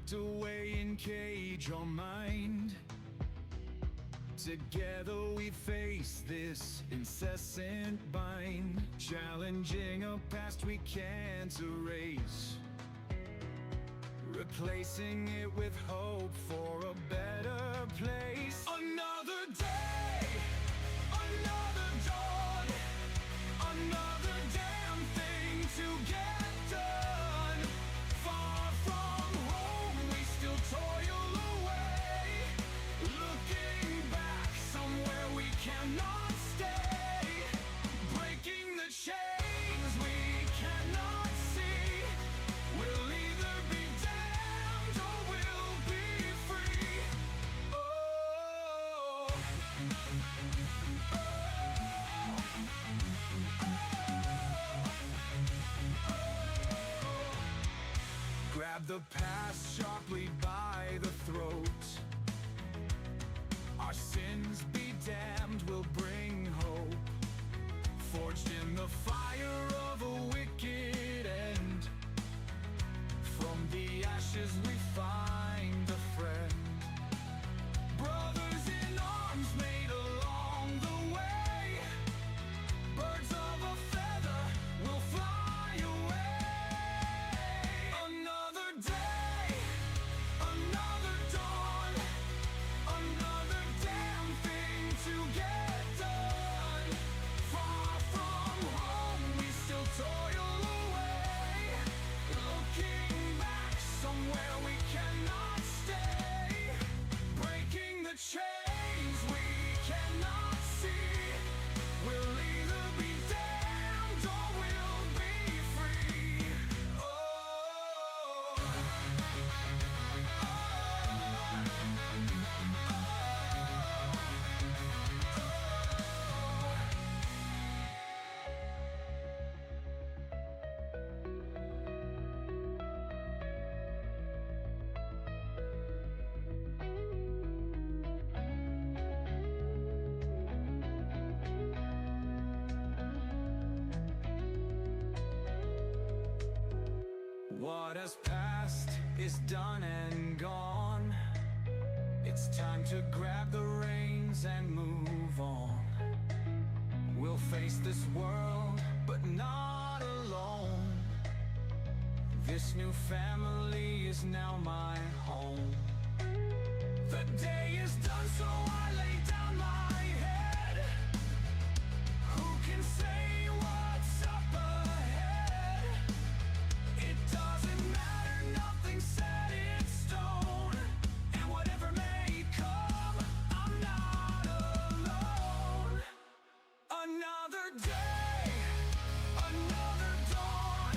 locked away in cage or mind. Together we face this incessant bind, challenging a past we can't erase, replacing it with hope for a better place. Another day, another dawn, another damn thing to get done. Far from home, we still toil away, looking back somewhere we cannot stay, breaking the chains we cannot see. We'll either be damned or we'll be free. Oh, grab the past sharply by the throat. Our sins be damned will bring hope, forged in the fire of a wicked end. From the ashes we find a friend, brothers in arms made along the way. Birds of a feather will fly away. Another day, another dawn, another damn thing to get done. Far from home, we still toil away, looking back somewhere we cannot stay, breaking the chains we cannot see. We'll either be damned or we'll be free. Oh, what has passed is done and gone. It's time to grab the reins and move on. We'll face this world, but not alone. This new family is now my home. The day is done, so I lay down my head. Who can say what's up ahead? It doesn't matter, nothing's set in stone. And whatever may come, I'm not alone. Another day, another dawn,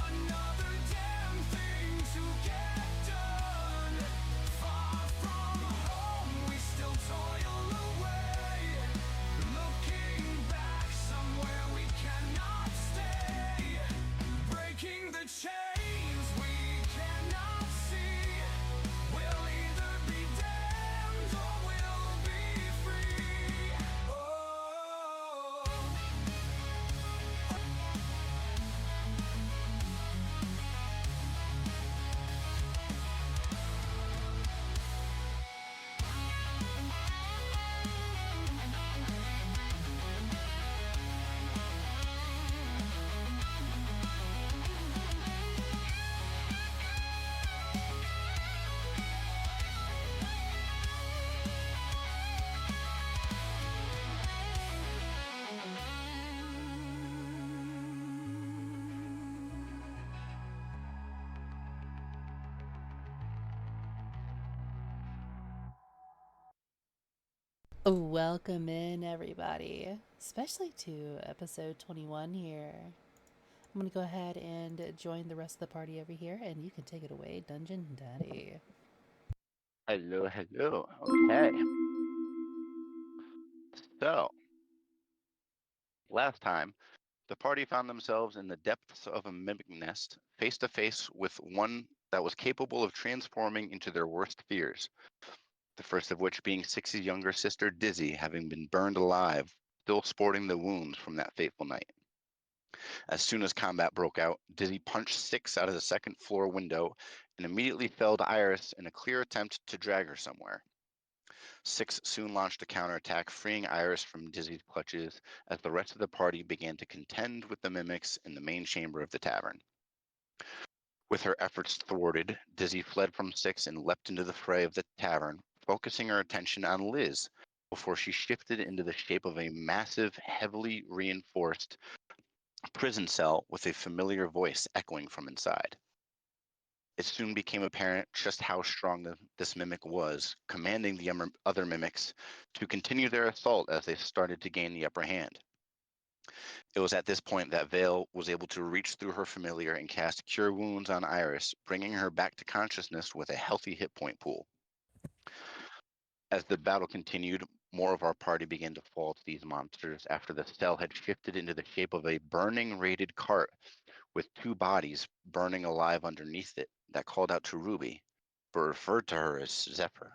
another damn thing to get done. Far from home, we still toil away, looking back somewhere we cannot stay, breaking the chains we cannot see. We'll either be damned or we'll be free. Oh, Welcome in, everybody, especially to episode 21 here. I'm going to go ahead and join the rest of the party over here, and you can take it away, Dungeon Daddy. Hello, hello. Okay. So, last time, the party found themselves in the depths of a mimic nest, face to face with one that was capable of transforming into their worst fears. The first of which being Six's younger sister, Dizzy, having been burned alive, still sporting the wounds from that fateful night. As soon as combat broke out, Dizzy punched Six out of the second floor window and immediately felled Iris in a clear attempt to drag her somewhere. Six soon launched a counterattack, freeing Iris from Dizzy's clutches as the rest of the party began to contend with the mimics in the main chamber of the tavern. With her efforts thwarted, Dizzy fled from Six and leapt into the fray of the tavern, focusing her attention on Liz before she shifted into the shape of a massive, heavily reinforced prison cell with a familiar voice echoing from inside. It soon became apparent just how strong this mimic was, commanding the other mimics to continue their assault as they started to gain the upper hand. It was at this point that Vale was able to reach through her familiar and cast Cure Wounds on Iris, bringing her back to consciousness with a healthy hit point pool. As the battle continued, more of our party began to fall to these monsters after the cell had shifted into the shape of a burning raided cart with two bodies burning alive underneath it that called out to Ruby, but referred to her as Zephyr.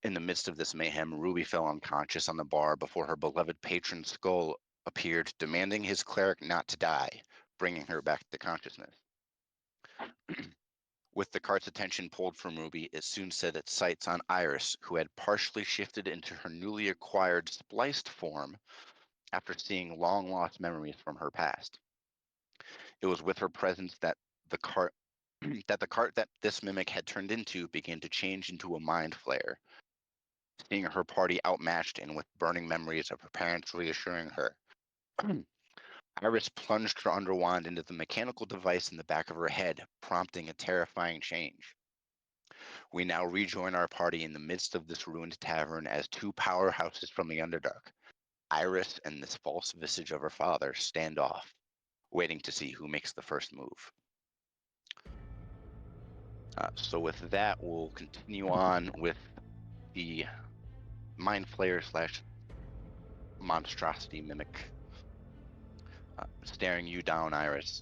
In the midst of this mayhem, Ruby fell unconscious on the bar before her beloved patron Skull appeared, demanding his cleric not to die, bringing her back to consciousness. With the cart's attention pulled from Ruby, it soon set its sights on Iris, who had partially shifted into her newly acquired spliced form after seeing long-lost memories from her past. It was with her presence that the cart that this mimic had turned into began to change into a mind flayer. Seeing her party outmatched and with burning memories of her parents reassuring her, Iris plunged her underwand into the mechanical device in the back of her head, prompting a terrifying change. We now rejoin our party in the midst of this ruined tavern as two powerhouses from the Underdark, Iris and this false visage of her father, stand off, waiting to see who makes the first move. So with that, we'll continue on with the Mind Flayer / monstrosity mimic staring you down, Iris.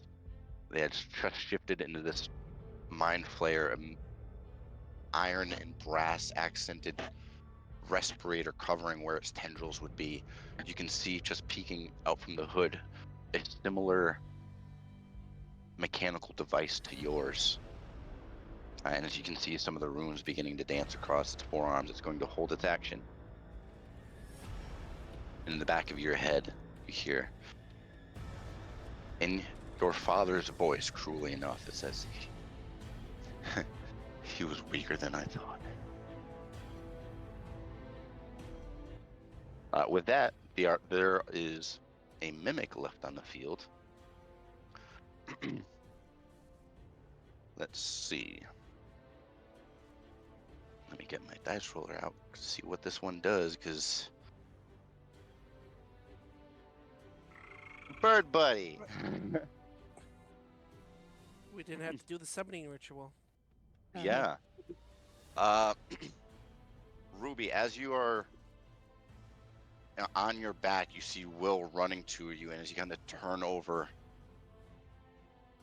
They had just shifted into this Mind Flayer, iron and brass accented respirator covering where its tendrils would be. You can see just peeking out from the hood a similar mechanical device to yours. And as you can see, some of the runes beginning to dance across its forearms, it's going to hold its action. In the back of your head, you hear, in your father's voice, cruelly enough, it says, he was weaker than I thought. With that, there is a mimic left on the field. Let's see. Let me get my dice roller out to see what this one does, because... Bird Buddy! We didn't have to do the summoning ritual. Yeah. Ruby, as you are on your back, you see Will running to you, and as you kind of turn over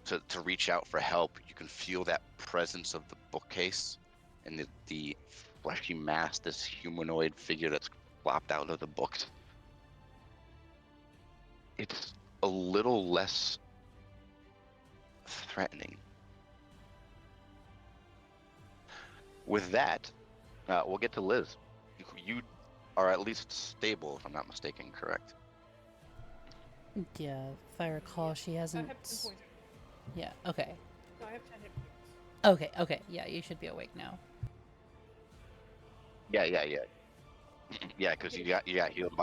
to reach out for help, you can feel that presence of the bookcase and the fleshy mass, this humanoid figure that's flopped out of the books. It's a little less threatening. With that, we'll get to Liz. You are at least stable, if I'm not mistaken, correct? Yeah, if I recall, she I hasn't. have 10 points. Yeah, okay. No, I have 10 hit points. Okay, yeah, you should be awake now. Yeah. Yeah, because you got healed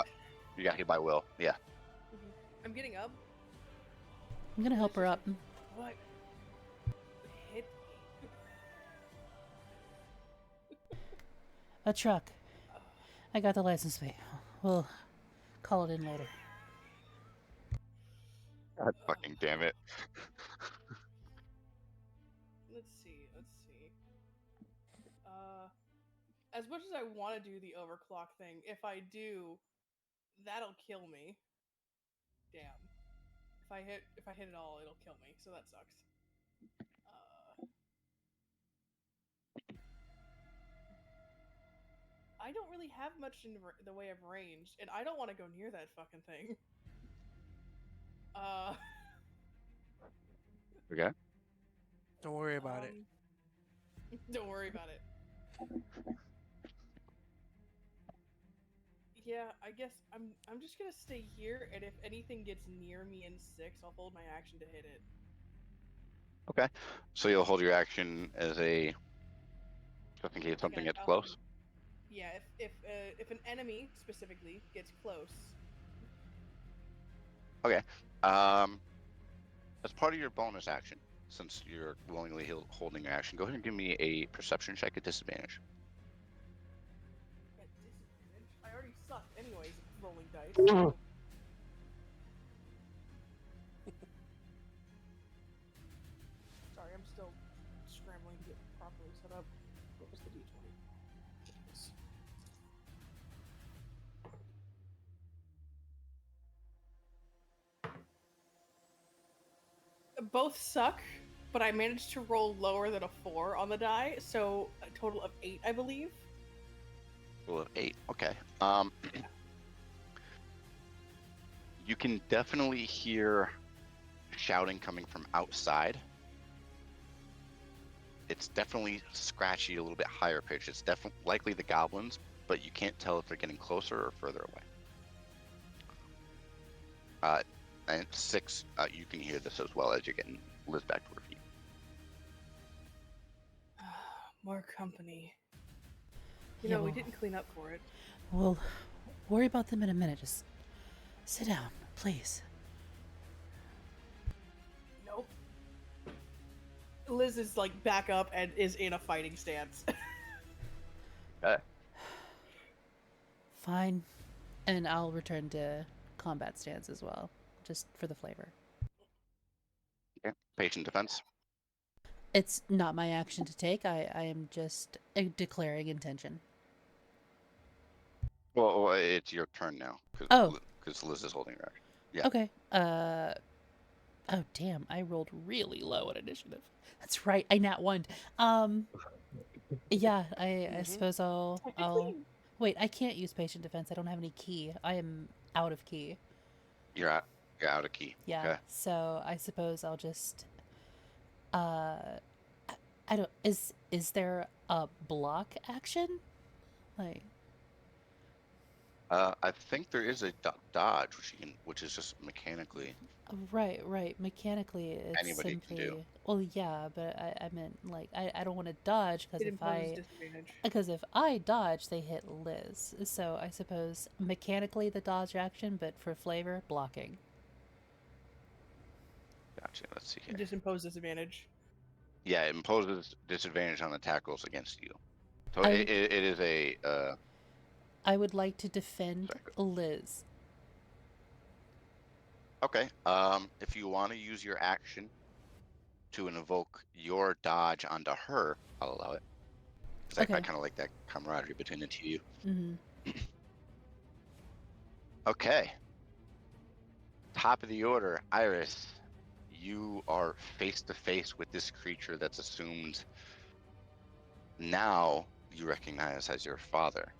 by Will. Yeah. I'm getting up. I'm gonna help her up. What? Hit me. A truck. I got the license plate. We'll call it in later. God fucking damn it. Let's see. As much as I want to do the overclock thing, if I do, that'll kill me. Damn. If I hit it all, it'll kill me. So that sucks. I don't really have much in the way of range, and I don't want to go near that fucking thing. Uh, Okay. Don't worry about it. Don't worry about it. Yeah, I guess I'm just gonna stay here, and if anything gets near me in 6, I'll hold my action to hit it. Okay. So you'll hold your action as a just in case Like something gets I'll have close. yeah, if an enemy specifically gets close. Okay. As part of your bonus action, since you're willingly holding your action, go ahead and give me a perception check at disadvantage. At disadvantage. I already suck anyways at rolling dice. Sorry, I'm still scrambling to get properly set up. What was the d20? Goodness. Both suck, but I managed to roll lower than a 4 on the die, so a total of 8, I believe. Roll of 8. Okay. Yeah. You can definitely hear shouting coming from outside. It's definitely scratchy, a little bit higher pitch. It's definitely likely the goblins, but you can't tell if they're getting closer or further away. And 6, you can hear this as well as you're getting Liz back to her feet. More company. You Yeah, know, we well, didn't clean up for it. we'll worry about them in a minute. Just sit down, please. Nope. Liz is like back up and is in a fighting stance. Fine. And I'll return to combat stance as well, just for the flavor. Okay. Patient defense. It's not my action to take. I am just declaring intention. Well, it's your turn now Oh. because Liz is holding her action. Yeah. Okay. Oh, damn. I rolled really low on initiative. That's right. I nat one. Yeah, I suppose I'll Technically, wait, I can't use patient defense. I don't have any key. I am out of key. You're out of key. Yeah. Okay. So I suppose I'll just I don't is there a block action? Like I think there is a dodge, which is just mechanically right. Mechanically it's anybody can do. simply well yeah, but I meant like I don't want to dodge it imposes disadvantage. because if I dodge they hit Liz. So I suppose mechanically the dodge action, but for flavor, blocking. Gotcha. Let's see here. Just impose disadvantage. Yeah, it imposes disadvantage on attack rolls against you. So I- it is a I would like to defend sorry. Liz. Okay. If you want to use your action to invoke your dodge onto her, I'll allow it. Because I Okay. kind of like that camaraderie between the two of you. Mm-hmm. Okay. Top of the order, Iris. You are face to face with this creature that's assumed now you recognize as your father.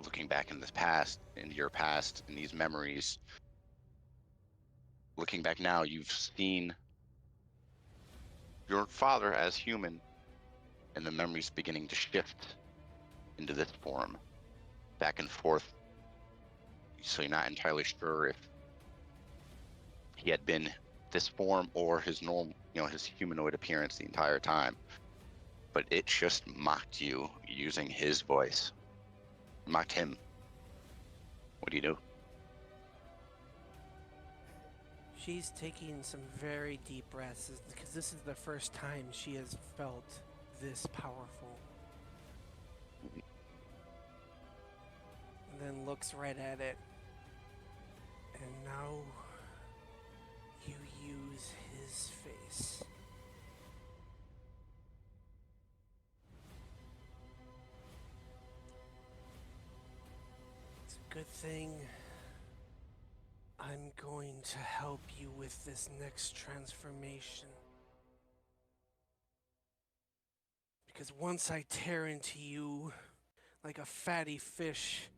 Looking back in this past, in your past, in these memories, looking back now, you've seen your father as human, and the memories beginning to shift into this form, back and forth. So you're not entirely sure if he had been this form or his normal, his humanoid appearance the entire time. But it just mocked you using his voice. Mocked him. What do you do? She's taking some very deep breaths because this is the first time she has felt this powerful. And then looks right at it. And now you use his face. It's a good thing I'm going to help you with this next transformation. Because once I tear into you like a fatty fish,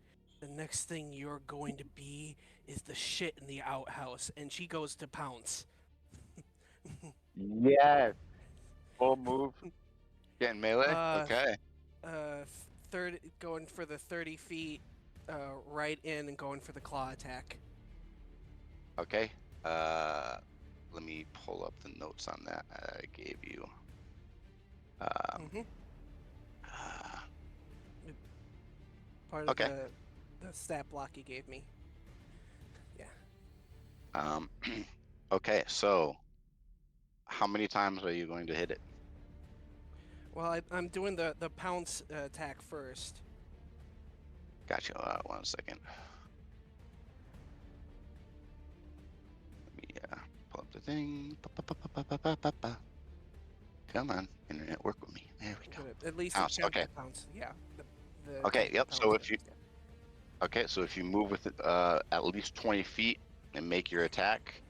the next thing you're going to be is the shit in the outhouse, and she goes to pounce. Yes. Full move. Getting melee. Uh, Okay. 30, going for the 30 feet, right in and going for the claw attack. Okay. Let me pull up the notes on that I gave you. Mm-hmm. Uh, Part of Okay. the stat block he gave me. Yeah. Okay, so how many times are you going to hit it? Well, I'm doing the pounce attack first. Gotcha. 1 second. Let me pull up the thing. Come on, internet, work with me. There we go. At least Pounce. attempt Okay. to pounce. Yeah. The Okay. attack the Yep. pounce So if you first, yeah. so if you move with it at least 20 feet and make your attack,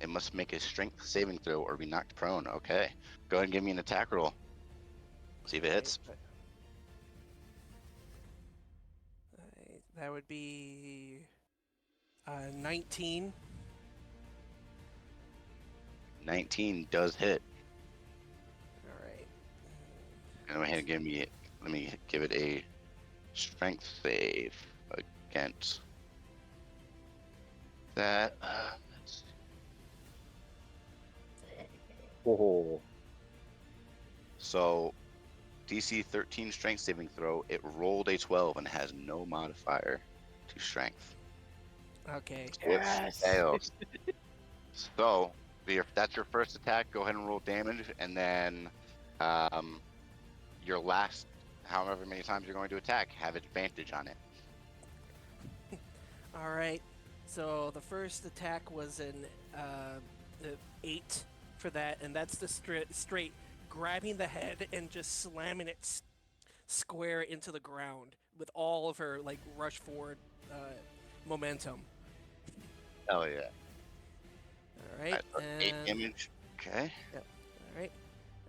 it must make a strength saving throw or be knocked prone. Okay. Go ahead and give me an attack roll. See if it hits. Alright, that would be 19. 19 does hit. All right. And go ahead and let me give it a strength save against that. Let's see. Oh. So DC 13 strength saving throw. It rolled a 12 and has no modifier to strength. Okay. Yes. It fails. So that's your first attack. Go ahead and roll damage, and then your last, however many times you're going to attack, have advantage on it. All right. So the first attack was an 8 for that, and that's the straight grabbing the head and just slamming it square into the ground with all of her like rush forward momentum. Hell yeah! All right. So 8 damage. Okay. Yep. All right.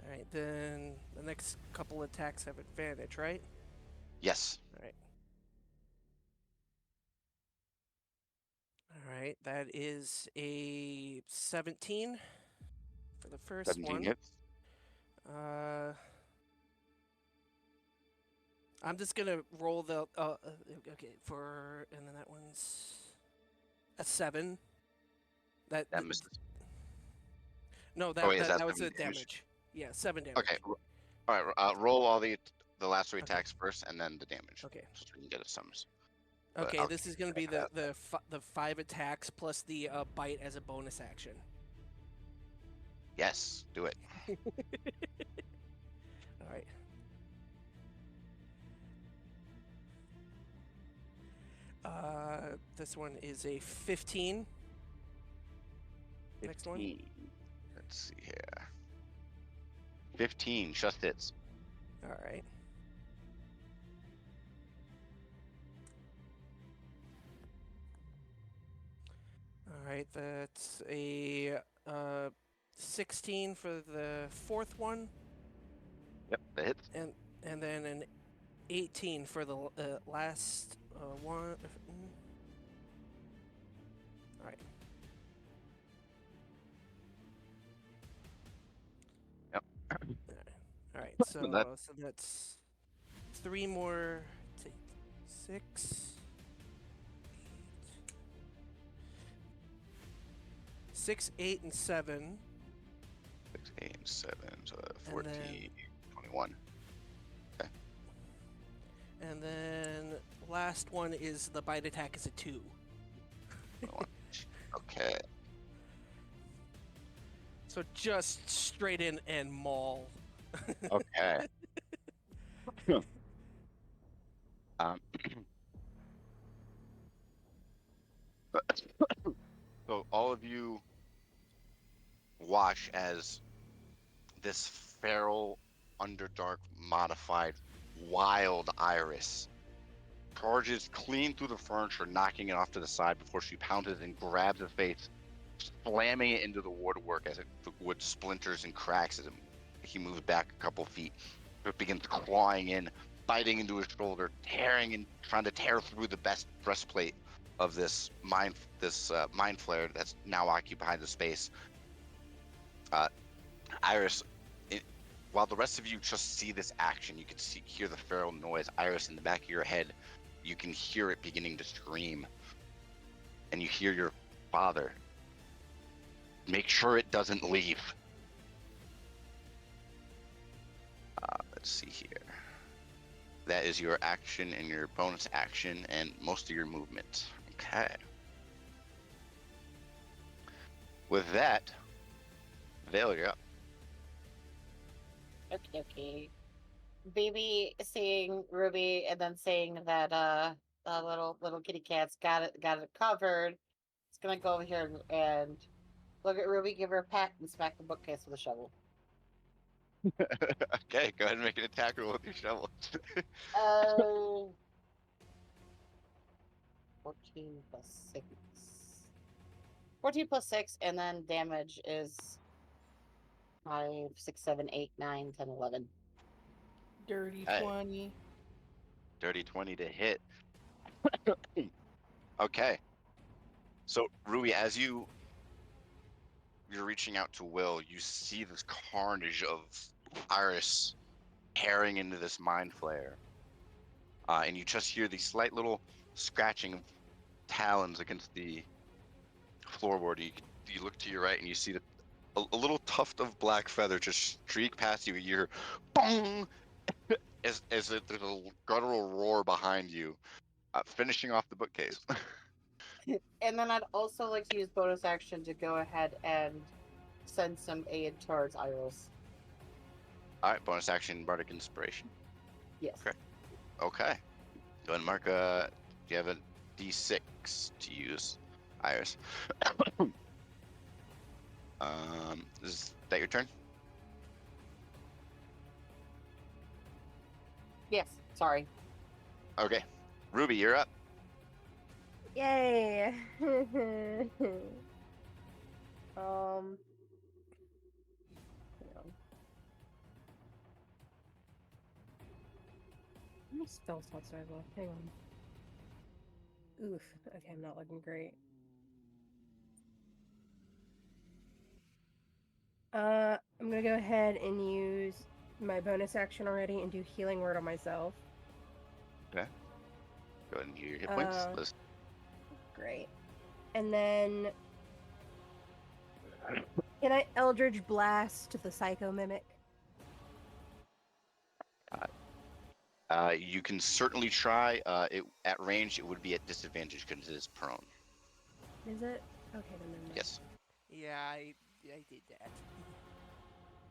All right. Then the next couple attacks have advantage, right? Yes. All right. All right. That is a 17 for the first 17 one. hits. I'm just gonna roll the okay and then that one's a 7. That misses. no Oh wait, is that that was 7 a damage. Yeah, 7 damage. Okay. All right. Roll all the last 3 attacks first, and then the damage. Okay. Just so we can get a sums. Okay, this is gonna be the 5 attacks plus the bite as a bonus action. Yes. Do it. All right. This one is a 15. Next one. 15. Let's see here. 15 just hits. All right. All right, that's a 16 for the fourth one. Yep, that hits. And then an 18 for the last one. All right. Yep. All right. So That- so that's 3 more. 6. 6, 8, and 7. 6, 8, and 7, so 14, then- 21. And then last one is the bite attack is a 2. 21. Okay. So just straight in and maul. Okay. So all of you watch as this feral, underdark, modified, wild Iris charges clean through the furniture, knocking it off to the side before she pounces and grabs his face, slamming it into the woodwork as the wood splinters and cracks as he moves back a couple feet. It begins clawing in, biting into his shoulder, tearing and trying to tear through the best breastplate. of this mind flare that's now occupied the space. Iris, while the rest of you just see this action, you can hear the feral noise. Iris, in the back of your head, you can hear it beginning to scream, and you hear your father. Make sure it doesn't leave. Let's see here. That is your action and your bonus action and most of your movement. Okay. With that, Vale, you're up. Okay. Baby seeing Ruby and then seeing that the little kitty cat's got it covered. It's gonna go over here and look at Ruby, give her a pat, and smack the bookcase with a shovel. Okay, go ahead and make an attack roll with your shovel. 14 plus 6. 14 plus 6, and then damage is 5, 6, 7, 8, 9, 10, 11. Dirty Hey. 20. Dirty 20 to hit. Okay. So, Ruby, as you're reaching out to Will, you see this carnage of Iris tearing into this mind flare. And you just hear the slight little scratching of talons against the floorboard. You look to your right and you see that a little tuft of black feather just streak past you. You hear boom as there's a guttural roar behind you, finishing off the bookcase. And then I'd also like to use bonus action to go ahead and send some aid towards Iris. All right, bonus action, Bardic Inspiration. Yes. Okay. Go ahead and mark do you have a D6 to use, Iris? Is that your turn? Yes. Sorry. Okay. Ruby, you're up. Yay! Hang on. How many spell slots do I have left? Hang on. Oof. Okay, I'm not looking great. I'm gonna go ahead and use my bonus action already and do healing word on myself. Okay. Go ahead and heal your hit points. Let's... Great. And then can I Eldritch Blast the Psycho Mimic? You can certainly try. At range, it would be at disadvantage because it is prone. Is it? Okay, then never mind. Yes. Yeah, I did that.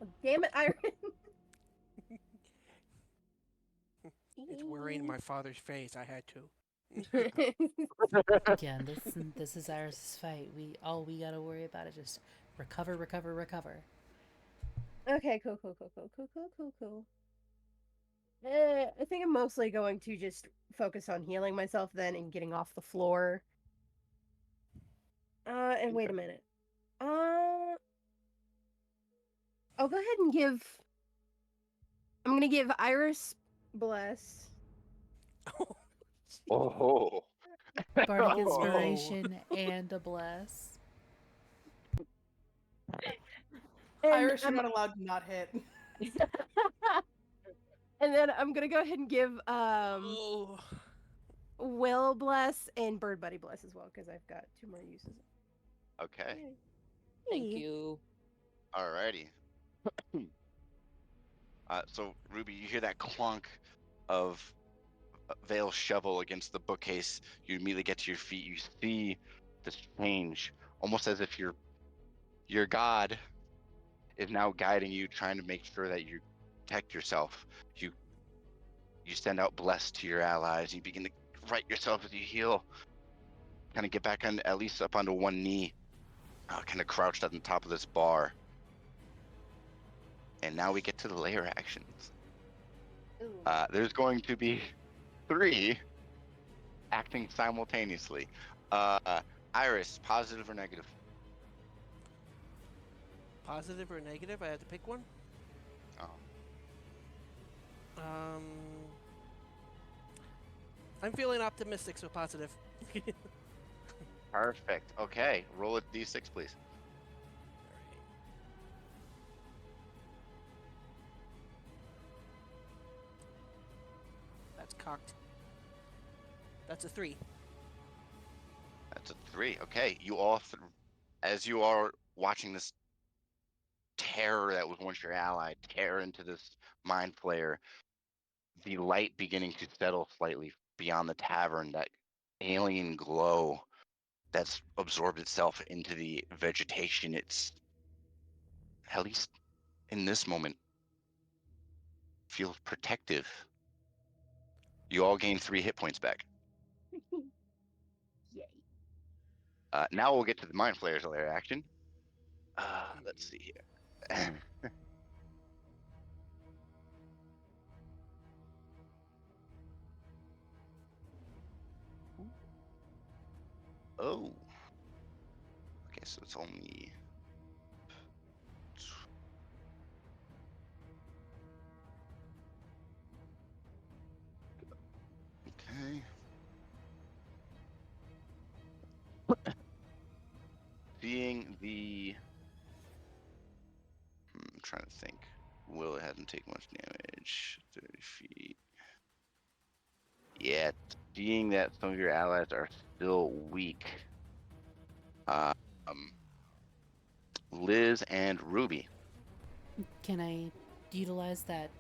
Oh, damn it, Iron! It's worrying my father's face. I had to. Again, this is Iris' fight. All we gotta worry about is just recover. Okay, cool. I think I'm mostly going to just focus on healing myself then and getting off the floor. And wait a minute. I'll go ahead and I'm gonna give Iris Bless. Oh. Bardic Oh. Inspiration and a Bless. And Irish, you're not allowed to not hit. and then I'm gonna go ahead and give Oh. Will Bless and Bird Buddy Bless as well, because I've got 2 more uses. Okay. Thank Yay. you. Alrighty. So, Ruby, you hear that clunk of Vale's shovel against the bookcase. You immediately get to your feet. You see this change, almost as if your god is now guiding you, trying to make sure that you protect yourself. You send out bless to your allies. You begin to right yourself as you heal. Kind of get back on, at least up onto one knee. Kind of crouched on the top of this bar. And now we get to the layer actions. There's going to be 3 acting simultaneously. Iris, positive or negative? Positive or negative? I have to pick one. Oh. I'm feeling optimistic, so positive. Perfect. Okay, roll a d6, please. Alright. That's cocked. That's a 3. That's a 3. Okay, you all, as you are watching this terror that was once your ally tear into this mind flayer, the light beginning to settle slightly beyond the tavern, that alien glow that's absorbed itself into the vegetation. It's, at least in this moment, feels protective. You all gain 3 hit points back. Yay. Now we'll get to the mind flayer's lair action. Let's see here. Oh. Okay, so it's only. Okay. Being the. I'm trying to think. Will it hasn't taken much damage. 30 feet. Yeah, seeing that some of your allies are still weak. Um, Liz and Ruby. Can I utilize that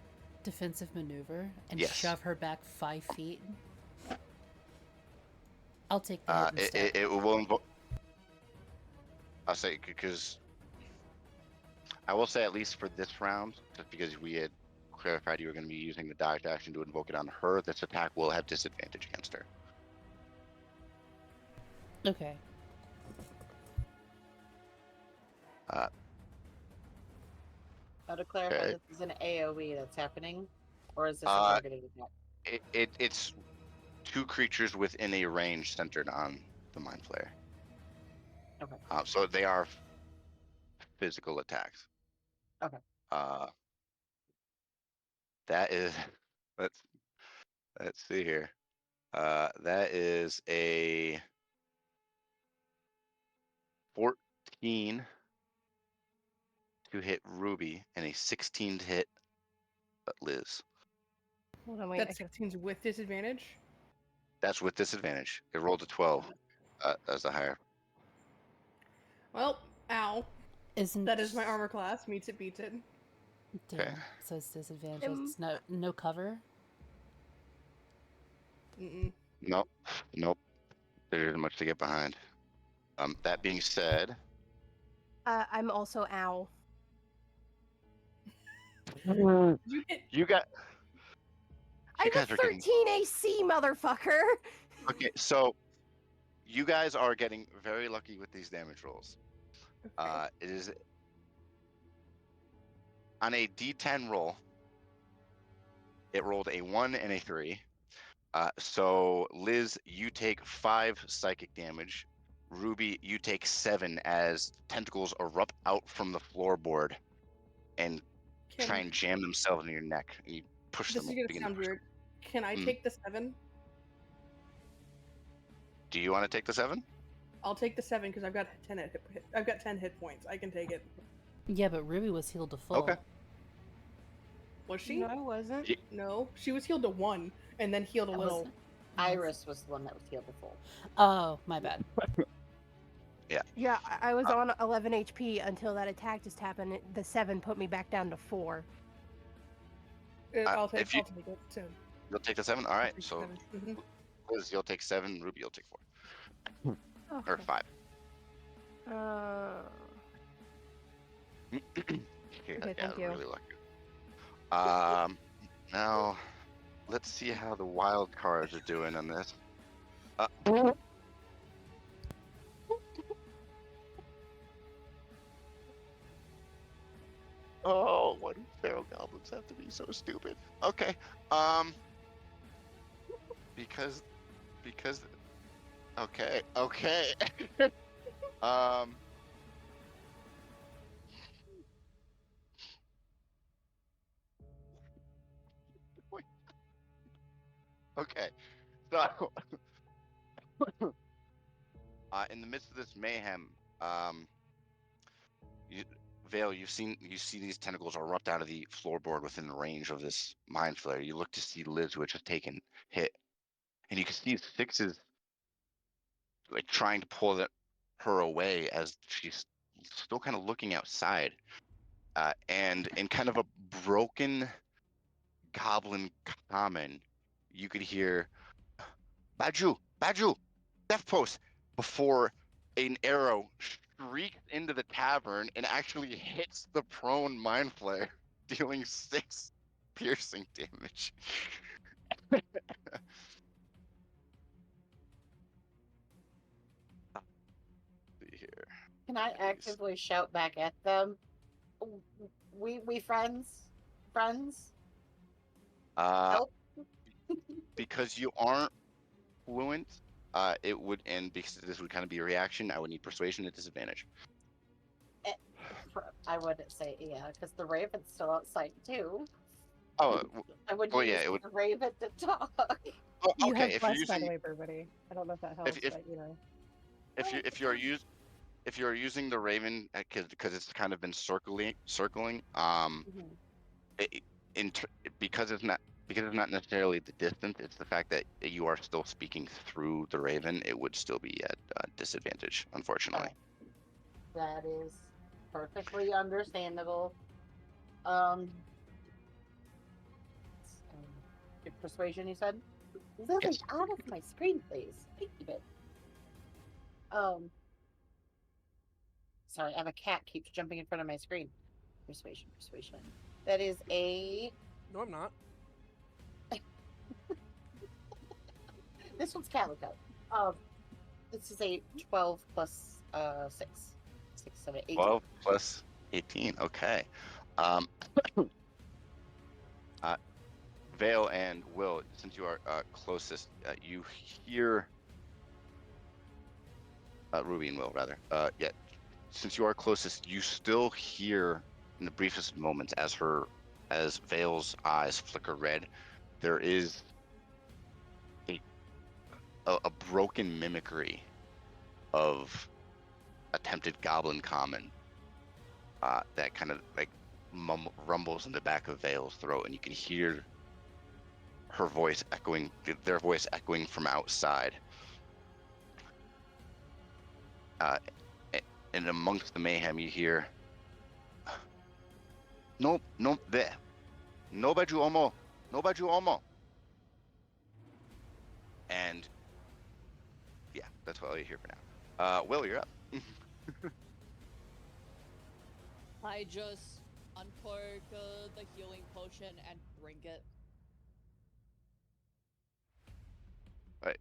defensive maneuver and Yes. shove her back 5 feet? I'll take the hit instead. It will invoke. I'll say because I will say, at least for this round, just because we had clarified you were going to be using the dodge action to invoke it on her, this attack will have disadvantage against her. Okay. Now to clarify, Okay. this is an AoE that's happening, or is this a Uh, targeted attack? It's 2 creatures within a range centered on the mind flayer. Okay. So they are physical attacks. Okay. That is. Let's see here. That is a 14 to hit Ruby and a 16 to hit Liz. Hold on, wait. That's 16's with disadvantage. That's with disadvantage. It rolled a 12 as a higher. Well, ow. Isn't That is my armor class. Meets it, beats it. Damn. Okay. So it's disadvantage. It's no cover. Mm-mm. Nope. There isn't much to get behind. That being said, I'm also owl. You hit. you got. I'm a guys are 13 getting. AC, motherfucker. Okay, so you guys are getting very lucky with these damage rolls. It is on a D10 roll. It rolled a 1 and a 3. So Liz, you take 5 psychic damage. Ruby, you take 7 as tentacles erupt out from the floorboard and try and jam themselves in your neck, and you push This them. is gonna begin to sound push weird. Can I Mm. take the 7? Do you want to take the 7? I'll take the 7 because I've got 10 I've got 10 hit points. I can take it. Yeah, but Ruby was healed to full. Okay. Was she? No, I wasn't. No, she was healed to 1 and then healed a Was little. it? Iris was the one that was healed before. Oh, my bad. Yeah, I was on 11 HP until that attack just happened. The 7 put me back down to 4. I'll take if you- it soon. You'll take the 7? All right, so Mm-hmm. Liz, you'll take 7. Ruby, you'll take 4. Or Okay. 5. Okay, Yeah, thank you. really lucky. Now, let's see how the wild cards are doing on this. Oh, why do feral goblins have to be so stupid? Okay, because, okay, okay, so, in the midst of this mayhem, Vale, you see these tentacles erupt out of the floorboard within the range of this mind flare. You look to see Liz, who had just taken hit, and you can see Six's like trying to pull her away as she's still kind of looking outside, and in kind of a broken goblin common, you could hear Baju, death post, before an arrow shrieks into the tavern and actually hits the prone mind flayer, dealing 6 piercing damage. See here. Can I actively shout back at them? We friends? Friends? Help? Because you aren't fluent, it would, and because this would kind of be a reaction, I would need persuasion at disadvantage. I wouldn't say, yeah, because the raven's still outside too. Oh, I would well, use yeah, it would. the raven to talk. Oh, You okay, have if bless, you're by the using, way, everybody. I don't know if that helps, if but you know. if you're using the raven, because it's kind of been circling, Mhm. because it's not necessarily the distance, it's the fact that you are still speaking through the raven. It would still be at disadvantage, unfortunately. That is perfectly understandable. Persuasion, you said? Lily, Yes. out of my screen, please. Thank you. Sorry, I have a cat keeps jumping in front of my screen. Persuasion. That is a. No, I'm not. This one's Calico. This is a 12 plus 6. 6, 7, 18. 12 plus 18. Okay. Vale and Will, since you are closest, you hear. Ruby and Will, rather. Yeah. Since you are closest, you still hear in the briefest moments as Vale's eyes flicker red, there is a broken mimicry of attempted goblin common that kind of like rumbles in the back of Vale's throat, and you can hear her voice echoing, their voice echoing from outside. And amongst the mayhem, you hear, no, there, no baju omo. And yeah, that's all you hear for now. Will, you're up. I just uncork the healing potion and drink it.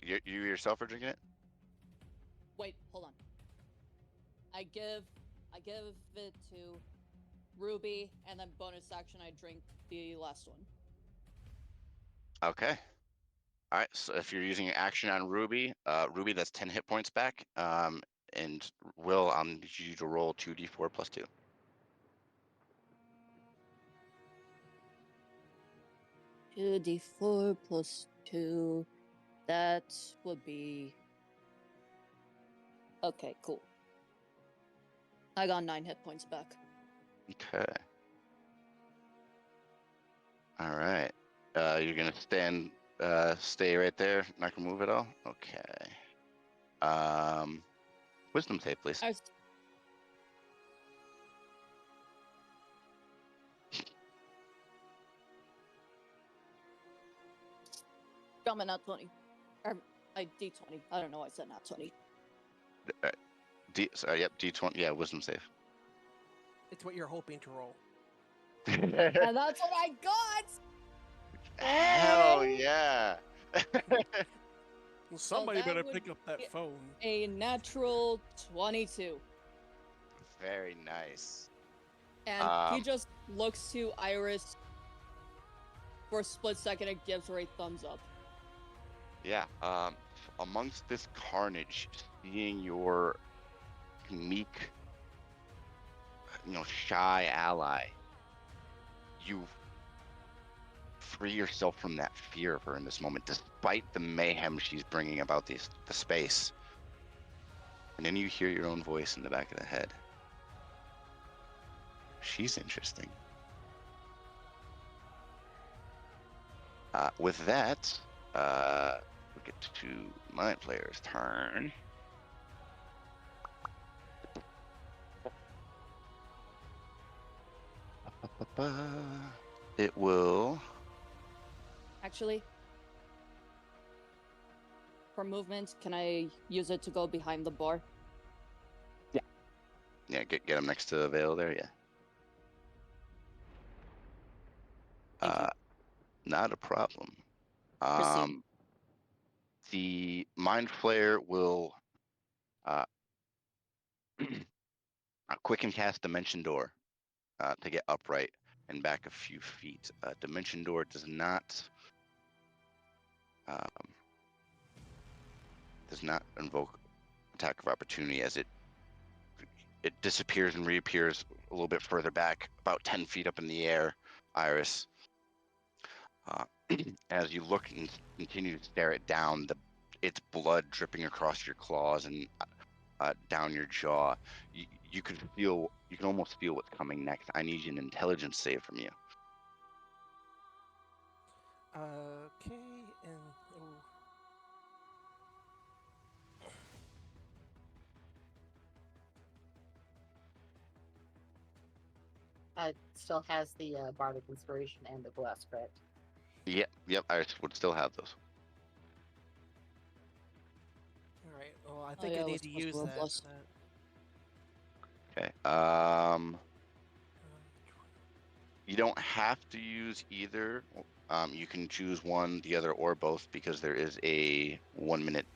You yourself are drinking it? Wait, hold on. I give it to Ruby, and then bonus action I drink the last one. Okay. All right. So if you're using action on Ruby, that's 10 hit points back. And Will, I'll need you to roll 2d4 plus 2. Two d4 plus 2. That would be. Okay, cool. I got 9 hit points back. Okay. All right. You're gonna stay right there, not gonna move at all. Okay. Wisdom save, please. I'm a nat 20. Or, D20. I don't know why I said nat 20. Yep, D20. Yeah, wisdom save. It's what you're hoping to roll. And that's what I got! Hell yeah! Well, somebody that better would pick up that be phone. A natural 22. Very nice. And he just looks to Iris for a split second and gives her a thumbs up. Yeah. Amongst this carnage, seeing your meek, shy ally, you free yourself from that fear of her in this moment, despite the mayhem she's bringing about the space. And then you hear your own voice in the back of the head. She's interesting. With that, we get to my player's turn. It will. Actually, for movement, can I use it to go behind the bar? Yeah, get him next to the veil there. Yeah. Thank you. Not a problem. Proceed. The Mind Flayer will quicken cast Dimension Door to get upright and back a few feet. Dimension Door does not invoke attack of opportunity, as it disappears and reappears a little bit further back, about 10 feet up in the air. Iris, as you look and continue to stare it down, its blood dripping across your claws and down your jaw, you can almost feel what's coming next. I need an intelligence save from you. Okay, and It still has the bardic inspiration and the bless, correct? Yep. Iris would still have those. all right. Well, I think yeah, I it was need to supposed to use roll that. plus. Okay. You don't have to use either. You can choose one, the other, or both, because there is a 1 minute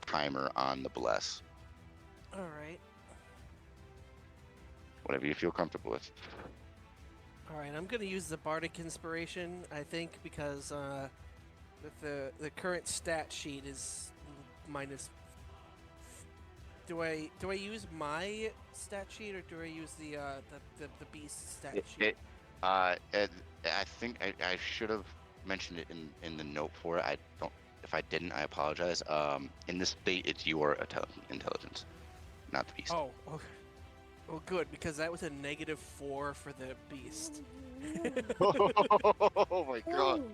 timer on the bless. All right. Whatever you feel comfortable with. All right. I'm gonna use the bardic inspiration. I think because with the current stat sheet is minus. Do I use my stat sheet or do I use the beast stat sheet? I think I should have mentioned it in the note for it. I don't. If I didn't, I apologize. In this state, it's your intelligence, not the beast. Oh, okay. Well, good, because that was a -4 for the beast. Oh my god.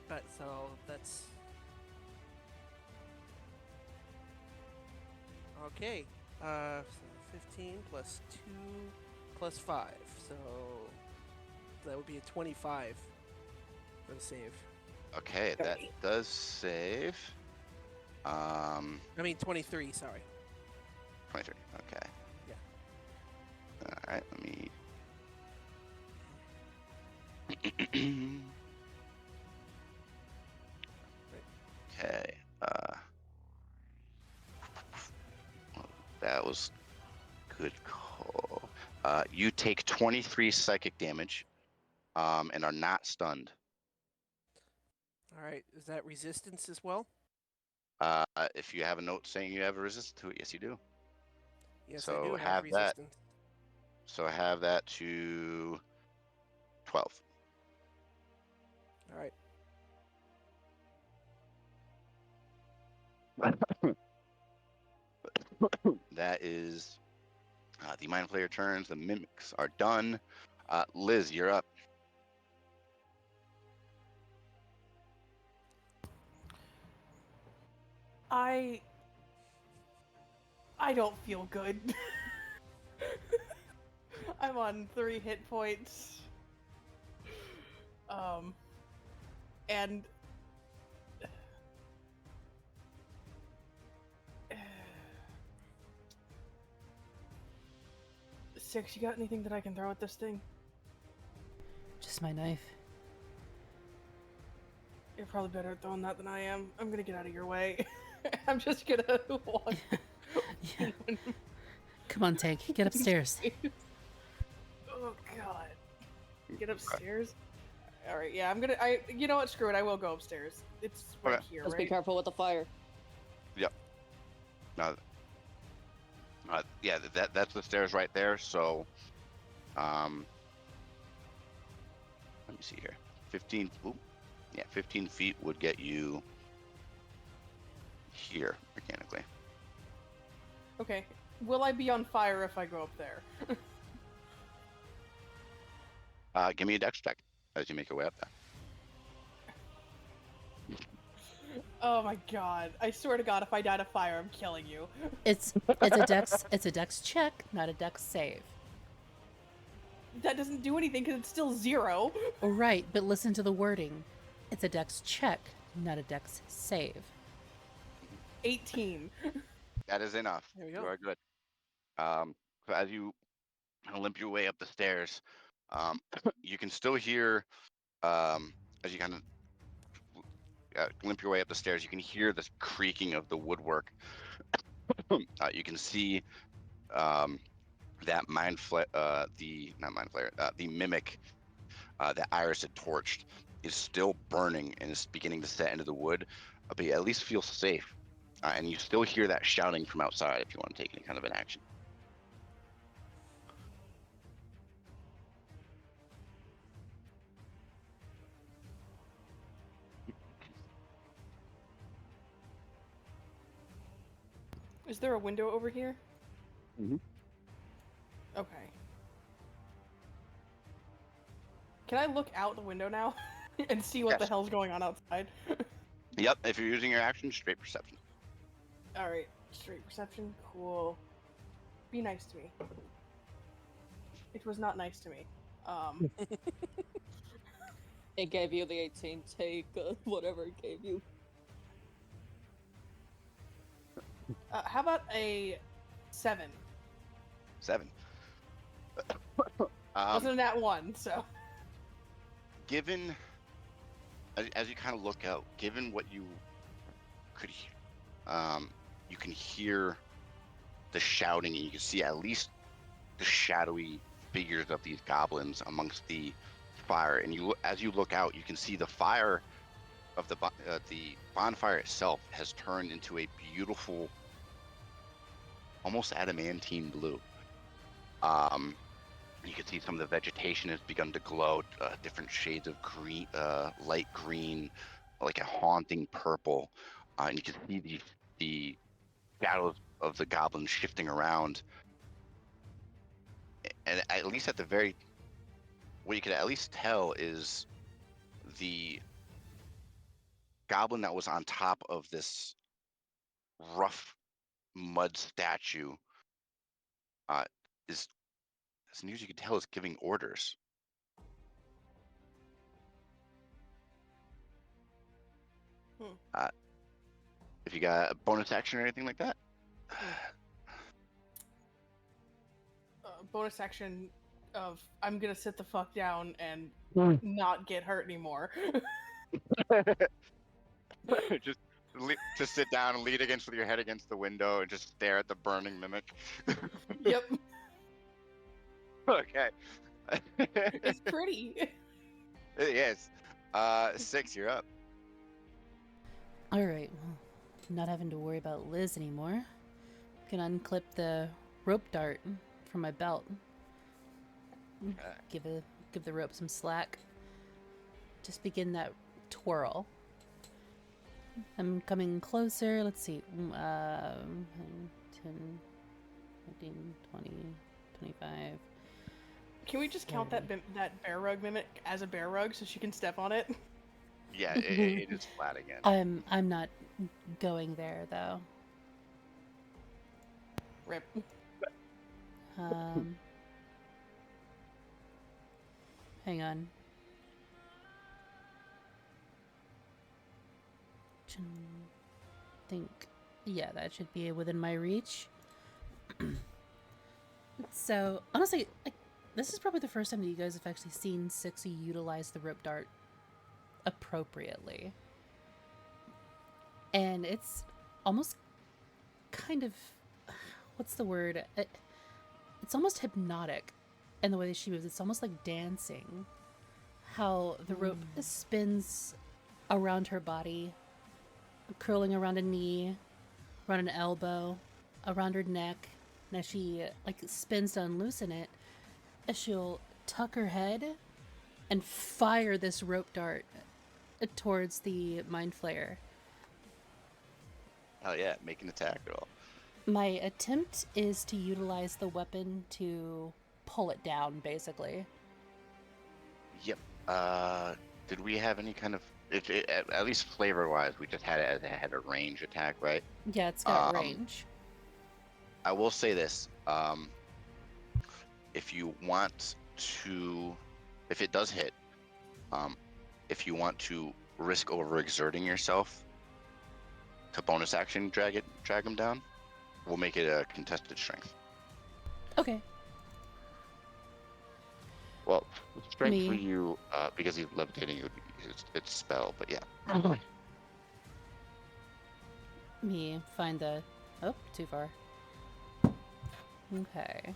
But so that's okay. So 15 plus 2 plus 5, so that would be a 25 for the save. Okay, that does save. I mean 23. Sorry. 23. Okay. Yeah. All right. Let me. Okay. That was good call. You take 23 psychic damage, and are not stunned. All right. Is that resistance as well? If you have a note saying you have a resistance to it, yes, you do. Yes, So I do have have that. resistance. So have that to 12. All right. That is the Mind Flayer turns. The mimics are done. Liz, you're up. I don't feel good. I'm on 3 hit points. And Six, you got anything that I can throw at this thing? Just my knife. You're probably better at throwing that than I am. I'm gonna get out of your way. I'm just gonna walk. Yeah. Come on, Tank. Get upstairs. Oh god. Get upstairs? Alright, yeah, you know what, screw it, I will go upstairs. It's right Okay. here, Just right? be careful with the fire. Yep. Yeah, that's the stairs right there. So, let me see here. 15. Ooh, yeah, 15 feet would get you here mechanically. Okay. Will I be on fire if I go up there? Give me a dex check as you make your way up there. Oh my god. I swear to god, if I die to fire, I'm killing you. It's a dex check, not a dex save. That doesn't do anything because it's still 0. Right, but listen to the wording. It's a dex check, not a dex save. 18. That is enough. There we You go. are good. So as you limp your way up the stairs, you can still hear, as you kind of limp your way up the stairs, you can hear this creaking of the woodwork. You can see that the mimic that Iris had torched is still burning and is beginning to set into the wood, but you at least feel safe. And you still hear that shouting from outside if you want to take any kind of an action. Is there a window over here? Mhm. Okay. Can I look out the window now and see what the Yes. hell's going on outside? Yep, if you're using your action, straight perception. Alright, straight perception, cool. Be nice to me. It was not nice to me. It gave you the 18. Take whatever it gave you. How about a 7? 7. Wasn't that 1, so. Given, as you kind of look out, given what you could hear, you can hear the shouting, and you can see at least the shadowy figures of these goblins amongst the fire. And as you look out, you can see the fire of the bonfire itself has turned into a beautiful, almost adamantine blue. You can see some of the vegetation has begun to glow, different shades of green, light green, like a haunting purple. And you can see the shadows of the goblins shifting around. And at least what you could at least tell is the goblin that was on top of this rough mud statue is, as near as you can tell, is giving orders. If you got a bonus action or anything like that. Bonus action of I'm gonna sit the fuck down and not get hurt anymore. just sit down and lean against with your head against the window and just stare at the burning mimic. Yep. Okay. It's pretty. Yes. 6, you're up. Alright, well, not having to worry about Liz anymore. Can unclip the rope dart from my belt. Give the rope some slack. Just begin that twirl. I'm coming closer. Let's see. 10, 15, 20, 25. Can we just count that that bear rug mimic as a bear rug so she can step on it? Yeah, it is flat again. I'm not going there though. Rip. Hang on. Think, yeah, that should be within my reach. So honestly, this is probably the first time that you guys have actually seen Sixie utilize the rope dart appropriately. And it's almost kind of, what's the word? It's almost hypnotic in the way that she moves. It's almost like dancing. How the rope spins around her body, curling around a knee, around an elbow, around her neck. And as she spins to unloosen it, she'll tuck her head and fire this rope dart towards the mind flayer. Hell yeah, make an attack roll. My attempt is to utilize the weapon to pull it down, basically. Yep. Did we have any kind of at least flavor wise? We just had it as it had a range attack, right? Yeah, it's got range. I will say this: if you want to, if it does hit, if you want to risk overexerting yourself to bonus action drag him down, we'll make it a contested strength. Okay. Well, strength for you, because he's levitating, it's spell, but yeah. Me find the... Oh, too far. Okay.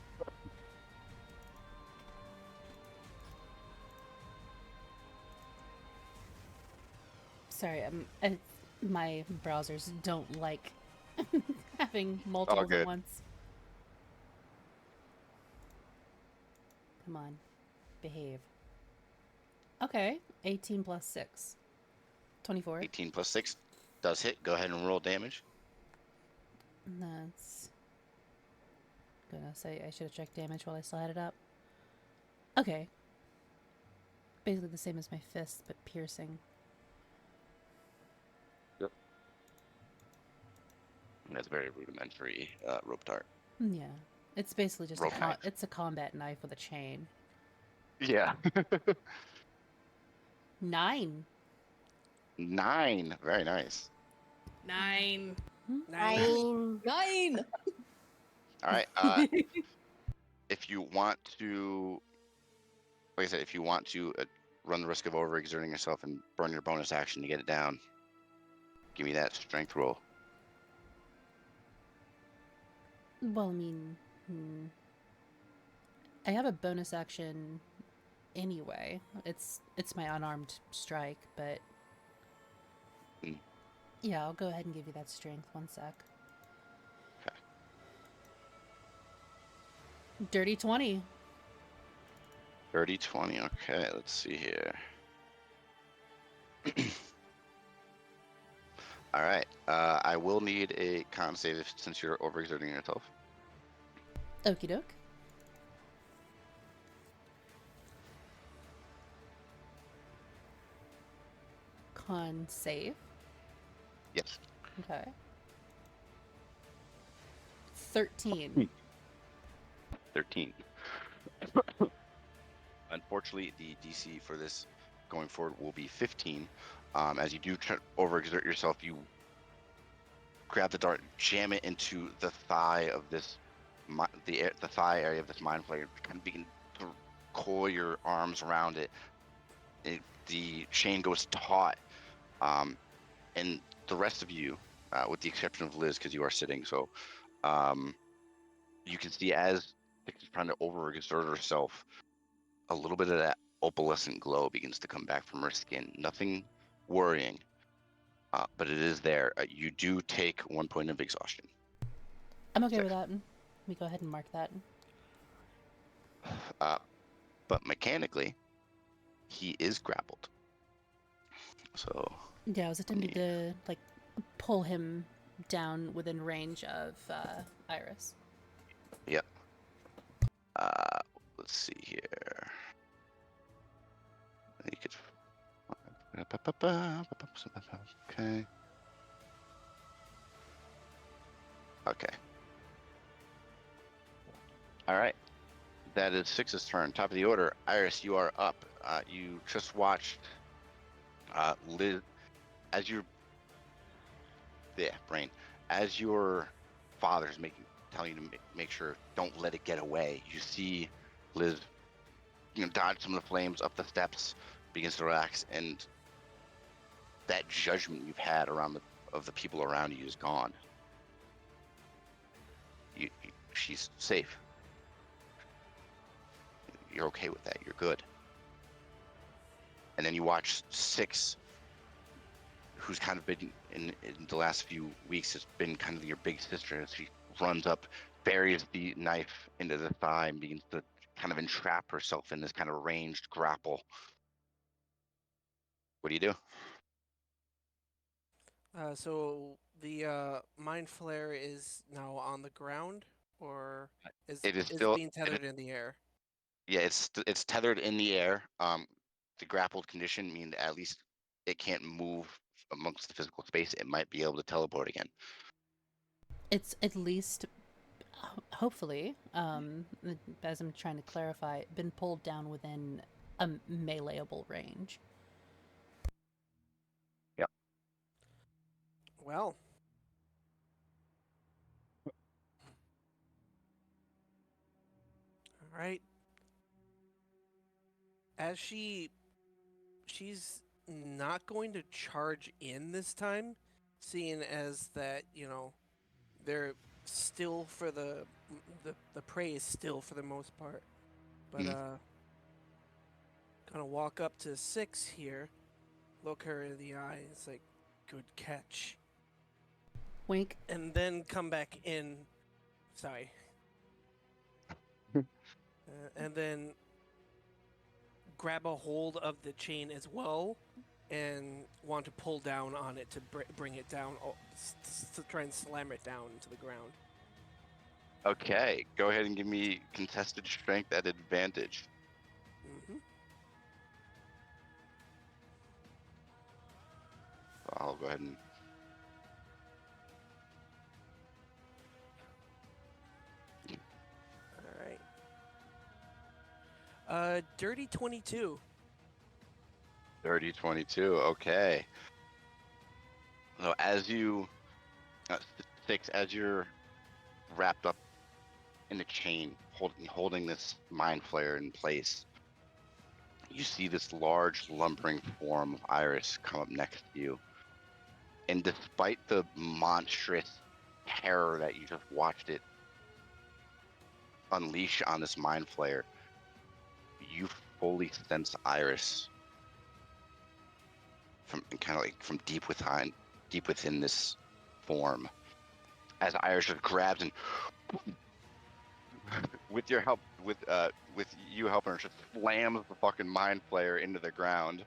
Sorry, my browsers don't like having multiples at once. Come on. Behave. Okay. 18 plus 6. 24. 18 plus 6 does hit. Go ahead and roll damage. That's... Goodness, I should have checked damage while I still had it up. Okay. Basically the same as my fist, but piercing. Yep. That's very rudimentary rope dart. Yeah. It's basically just Rope it's a combat knife with a chain. Yeah. 9. 9. Very nice. 9. 9. 9. All right. If you want to, like I said, if you want to run the risk of overexerting yourself and burn your bonus action to get it down, give me that strength roll. Well, I mean, I have a bonus action anyway. It's my unarmed strike, but yeah, I'll go ahead and give you that strength. One sec. Okay. Dirty 20. Dirty 20. Okay, let's see here. All right. I will need a con save since you're overexerting yourself. Okie doke. Con save. Yes. Okay. 13. 13. Unfortunately, the DC for this going forward will be 15. As you do try to overexert yourself, you grab the dart, jam it into the thigh of this, the thigh area of this mind flayer, kind of begin to coil your arms around it. The chain goes taut, and the rest of you, with the exception of Liz, because you are sitting, so you can see as she's trying to overexert herself, a little bit of that opalescent glow begins to come back from her skin. Nothing worrying, but it is there. You do take 1 point of exhaustion. I'm okay with that. Let me go ahead and mark that. But mechanically, he is grappled. So yeah, I was attempting to like pull him down within range of Iris. Yep. Let's see here. You could. Okay. Okay. All right. That is Six's turn. Top of the order. Iris, you are up. You just watched Liz as your brain as your father's telling you to make sure don't let it get away. You see Liz, dodge some of the flames up the steps, begins to relax, and that judgment you've had of the people around you is gone. She's safe. You're okay with that. You're good. And then you watch Six, who's kind of been in the last few weeks has been kind of your big sister, as she runs up, buries the knife into the thigh, and begins to kind of entrap herself in this kind of ranged grapple. What do you do? So The mind flare is now on the ground, or is It is is still. being tethered in the air? Yeah, it's tethered in the air. The grappled condition means at least it can't move amongst the physical space. It might be able to teleport again. It's at least, hopefully, as I'm trying to clarify, been pulled down within a meleeable range. Yep. Well, all right. As she's not going to charge in this time, seeing as that they're still for the prey is still for the most part. But Mhm. gonna walk up to 6 here, look her in the eye. It's like, good catch, Wink. and then come back in. Sorry. And then grab a hold of the chain as well, and want to pull down on it to bring it down, to try and slam it down to the ground. Okay, go ahead and give me contested strength at advantage. Mm-hmm. I'll go ahead and. All right. Dirty 22. 30, 22. Okay. So as you 6, as you're wrapped up in the chain, holding this mind flare in place, you see this large lumbering form of Iris come up next to you. And despite the monstrous terror that you just watched it unleash on this mind flare, you fully sense Iris from kind of like from deep within this form. As Iris just grabs and with your help, with you helping her, just slams the fucking mind flayer into the ground.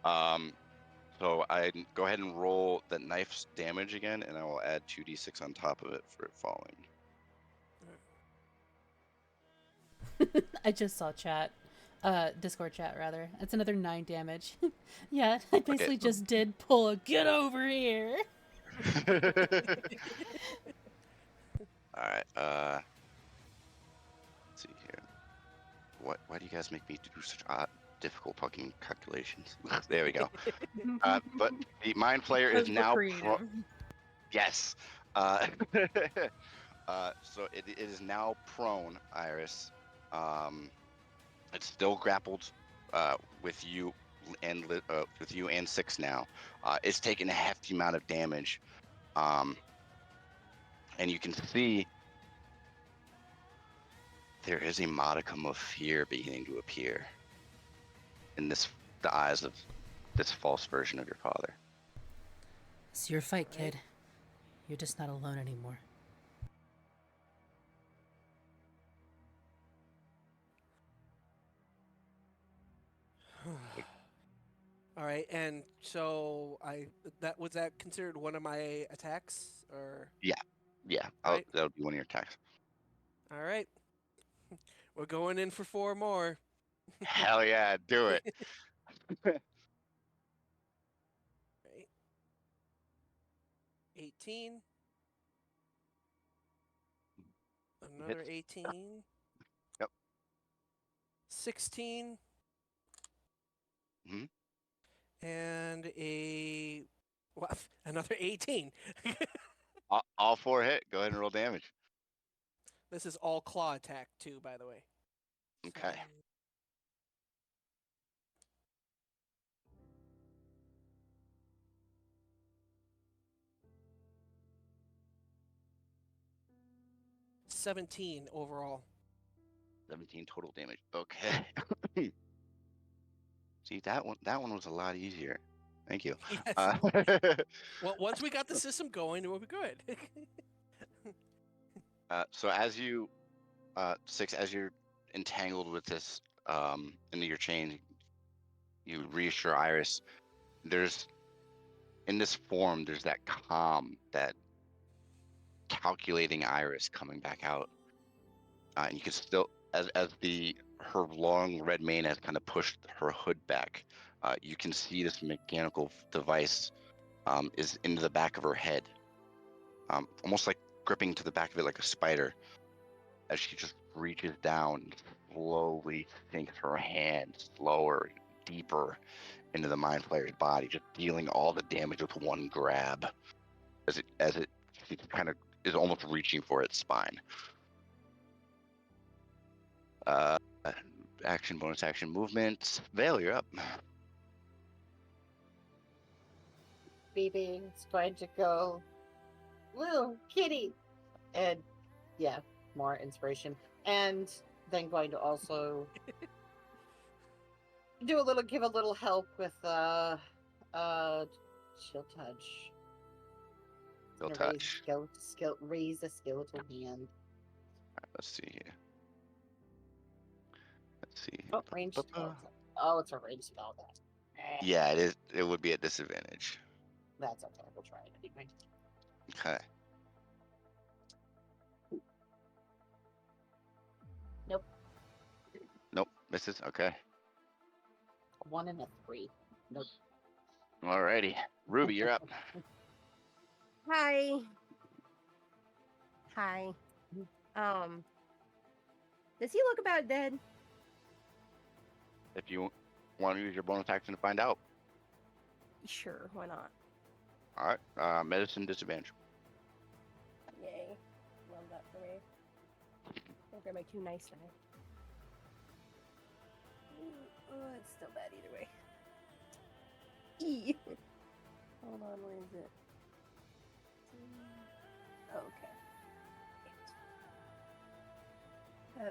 So I go ahead and roll the knife's damage again, and I will add 2d6 on top of it for it falling. I just saw chat. Discord chat, rather. It's another 9 damage. Yeah, I basically just did pull a get over here. All right. Let's see here. Why do you guys make me do such difficult fucking calculations? There we go. But the mind flayer is now yes. So it is now prone, Iris. It's still grappled with you and 6 now. It's taken a hefty amount of damage, and you can see there is a modicum of fear beginning to appear in the eyes of this false version of your father. It's your fight, kid. You're just not alone anymore. All right, and so was that considered one of my attacks, or? Yeah, Right. that'll be one of your attacks. All right, we're going in for 4 more. Hell yeah, do it. Right. 18. Another Hits. 18. Yep. 16. Mm-hmm. And another 18. All 4 hit. Go ahead and roll damage. This is all claw attack too, by the way. Okay. 17 overall. 17 total damage. Okay. See, that one was a lot easier. Thank you. Yes. Well, once we got the system going, it will be good. So as you 6, as you're entangled with this into your chain, you reassure Iris there's in this form, there's that calm, that calculating iris coming back out, and you can still, as her long red mane has kind of pushed her hood back, you can see this mechanical device is into the back of her head, almost like gripping to the back of it like a spider, as she just reaches down, slowly sinks her hand slower, deeper into the Mind Flayer's body, just dealing all the damage with one grab, as it she kind of is almost reaching for its spine. Action, bonus action, movement. Vale, you're up. BB is going to go, woo, kitty, and yeah, more inspiration, and then going to also give a little help with shield touch. She'll Gonna touch. Raise a skeletal hand. Let's see here. Let's see. Oh, range spell. Oh, it's a range spell. Yeah, it is. It would be at disadvantage. That's okay. We'll try it anyway. Okay. Nope. Misses. Okay. 1 and a 3. Nope. Alrighty. Ruby, you're up. Hi. Does he look about dead? If you want to use your bonus action to find out. Sure, why not? All right. Medicine disadvantage. Yay. Love that for me. I'll grab my 2 nice die. Oh, it's still bad either way. E. Hold on, where is it? Okay.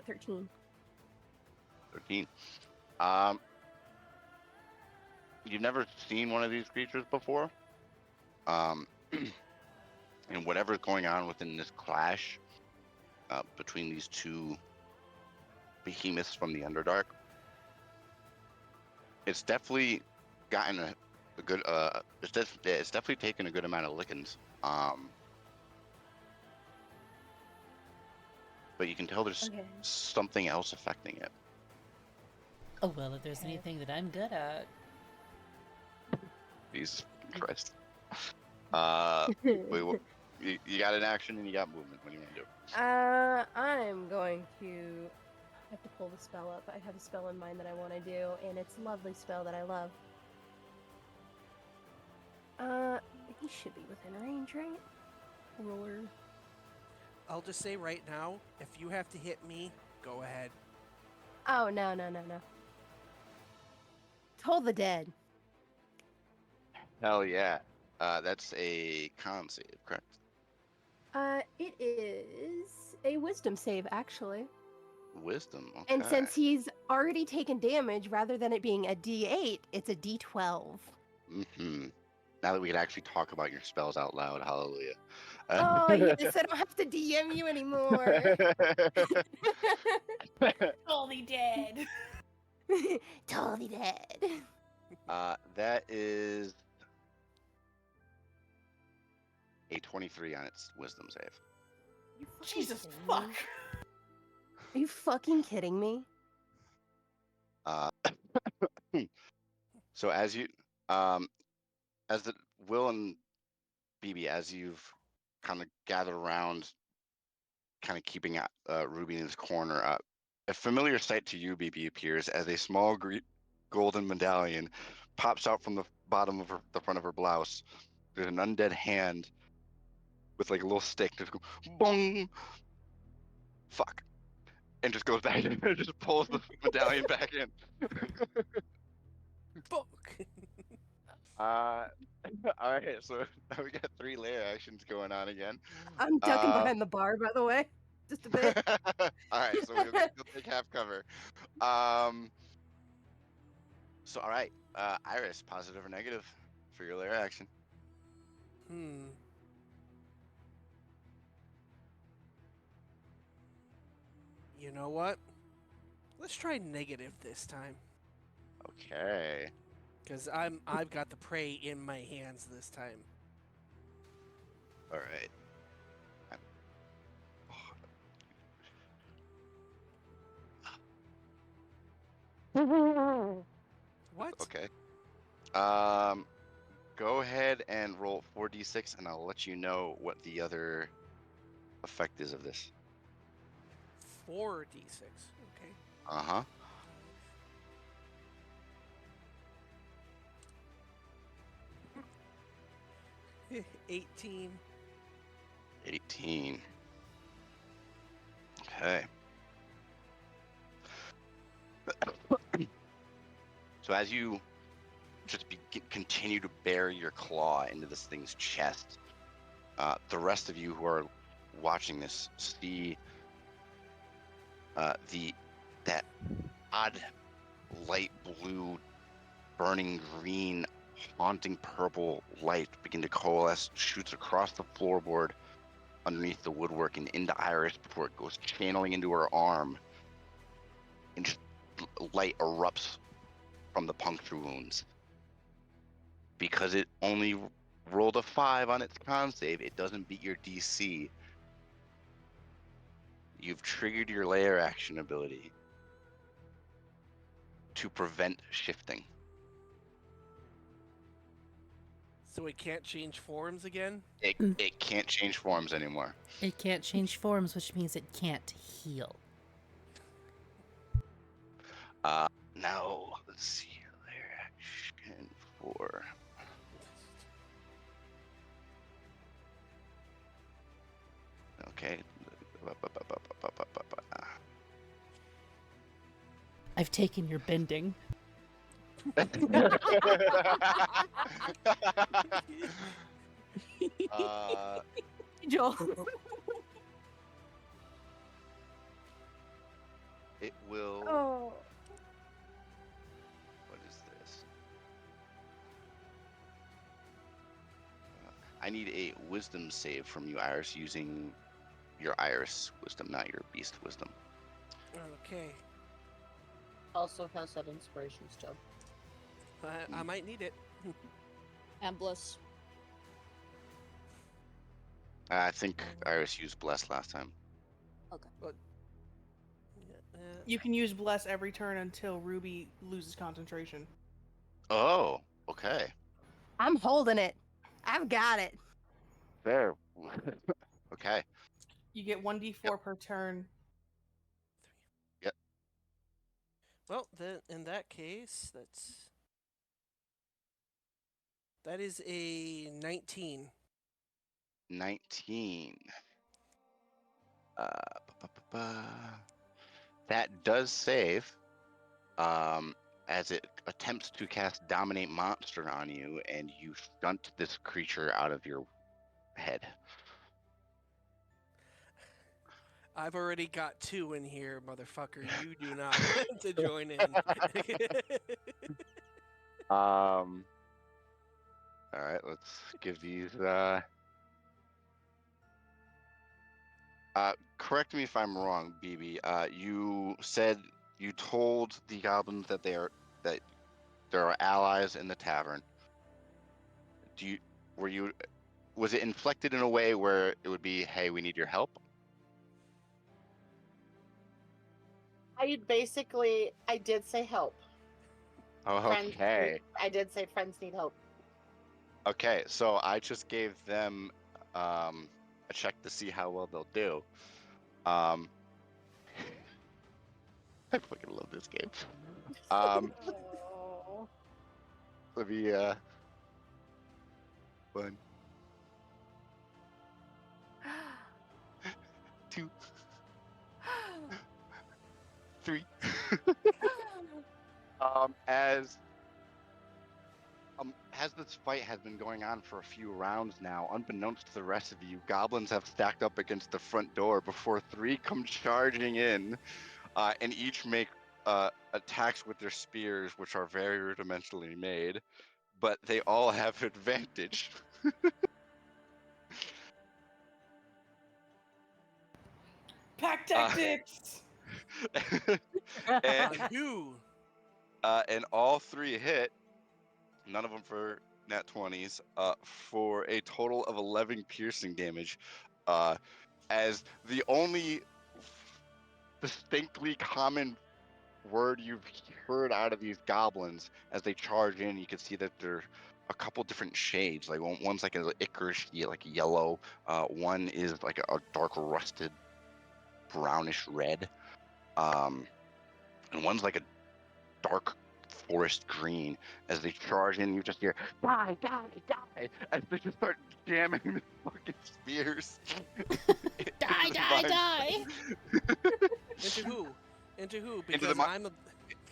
13. 13. You've never seen one of these creatures before. And whatever's going on within this clash between these two behemoths from the Underdark, it's definitely gotten a good. It's definitely taken a good amount of lickings. But you can tell there's something else affecting it. Oh, well, if there's anything that I'm good at. Jesus Christ. Wait, you got an action and you got movement. What do you want to do? I'm going to have to pull the spell up. I have a spell in mind that I want to do, and it's a lovely spell that I love. He should be within range, right? Roller. I'll just say right now, if you have to hit me, go ahead. Oh, no. Toll the dead. Hell yeah. That's a con save, correct? It is a wisdom save, actually. Wisdom, okay. And since he's already taken damage, rather than it being a D8, it's a D12. Mm-hmm. Now that we can actually talk about your spells out loud, hallelujah. Oh, yes, I don't have to DM you anymore. Totally dead. Totally dead. That is a 23 on its wisdom save. Jesus fuck. Are you fucking kidding me? So as you, as the Will and BB, as you've kind of gathered around, kind of keeping Ruby in his corner, a familiar sight to you, BB, appears as a small golden medallion pops out from the bottom of the front of her blouse. There's an undead hand with like a little stick, just go bong, fuck, and just goes back in and just pulls the medallion back in. Fuck. All right, so we got 3 layer actions going on again. I'm ducking behind the bar, by the way. Just a bit. All right, so you'll take half cover. So all right, Iris, positive or negative for your layer action? You know what? Let's try negative this time. Okay. Because I've got the prey in my hands this time. All right. What? Okay. Go ahead and roll 4d6, and I'll let you know what the other effect is of this. 4d6. Okay. Uh-huh. Okay. 18. 18. Okay. So as you just continue to bury your claw into this thing's chest, the rest of you who are watching this see that odd light blue, burning green, haunting purple light begin to coalesce, shoots across the floorboard underneath the woodwork and into Iris before it goes channeling into her arm, and just light erupts from the puncture wounds. Because it only rolled a 5 on its con save, it doesn't beat your DC. You've triggered your layer action ability to prevent shifting. So it can't change forms again? It can't change forms anymore. It can't change forms, which means it can't heal. Now, let's see. Layer action for... Okay. I've taken your bending. Joel. It will... Oh. What is this? I need a wisdom save from you, Iris, using your Iris wisdom, not your beast wisdom. Okay. Also has that inspiration still. I might need it. And bliss. I think Iris used bless last time. Okay. You can use bless every turn until Ruby loses concentration. Oh, okay. I'm holding it. I've got it. Fair. Okay. You get 1d4 per turn. Yep. Well, then in that case, that is a 19. 19. That does save. As it attempts to cast Dominate Monster on you, and you shunt this creature out of your head. I've already got 2 in here, motherfucker. You do not want to join in. All right, let's give these. Correct me if I'm wrong, BB. You said you told the goblins that there are allies in the tavern. Was it inflected in a way where it would be, hey, we need your help? I did say help. Okay. I did say friends need help. Okay, so I just gave them a check to see how well they'll do. I fucking love this game. Oh. Let me 1, 2, 3. As this fight has been going on for a few rounds now, unbeknownst to the rest of you, goblins have stacked up against the front door before 3 come charging in, and each make attacks with their spears, which are very rudimentarily made, but they all have advantage. Pack tactics! and, You. and all 3 hit. None of them for nat 20s. For a total of 11 piercing damage. As the only distinctly common word you've heard out of these goblins as they charge in, you can see that they're a couple different shades. Like one's like an ichorish, like yellow. One is like a dark rusted brownish red. And one's like a dark forest green. As they charge in, you just hear die, die, die, as they just start jamming the fucking spears. Die, die, die! Into who? Into who? Into the Because mi- I'm a.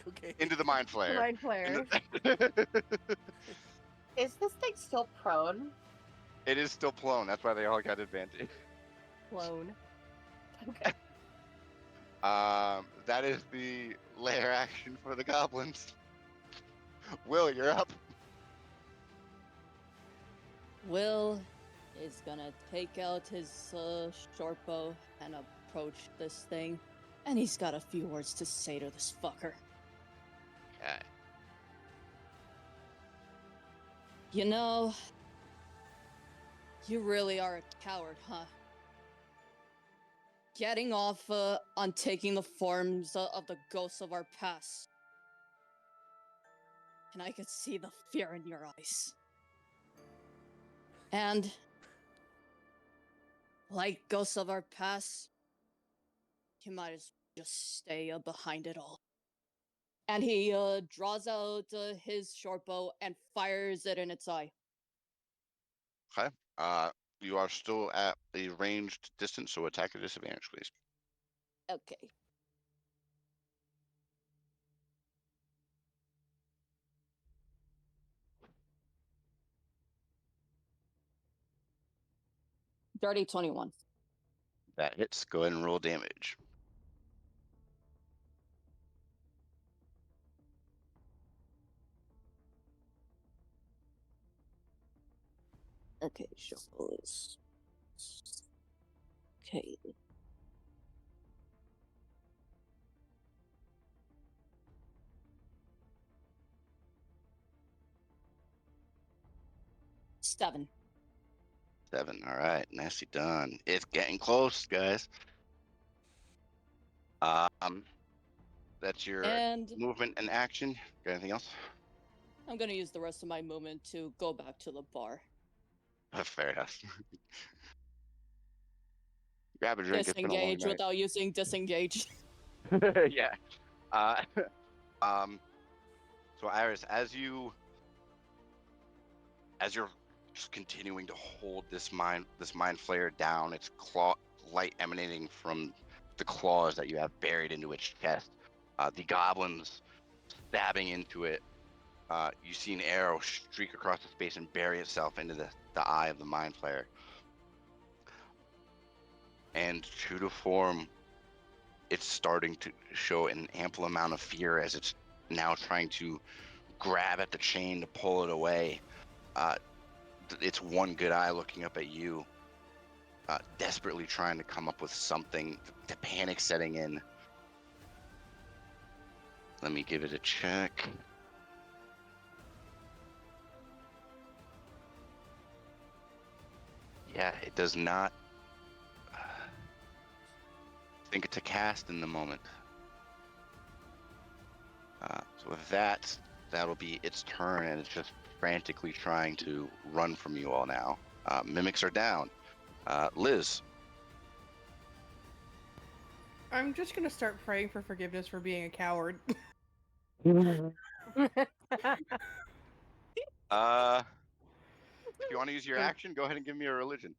Okay. Into the mind flayer. Mind flare. Is this thing still prone? It is still prone. That's why they all got advantage. Clone. Okay. That is the lair action for the goblins. Will, you're up. Will is gonna take out his short bow and approach this thing, and he's got a few words to say to this fucker. Okay. You know, you really are a coward, huh? Getting off on taking the forms of the ghosts of our past. And I could see the fear in your eyes. And, like ghosts of our past, you might as well just stay behind it all. And he draws out his short bow and fires it in its eye. Okay. You are still at a ranged distance, so attack at disadvantage, please. Okay. Dirty 21. That hits. Go ahead and roll damage. Okay, shuffle is. Okay. Seven. 7. All right. Nicely done. It's getting close, guys. That's your And movement and action. Got anything else? I'm gonna use the rest of my movement to go back to the bar. Fair enough. Grab a drink. It's been a long Disengage night. without using disengage. Yeah. Uh, so Iris, as you're just continuing to hold this mind flayer down, its claw light emanating from the claws that you have buried into its chest, the goblins stabbing into it. You see an arrow streak across the space and bury itself into the eye of the mind flayer. And true to form, it's starting to show an ample amount of fear as it's now trying to grab at the chain to pull it away. It's one good eye looking up at you, desperately trying to come up with something. The panic setting in. Let me give it a check. Yeah, it does not think to cast in the moment. So with that, that'll be its turn, and it's just frantically trying to run from you all now. Mimics are down. Liz. I'm just gonna start praying for forgiveness for being a coward. If you want to use your action, go ahead and give me a religion.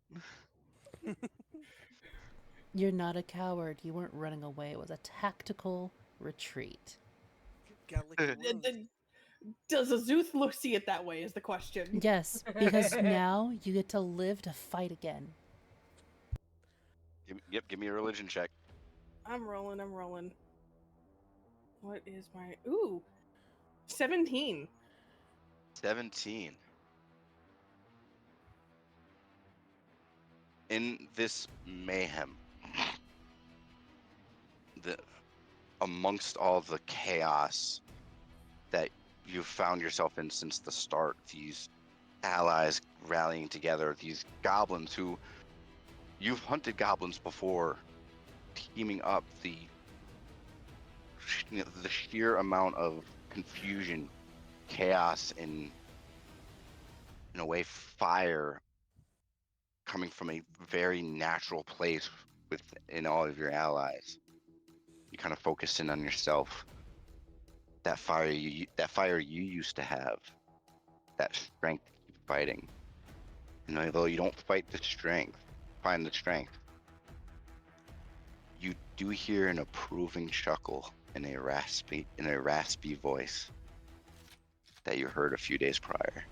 You're not a coward. You weren't running away. It was a tactical retreat. Gotta lick your wounds. Does Azuth see it that way? Is the question. Yes, because now you get to live to fight again. Give me a religion check. I'm rolling. What is my 17. 17. In this mayhem, amongst all the chaos that you've found yourself in since the start. These allies rallying together, these goblins who you've hunted goblins before, teaming up. The sheer amount of confusion, chaos, and in a way fire coming from a very natural place within all of your allies. You kind of focus in on yourself. That fire you used to have, that strength to keep fighting. And although you don't find the strength, you do hear an approving chuckle in a raspy voice that you heard a few days prior.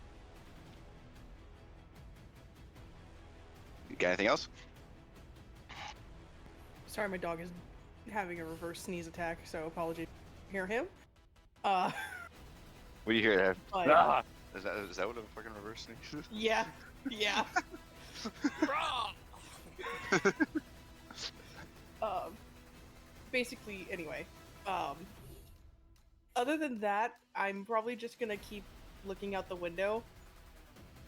You got anything else? Sorry, my dog is having a reverse sneeze attack, so apologies. Hear him? Uh, What do you hear? but, Ah! Is that what a fucking reverse sneeze is? yeah, yeah. Basically, anyway. Other than that, I'm probably just gonna keep looking out the window.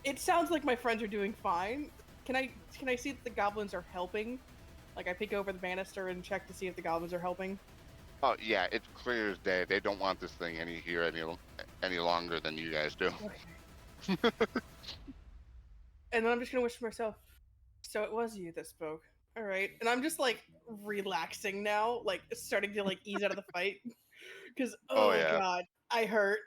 It sounds like my friends are doing fine. Can I see that the goblins are helping? Like, I peek over the banister and check to see if the goblins are helping. Oh yeah, it's clear as day. They don't want this thing any longer than you guys do. And then I'm just gonna wish to myself, so it was you that spoke. All right, and I'm just like relaxing now, like starting to like ease out of the fight, because Oh, yeah. god, I hurt.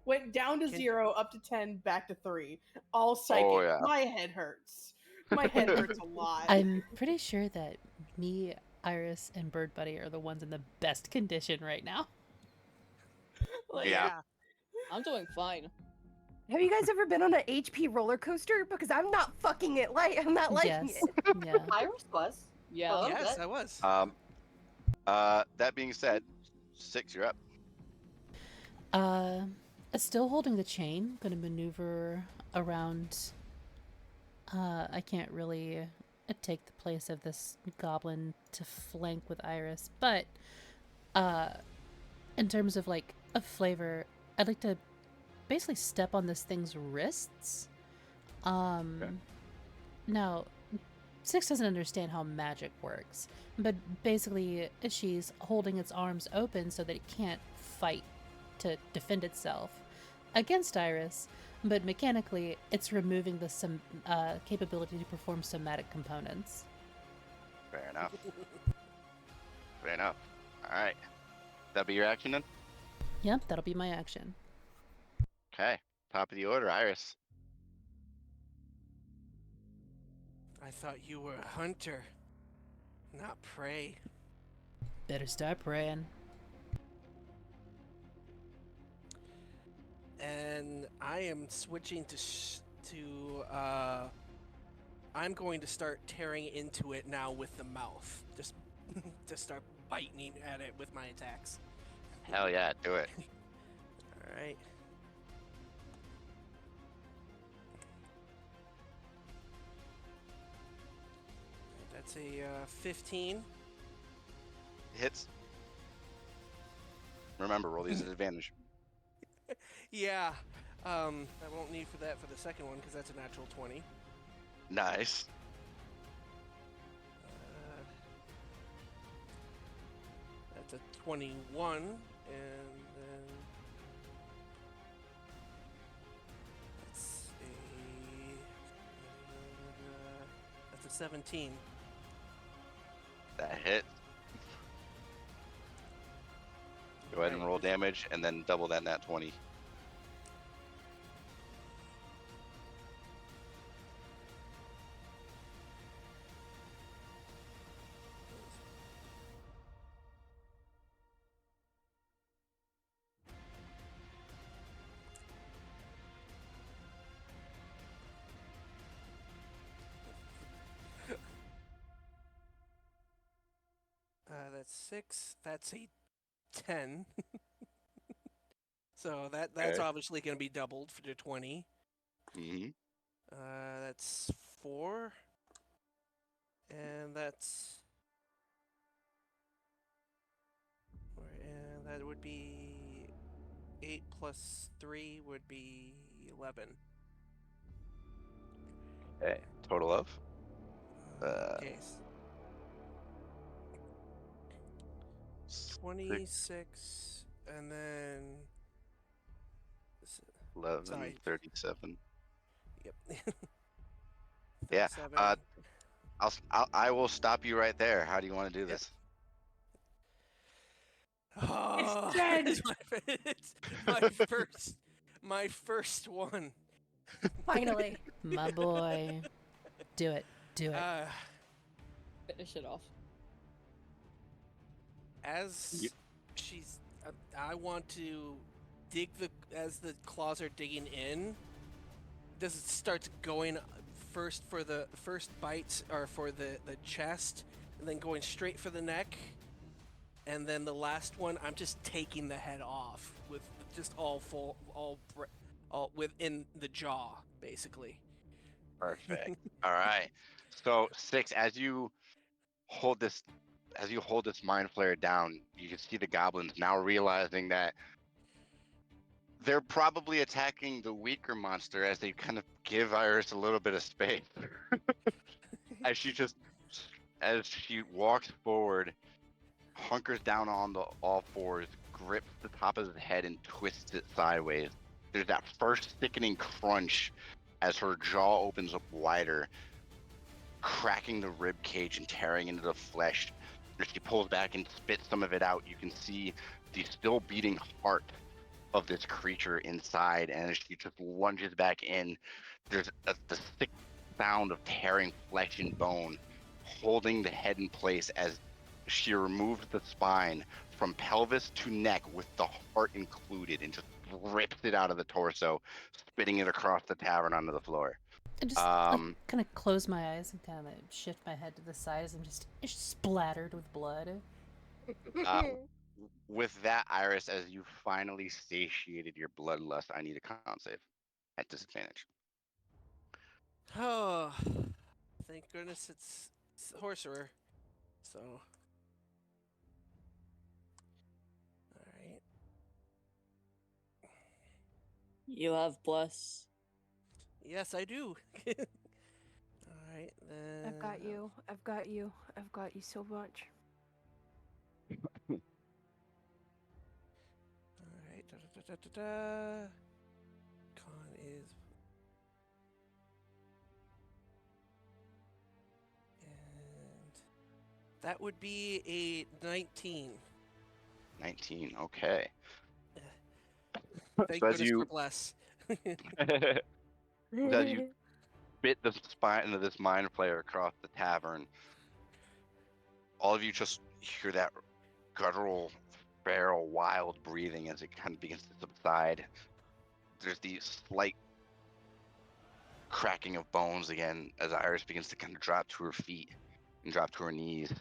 Went down to 0, up to 10, back to 3. All psychic. Oh, yeah. My head hurts. My head hurts a lot. I'm pretty sure that me, Iris, and Bird Buddy are the ones in the best condition right now. Like, Yeah. I'm doing fine. Have you guys ever been on an HP roller coaster? Because I'm not fucking it. I'm not liking Yes. it. Yeah. Iris was. Yeah. Well, Yes, that- I was. That being said, 6, you're up. Still holding the chain, gonna maneuver around. I can't really take the place of this goblin to flank with Iris, but in terms of like a flavor, I'd like to basically step on this thing's wrists. Now, Six doesn't understand how magic works, but basically she's holding its arms open so that it can't fight to defend itself against Iris, but mechanically it's removing the capability to perform somatic components. Fair enough. Fair enough. All right. That'll be your action then? Yep, that'll be my action. Okay. Top of the order, Iris. I thought you were a hunter, not prey. Better start praying. And I am switching I'm going to start tearing into it now with the mouth. Just to start biting at it with my attacks. Hell yeah, do it. All right. That's a 15. Hits. Remember, roll these at advantage. Yeah. I won't need for that for the second one because that's a natural 20. Nice. That's a 21, and then that's a 17. That hit. Go ahead and roll damage, and then double that nat 20. That's 6. That's a 10. So that's Okay. obviously going to be doubled for the 20. Mm-hmm. That's 4. And that's... And that would be 8 plus 3 would be 11. Okay. Total of? Okay. 26, and then. 11, Sorry. 37. Yep. Yeah. 37. I will stop you right there. How do you want to do Yep. this? Oh, dead. it's my first one. Finally. My boy. Do it. Do it. Finish it off. As she's, I want to dig as the claws are digging in. This starts going first for the first bite, or for the chest, and then going straight for the neck. And then the last one, I'm just taking the head off with just all within the jaw, basically. Perfect. All right. So 6, as you hold this mind flayer down, you can see the goblins now realizing that they're probably attacking the weaker monster as they kind of give Iris a little bit of space. as she walks forward, hunkers down on the all fours, grips the top of his head and twists it sideways. There's that first sickening crunch as her jaw opens up wider, cracking the rib cage and tearing into the flesh. As she pulls back and spits some of it out, you can see the still beating heart of this creature inside, and as she just lunges back in, there's the thick sound of tearing flesh and bone, holding the head in place as she removes the spine from pelvis to neck with the heart included and just rips it out of the torso, spitting it across the tavern onto the floor. I just kind of close my eyes and kind of shift my head to the side as I'm just splattered with blood. With that, Iris, as you finally satiated your bloodlust, I need a con save at disadvantage. Oh, thank goodness it's Sorcerer. So, all right. You have bless. Yes, I do. All right, then. I've got you. I've got you. I've got you so much. All right. Da. Con is. And that would be a 19. 19, okay. Thank So as goodness you for bless. as you bit the spine of this mind flayer across the tavern, all of you just hear that guttural, feral, wild breathing as it kind of begins to subside. There's the slight cracking of bones again as Iris begins to kind of drop to her feet and drop to her knees.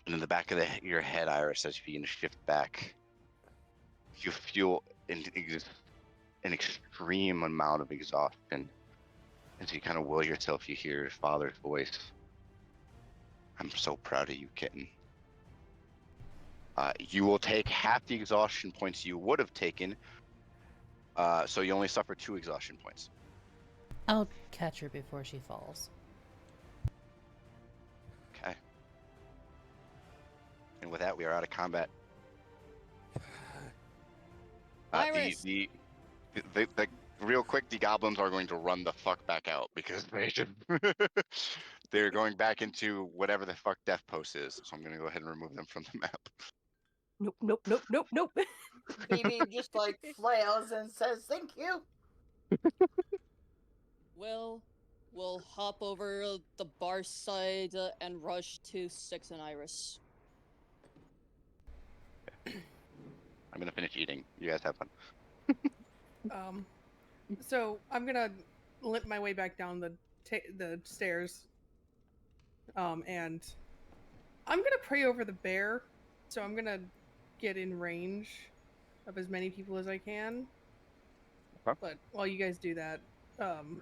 And in the back of your head, Iris, as you begin to shift back, you feel an extreme amount of exhaustion. As you kind of will yourself, you hear your father's voice. I'm so proud of you, kitten. You will take half the exhaustion points you would have taken, so you only suffer 2 exhaustion points. I'll catch her before she falls. Okay. And with that, we are out of combat. Iris! The real quick, the goblins are going to run the fuck back out because they're going back into whatever the fuck Death Post is. So I'm going to go ahead and remove them from the map. Nope, nope, nope, nope, nope. Baby just like flails and says, "Thank you." We'll hop over the bar side and rush to 6 and Iris. I'm going to finish eating. You guys have fun. So I'm gonna limp my way back down the stairs, and I'm gonna pray over the bear. So I'm gonna get in range of as many people as I can. Okay. But while you guys do that,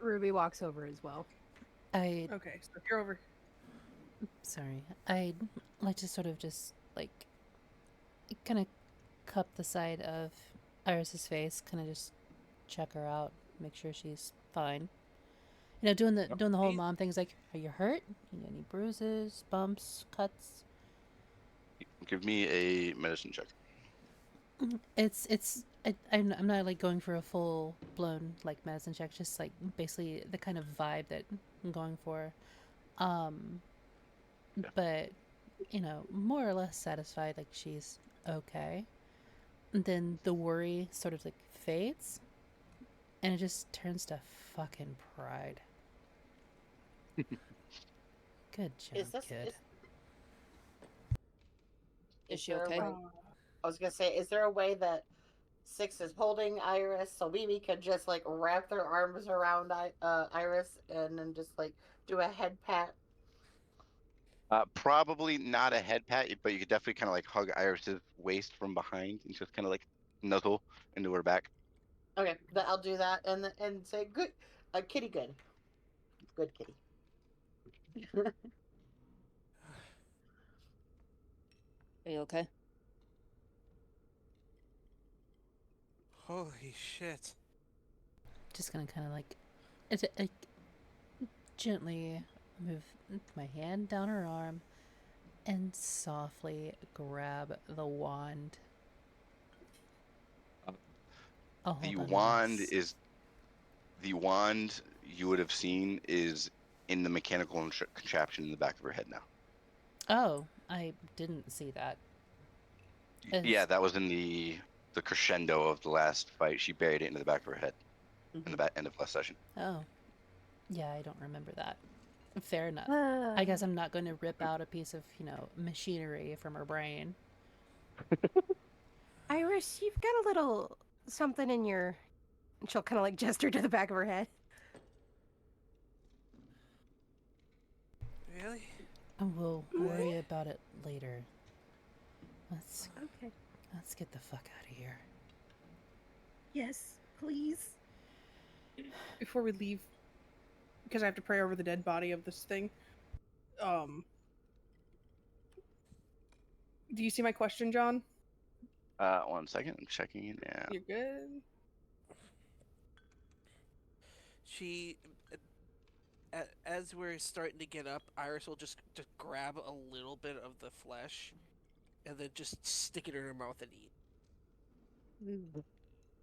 Ruby walks over as well. Okay, so if you're over. sorry. I'd like to sort of just, like, kind of cup the side of Iris's face, kind of just check her out, make sure she's fine. You know, doing the whole Hey. mom things like, are you hurt? Any bruises, bumps, cuts? Give me a medicine check. I'm not like going for a full blown like medicine check, just like basically the kind of vibe that I'm going for. But more or less satisfied, like she's okay. And then the worry sort of like fades, and it just turns to fucking pride. Good job, Is this kid. Is she there a okay? way- I was gonna say, is there a way that Six is holding Iris so Mimi could just like wrap their arms around Iris and then just like do a head pat? Probably not a head pat, but you could definitely kind of like hug Iris's waist from behind and just kind of like nuzzle into her back. Okay, I'll do that and say good, kitty, good kitty. Are you okay? Holy shit. Just gonna kind of like, gently move my hand down her arm and softly grab the wand. Oh, The hold on, wand yes. is the wand you would have seen is in the mechanical contraption in the back of her head now. Oh, I didn't see that. Yeah, that was in the crescendo of the last fight. She buried it into the back of her head in the back end of last session. Oh, yeah, I don't remember that. Fair enough. I guess I'm not going to rip out a piece of, machinery from her brain. Iris, you've got a little something in your. She'll kind of like gesture to the back of her head. Really? And we'll worry about it later. Let's get the fuck out of here. Yes, please. Before we leave, because I have to pray over the dead body of this thing. Do you see my question, John? 1 second, I'm checking it now. You're good. She, as we're starting to get up, Iris will just grab a little bit of the flesh, and then just stick it in her mouth and eat.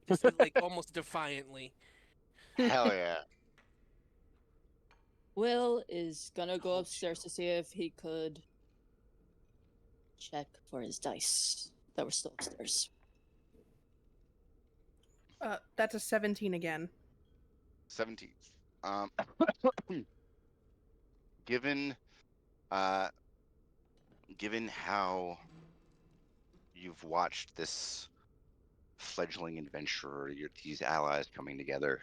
Just like almost defiantly. Hell yeah. Will is gonna go upstairs to see if he could check for his dice that were still upstairs. That's a 17 again. 17th. Given given how you've watched this fledgling adventurer, these allies coming together,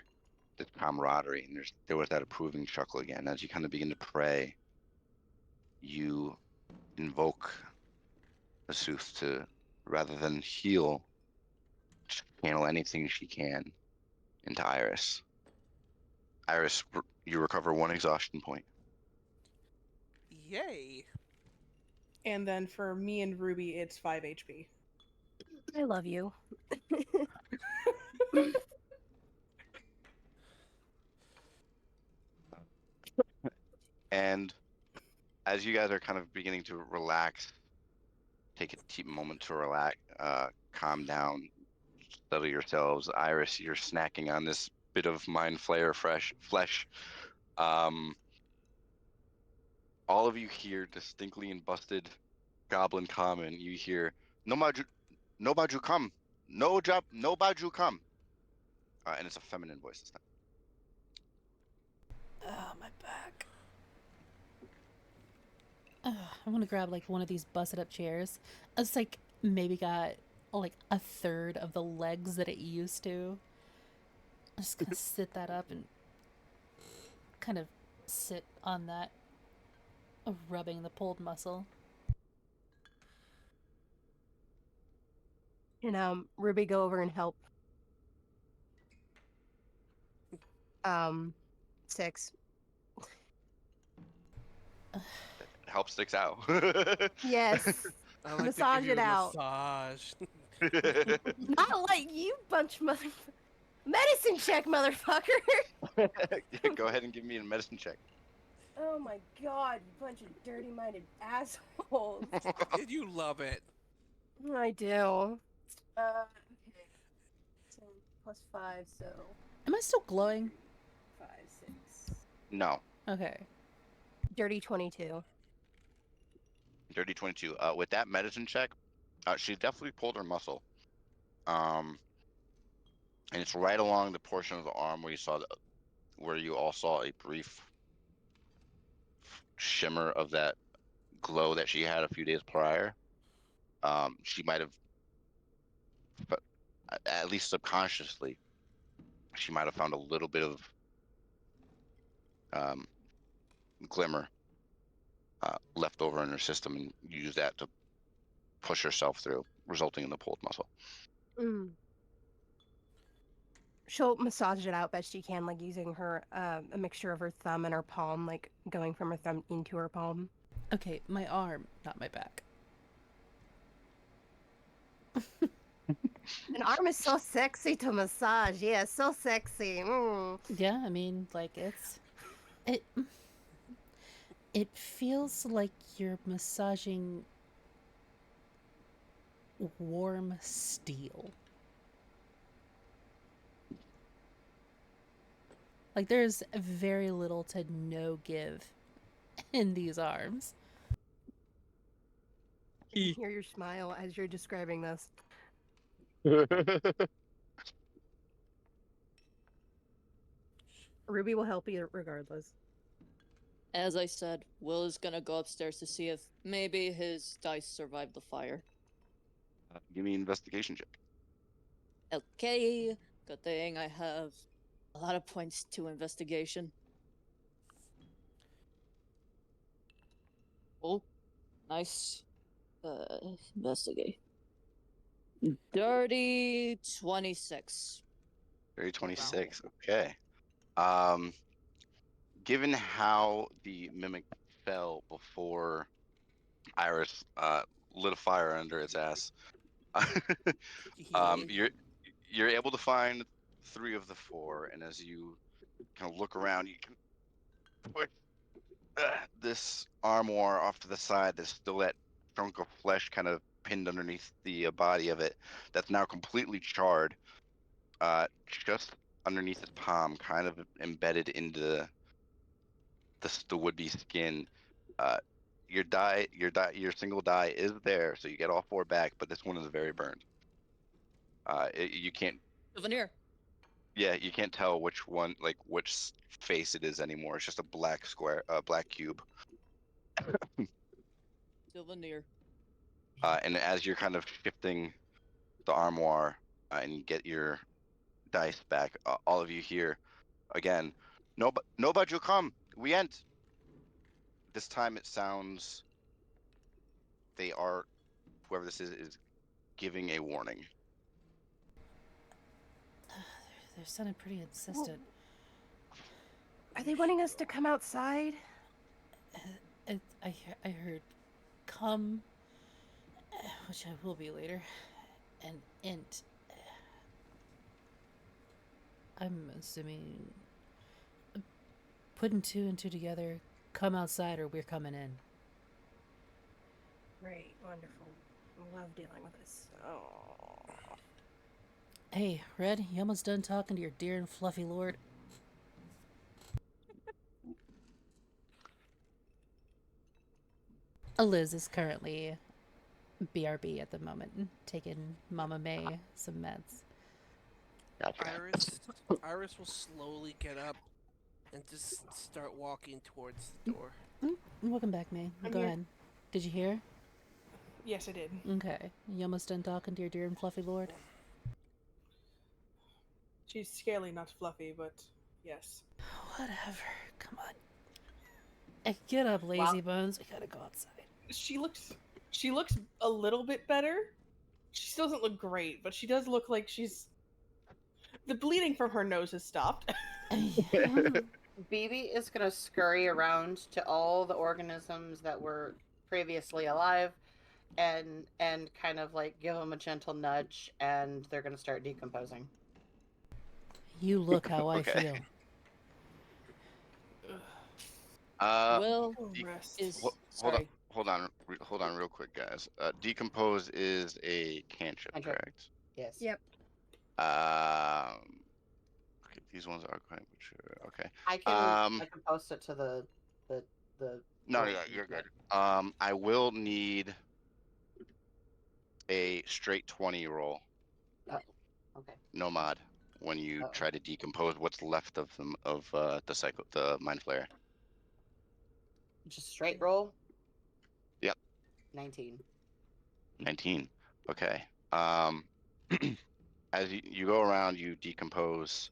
this camaraderie, and there was that approving chuckle again as you kind of begin to pray. You invoke the Sooth to, rather than heal, channel anything she can into Iris. Iris, you recover 1 exhaustion point. Yay! And then for me and Ruby, it's 5 HP. I love you. And as you guys are kind of beginning to relax, take a deep moment to relax, calm down, settle yourselves. Iris, you're snacking on this bit of mind flayer flesh. All of you hear distinctly in busted goblin common, you hear no baju come, no baju come, and it's a feminine voice this time. Oh, my back. I'm gonna grab like one of these busted up chairs. It's like maybe got like a third of the legs that it used to. I'm just gonna sit that up and kind of sit on that, rubbing the pulled muscle. And Ruby, go over and help. Six. Help sticks out. Yes. I like Massage to give it you a out. massage. Not like you, bunch mother. Medicine check, motherfucker. Yeah, go ahead and give me a medicine check. Oh my god, you bunch of dirty-minded assholes. And you love it. I do. Okay. 10 plus 5, so Am I still glowing? 5, 6. No. Okay. Dirty 22. Dirty 22. With that medicine check, she definitely pulled her muscle. And it's right along the portion of the arm where where you all saw a brief shimmer of that glow that she had a few days prior. She might have, at least subconsciously, she might have found a little bit of glimmer left over in her system and used that to push herself through, resulting in the pulled muscle. Mm. She'll massage it out best she can, like using her a mixture of her thumb and her palm, like going from her thumb into her palm. Okay, my arm, not my back. An arm is so sexy to massage. Yeah, so sexy. Mm. Yeah, I mean, like it feels like you're massaging warm steel. Like there's very little to no give in these arms. I can hear your smile as you're describing this. Ruby will help you regardless. As I said, Will is gonna go upstairs to see if maybe his dice survived the fire. Give me an investigation check. Okay, good thing I have a lot of points to investigation. Oh, nice. Investigate. Dirty 26. Very 26. Okay. Given how the mimic fell before Iris lit a fire under its ass, you're able to find 3 of the 4, and as you kind of look around, you can push this armoire off to the side. There's still that chunk of flesh kind of pinned underneath the body of it that's now completely charred, just underneath its palm, kind of embedded into the would-be skin. Your single die is there, so you get all 4 back, but this one is very burned. You can't. Souvenir. Yeah, you can't tell which one, like which face it is anymore. It's just a black square, black cube. Souvenir. And as you're kind of shifting the armoire and you get your dice back, all of you hear again, no, but you'll come. We ain't. This time it sounds whoever this is giving a warning. They're sounding pretty insistent. Are they wanting us to come outside? I heard come, which I will be later, and int. I'm assuming putting 2 and 2 together, come outside or we're coming in. Great, wonderful. I love dealing with this. Oh. Hey, Red, you almost done talking to your dear and fluffy lord? Liz is currently BRB at the moment, taking Mama May some meds. Gotcha. Iris will slowly get up and just start walking towards the door. Welcome back, May. I'm Go here. ahead. Did you hear? Yes, I did. Okay. You almost done talking to your dear and fluffy lord? She's scaly, not fluffy, but yes. Whatever. Come on. Hey, get up, lazy bones. We gotta go outside. She looks a little bit better. She still doesn't look great, but she does look like the bleeding from her nose has stopped. BB is going to scurry around to all the organisms that were previously alive and kind of like give them a gentle nudge, and they're gonna start decomposing. You look how I Okay. feel. Will Go de- rest. is hold on, sorry. hold on, real quick, guys. Decompose is a cantrip, Cantrip. correct? Yes. Yep. Okay, these ones are quite mature. Okay. I can post it to the No, group. you're good. I will need a straight 20 roll, Oh, okay. no mod, when you Uh-oh. try to decompose what's left of them of the mind flare. Just straight roll. Yep. 19. 19. Okay. As you go around, you decompose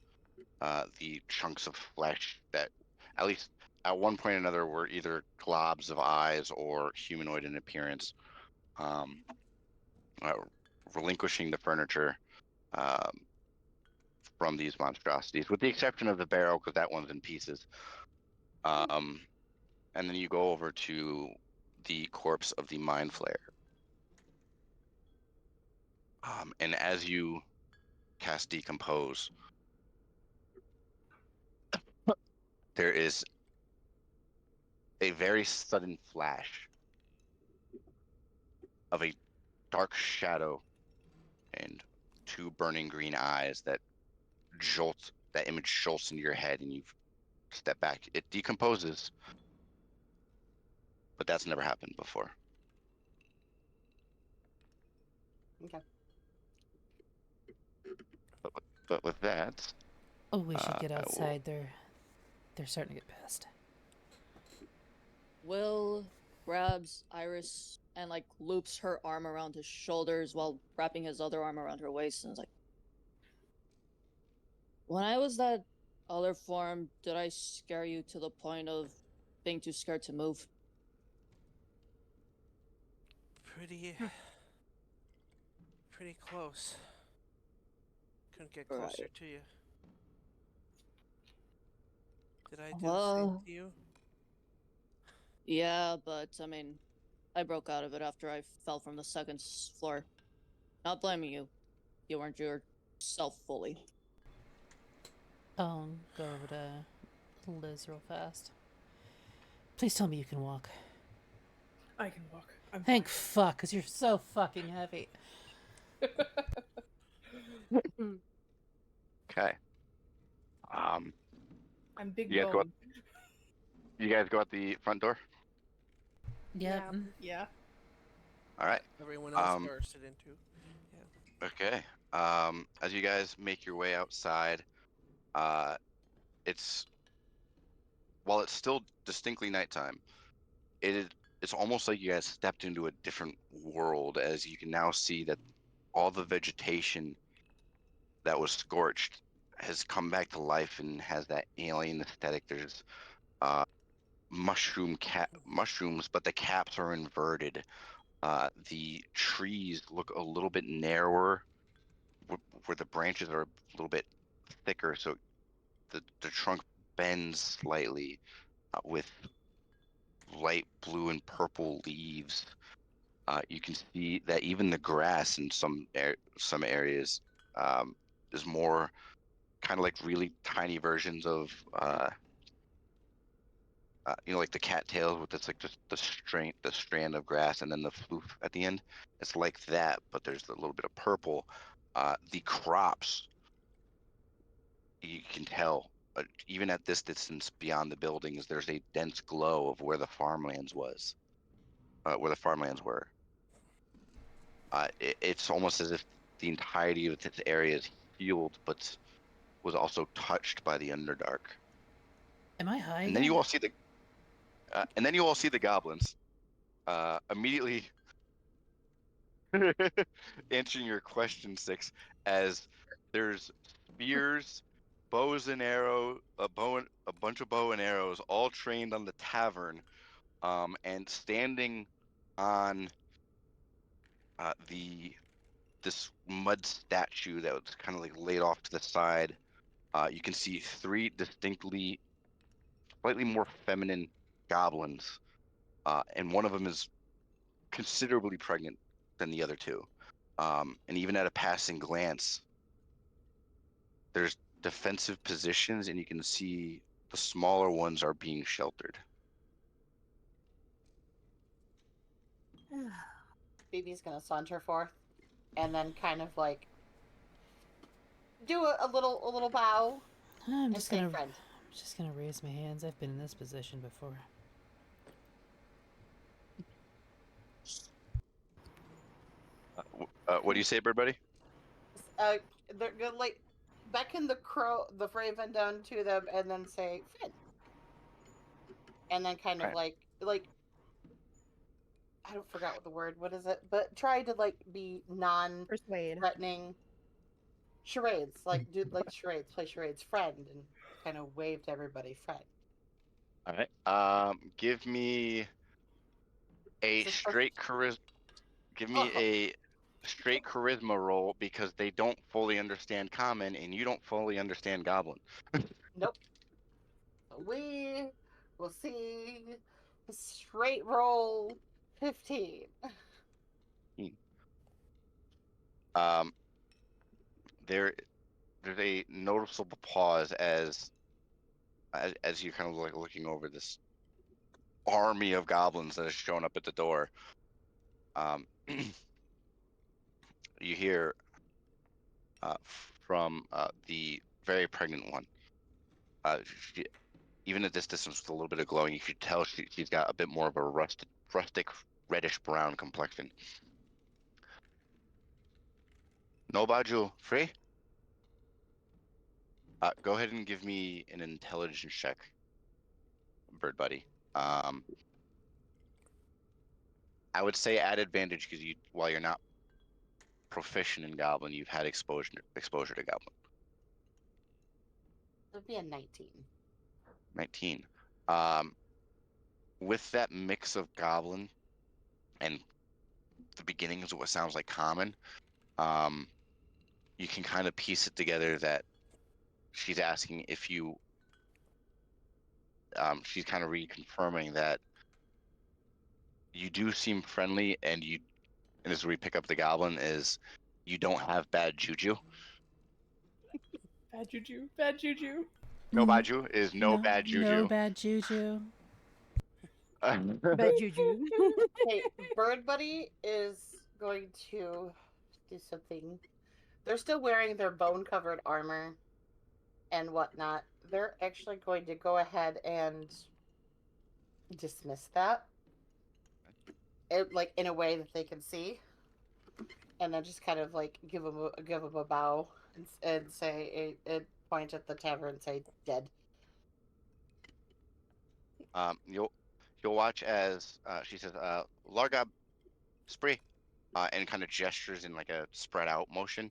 the chunks of flesh that, at least at one point or another, were either globs of eyes or humanoid in appearance. Uh, Relinquishing the furniture from these monstrosities, with the exception of the barrel, because that one's in pieces. And then you go over to the corpse of the mind flayer. And as you cast decompose, there is a very sudden flash of a dark shadow and two burning green eyes that image jolts into your head, and you step back. It decomposes, but that's never happened before. Okay. But with that, Oh, we should get I will- outside. They're starting to get pissed. Will grabs Iris and like loops her arm around his shoulders while wrapping his other arm around her waist, and is like, when I was that other form, did I scare you to the point of being too scared to move? Pretty close. Couldn't get Right. closer to you. Did I do the same Well, to you? yeah, but I mean, I broke out of it after I fell from the second floor. Not blaming you. You weren't yourself fully. I'll go over to Liz real fast. Please tell me you can walk. I can walk. I'm Thank fine. fuck, because you're so fucking heavy. okay. I'm big You guys go out. bone. You guys go out the front door. Yep. Yeah. Yeah. All right. Everyone else Um, bursted into. Okay. As you guys make your way outside, it's while it's still distinctly nighttime, it's almost like you guys stepped into a different world, as you can now see that all the vegetation that was scorched has come back to life and has that alien aesthetic. There's mushrooms, but the caps are inverted. The trees look a little bit narrower, where the branches are a little bit thicker, so the trunk bends slightly, with light blue and purple leaves. You can see that even the grass in some areas is more kind of like really tiny versions of like the cattails, with it's like just the strand of grass and then the floof at the end. It's like that, but there's a little bit of purple. The crops, you can tell, even at this distance beyond the buildings, there's a dense glow of where the farmlands were. It's almost as if the entirety of this area is healed, but was also touched by the Underdark. Am I high And then again? you all see the goblins. Immediately answering your question, Six, as there's spears, bows and a bunch of bow and arrows, all trained on the tavern, and standing on this mud statue that was kind of like laid off to the side. You can see three distinctly slightly more feminine goblins, and one of them is considerably pregnant than the other two. And even at a passing glance, there's defensive positions, and you can see the smaller ones are being sheltered. Phoebe's gonna saunter forth, and then kind of like do a little bow I'm and just say, gonna "Friend." I'm just gonna raise my hands. I've been in this position before. What do you say, Bird Buddy? They're gonna like beckon the raven down to them, and then say, "Friend," and then kind of Right. like I don't forgot what the word. What is it? But try to like be Persuade. non-threatening. Charades, like do like charades, play charades, friend, and kind of wave to everybody, friend. All right. Give me a Is this straight charisma. Give me Oh, a straight charisma roll because they don't fully understand common, and you don't fully understand goblin. nope. We will see. Straight roll 15. Um, there's a noticeable pause as you're kind of like looking over this army of goblins that has shown up at the door. You hear from the very pregnant one. She, even at this distance with a little bit of glowing, you could tell she's got a bit more of a rustic reddish brown complexion. No baju, free? Go ahead and give me an intelligence check, Bird Buddy. I would say at advantage because while you're not proficient in Goblin, you've had exposure to Goblin. It'd be a 19. 19. With that mix of Goblin and the beginnings of what sounds like Common, you can kind of piece it together that she's asking if you. She's kind of reconfirming that you do seem friendly, and this is where we pick up the Goblin is you don't have bad juju. Bad juju. Bad juju. No baju is no bad juju. No bad juju. Bad juju. Hey, Bird Buddy is going to do something. They're still wearing their bone covered armor and whatnot. They're actually going to go ahead and dismiss that. Like in a way that they can see, and then just kind of like give them a bow and say and point at the tavern and say dead. You'll watch as she says, "Largab, spree," and kind of gestures in like a spread out motion,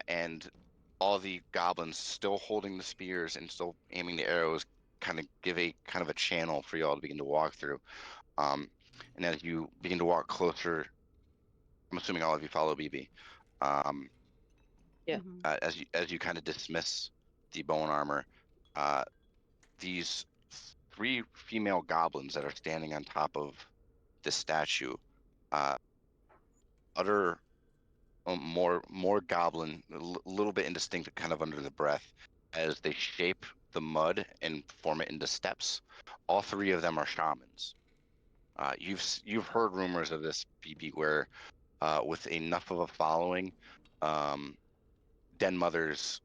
and all the goblins still holding the spears and still aiming the arrows kind of give a kind of a channel for y'all to begin to walk through. And as you begin to walk closer, I'm assuming all of you follow BB. Yeah. As you kind of dismiss the bone armor, these three female goblins that are standing on top of this statue, utter more goblin, a little bit indistinct, kind of under the breath, as they shape the mud and form it into steps. All three of them are shamans. You've heard rumors of this, BB, where with enough of a following, den mothers,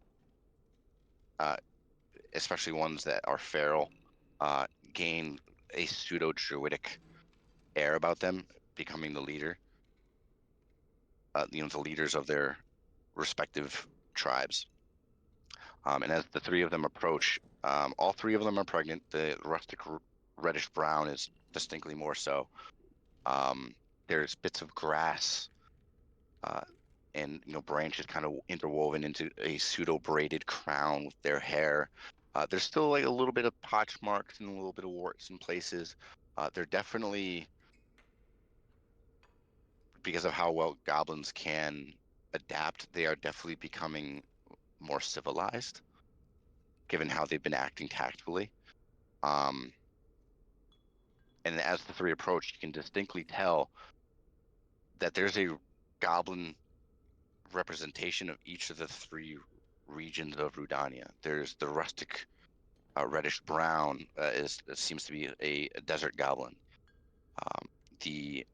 especially ones that are feral, gain a pseudo druidic air about them, becoming the leader. The leaders of their respective tribes. And as the three of them approach, all three of them are pregnant. The rustic reddish brown is distinctly more so. There's bits of grass and branches kind of interwoven into a pseudo braided crown with their hair. There's still like a little bit of potch marks and a little bit of warts in places. They're definitely, because of how well goblins can adapt, they are definitely becoming more civilized, given how they've been acting tactfully. And as the three approach, you can distinctly tell that there's a goblin representation of each of the 3 regions of Rudania. There's the rustic reddish brown seems to be a desert goblin. The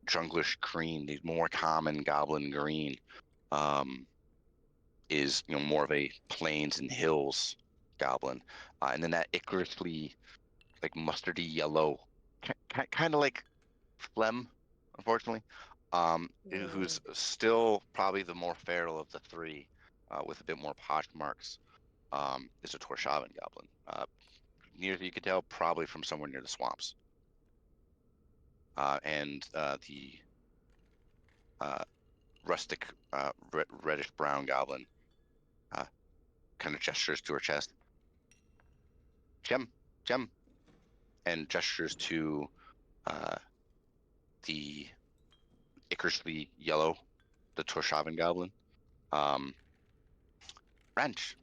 junglish green, the more common goblin green, is more of a plains and hills goblin, and then that ichorously like mustardy yellow, kind of like phlegm, unfortunately, who's still probably the more feral of the 3, with a bit more posh marks, is a Torshavan goblin. Near as you can tell, probably from somewhere near the swamps. And the rustic reddish brown goblin kind of gestures to her chest. Gem, and gestures to the ichorously yellow, the Torshavan goblin. Branch,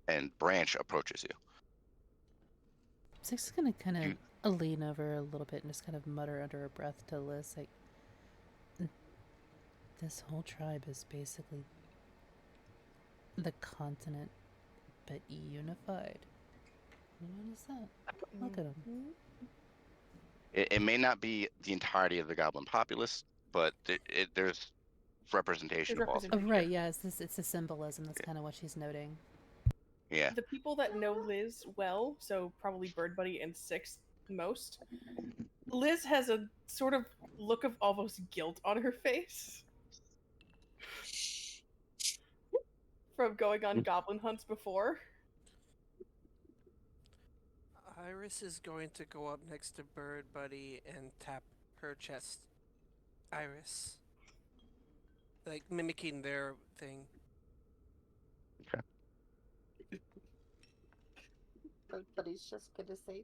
and Branch approaches you. Six gonna kind of lean over a little bit and just kind of mutter under her breath to Liz, like, this whole tribe is basically the continent, but unified. You notice that? Look at them. It may not be the entirety of the goblin populace, but there's representation of all. Oh, right, yeah, it's a symbolism. That's kind of what she's noting. Yeah. The people that know Liz well, so probably Bird Buddy and Six most, Liz has a sort of look of almost guilt on her face from going on goblin hunts before. Iris is going to go up next to Bird Buddy and tap her chest. Iris. Like mimicking their thing. Okay. Bird Buddy's just gonna say.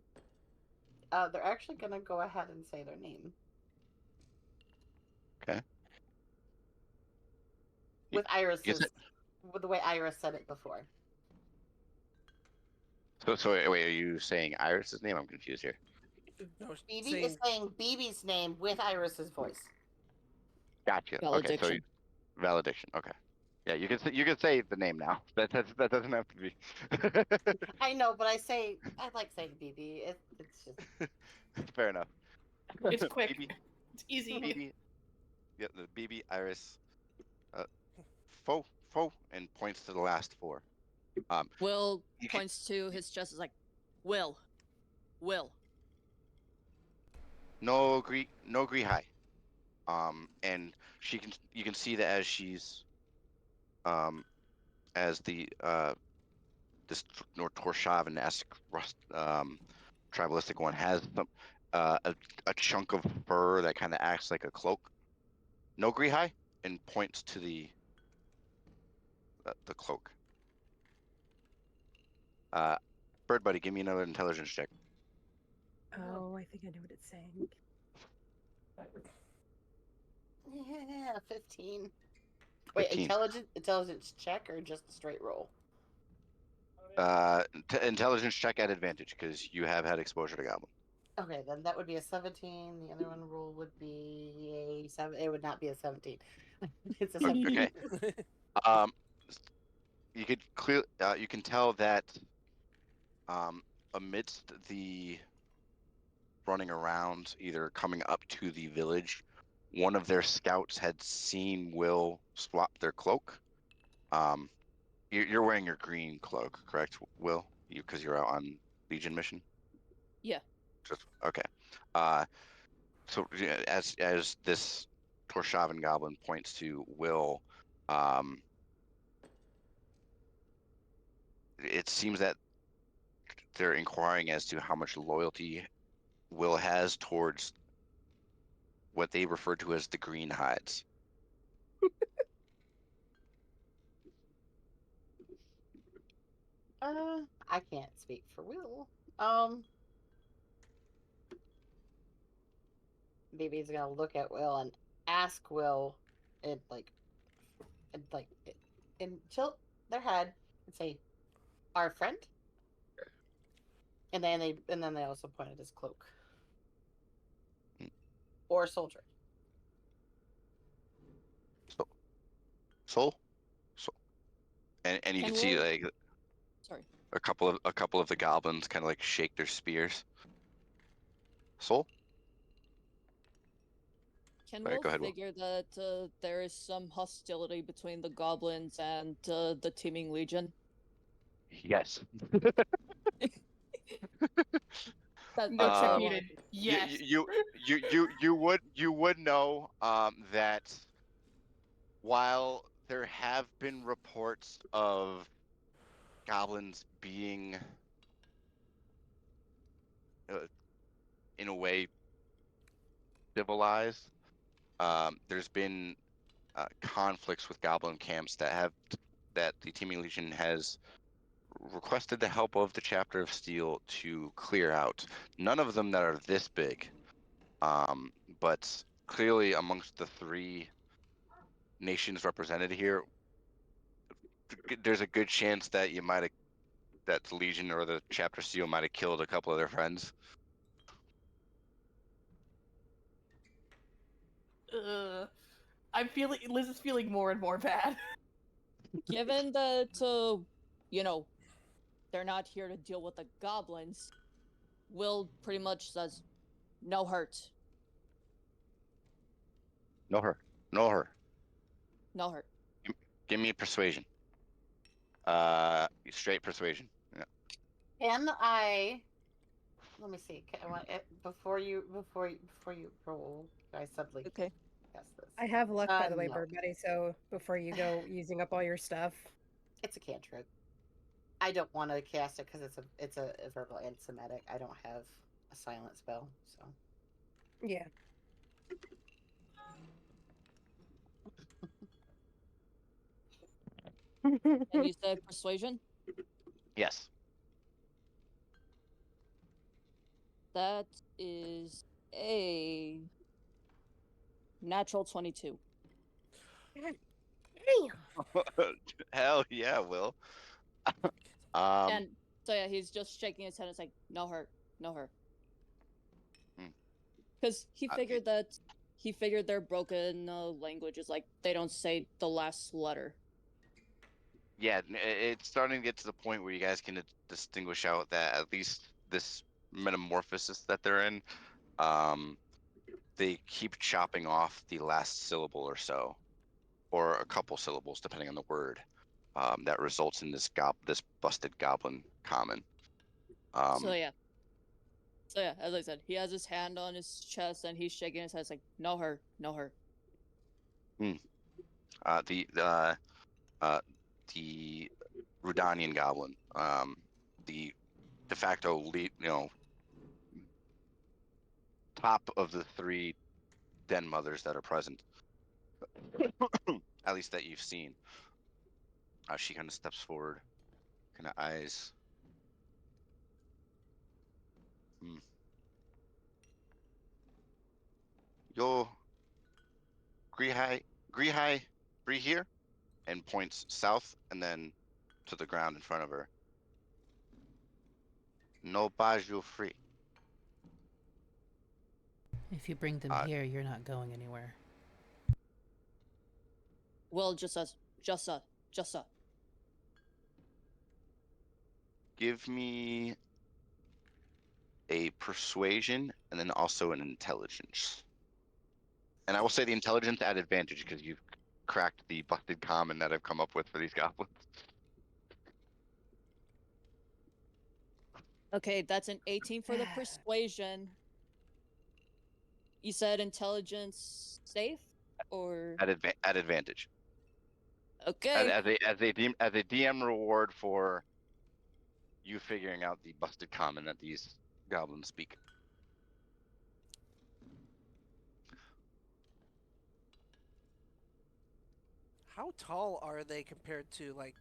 They're actually gonna go ahead and say their name. Okay. With Iris's, with the way Iris said it before. So wait, are you saying Iris's name? I'm confused here. No, BB is saying BB's name with Iris's voice. Gotcha. Valediction. Okay, so valediction. Okay. Yeah, you can say the name now. That doesn't have to be. I know, but I like saying BB. It's just fair enough. It's quick. BB, It's easy. BB, yeah, the BB Iris, fo, and points to the last 4. Will points to his chest, is like, Will. No agree high. And you can see that as she's as the this Torshavan-esque tribalistic one has some a chunk of fur that kind of acts like a cloak. No agree high, and points to the cloak. Bird Buddy, give me another intelligence check. Oh, I think I know what it's saying. yeah, 15. Wait, 15. Intelligence check or just a straight roll? Intelligence check at advantage because you have had exposure to goblin. Okay, then that would be a 17. The other one roll would be a 7. It would not be a 17. It's a 17. Okay. You could you can tell that amidst the running around, either coming up to the village, one of their scouts had seen Will swap their cloak. You're wearing your green cloak, correct, Will? Because you're out on Legion mission. Yeah. Just okay. So as this Torshavan goblin points to Will, it seems that they're inquiring as to how much loyalty Will has towards what they refer to as the green hides. I can't speak for Will. BB's gonna look at Will and ask Will, and tilt their head and say, "Our friend." And then they also point at his cloak. Or soldier. Soul. And you Can can see Will- like Sorry. a couple of the goblins kind of like shake their spears. Soul. Can Sorry, Will go ahead, Will. figure that there is some hostility between the goblins and the teeming legion? Yes. That, No that's all I Um, repeated. wanted. Yes. you would know that while there have been reports of goblins being in a way civilized, there's been conflicts with goblin camps that the teeming legion has requested the help of the chapter of steel to clear out. None of them that are this big, but clearly amongst the three nations represented here, there's a good chance that that the legion or the chapter of steel might have killed a couple of their friends. I'm feeling Liz is feeling more and more bad. Given that, you know, they're not here to deal with the goblins, Will pretty much says, no hurt. No her. No her. No hurt. Give me a persuasion. Straight persuasion. Yeah. Can I? Let me see. I want before you roll. I suddenly Okay. cast this. I have luck, by the way, No. Bird Buddy. So before you go using up all your stuff, It's a cantrip. I don't want to cast it because it's a verbal anti-Semitic. I don't have a silent spell, so yeah. And you said persuasion? Yes. That is a natural 22. Hell yeah, Will. And so yeah, he's just shaking his head and saying, no hurt, no hurt. Hmm. Because he figured their broken language is like they don't say the last letter. Yeah, it's starting to get to the point where you guys can distinguish out that at least this metamorphosis that they're in, they keep chopping off the last syllable or so, or a couple syllables depending on the word. That results in this busted goblin common. So yeah, as I said, he has his hand on his chest and he's shaking his head, it's like, no hurt, no hurt. The Rudanian goblin, the de facto lead, top of the three den mothers that are present, at least that you've seen. She kind of steps forward, kind of eyes. Yo, Grihai, Bree here, and points south and then to the ground in front of her. No baju free. If you bring them here, you're not going anywhere. Will just says, Jussa. Give me a persuasion and then also an intelligence. And I will say the intelligence at advantage because you've cracked the busted common that I've come up with for these goblins. Okay, that's an 18 for the persuasion. You said intelligence safe or At advantage. okay. As a DM reward for you figuring out the busted common that these goblins speak. How tall are they compared to like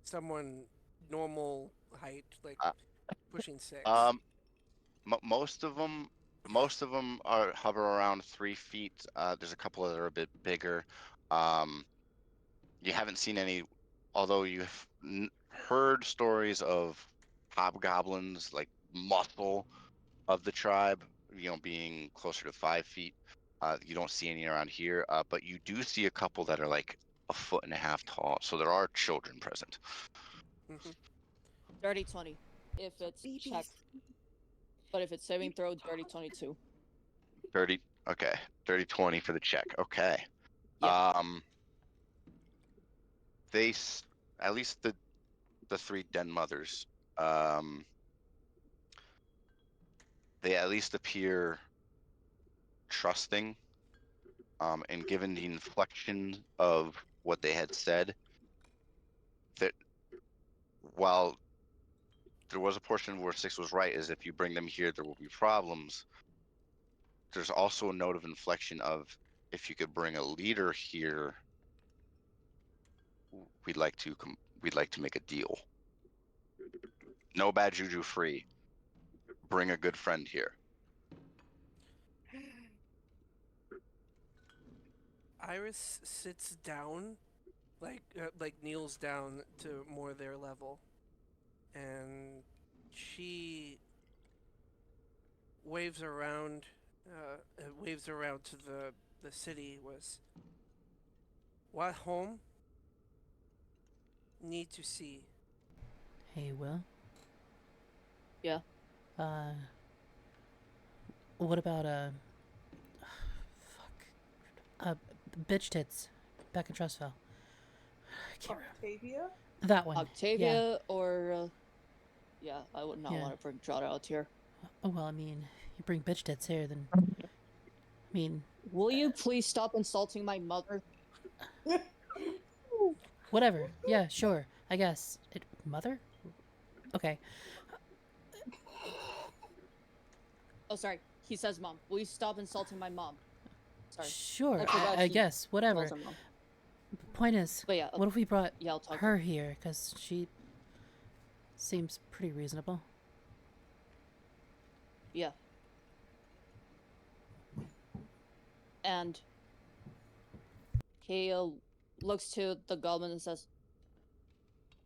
someone normal height, like pushing 6? Most of them are hover around 3 feet. There's a couple that are a bit bigger. You haven't seen any, although you've heard stories of hobgoblins, like muscle of the tribe, being closer to 5 feet. You don't see any around here, but you do see a couple that are like a foot and a half tall, so there are children present. Dirty 20. If it's check. But if it's saving throw, dirty 22. 30. Okay, 30-20 for the check. Okay. Yep. At least the three den mothers, they at least appear trusting. And given the inflection of what they had said, that while there was a portion where Six was right, is if you bring them here, there will be problems. There's also a note of inflection of if you could bring a leader here, we'd like to make a deal. No bad juju free. Bring a good friend here. Iris sits down, like kneels down to more their level, and she waves around to the city. Was what home need to see? Hey, Will. Yeah. What about bitch tits back in Trustville? I can't remember. Octavia? That one. Octavia or yeah, I would not Yeah. want to bring Jada out here. Oh well, I mean, you bring bitch tits here, then. I mean, Will you please stop insulting my mother? whatever. Yeah, sure. I guess. Mother? Okay. Oh, sorry. He says mom. Will you stop insulting my mom? Sorry. Sure. forgot I he guess. Whatever. calls her mom. Point is, But yeah, what if we brought yeah, I'll talk to her here? Because she seems pretty reasonable. Yeah. And he looks to the goblin and says,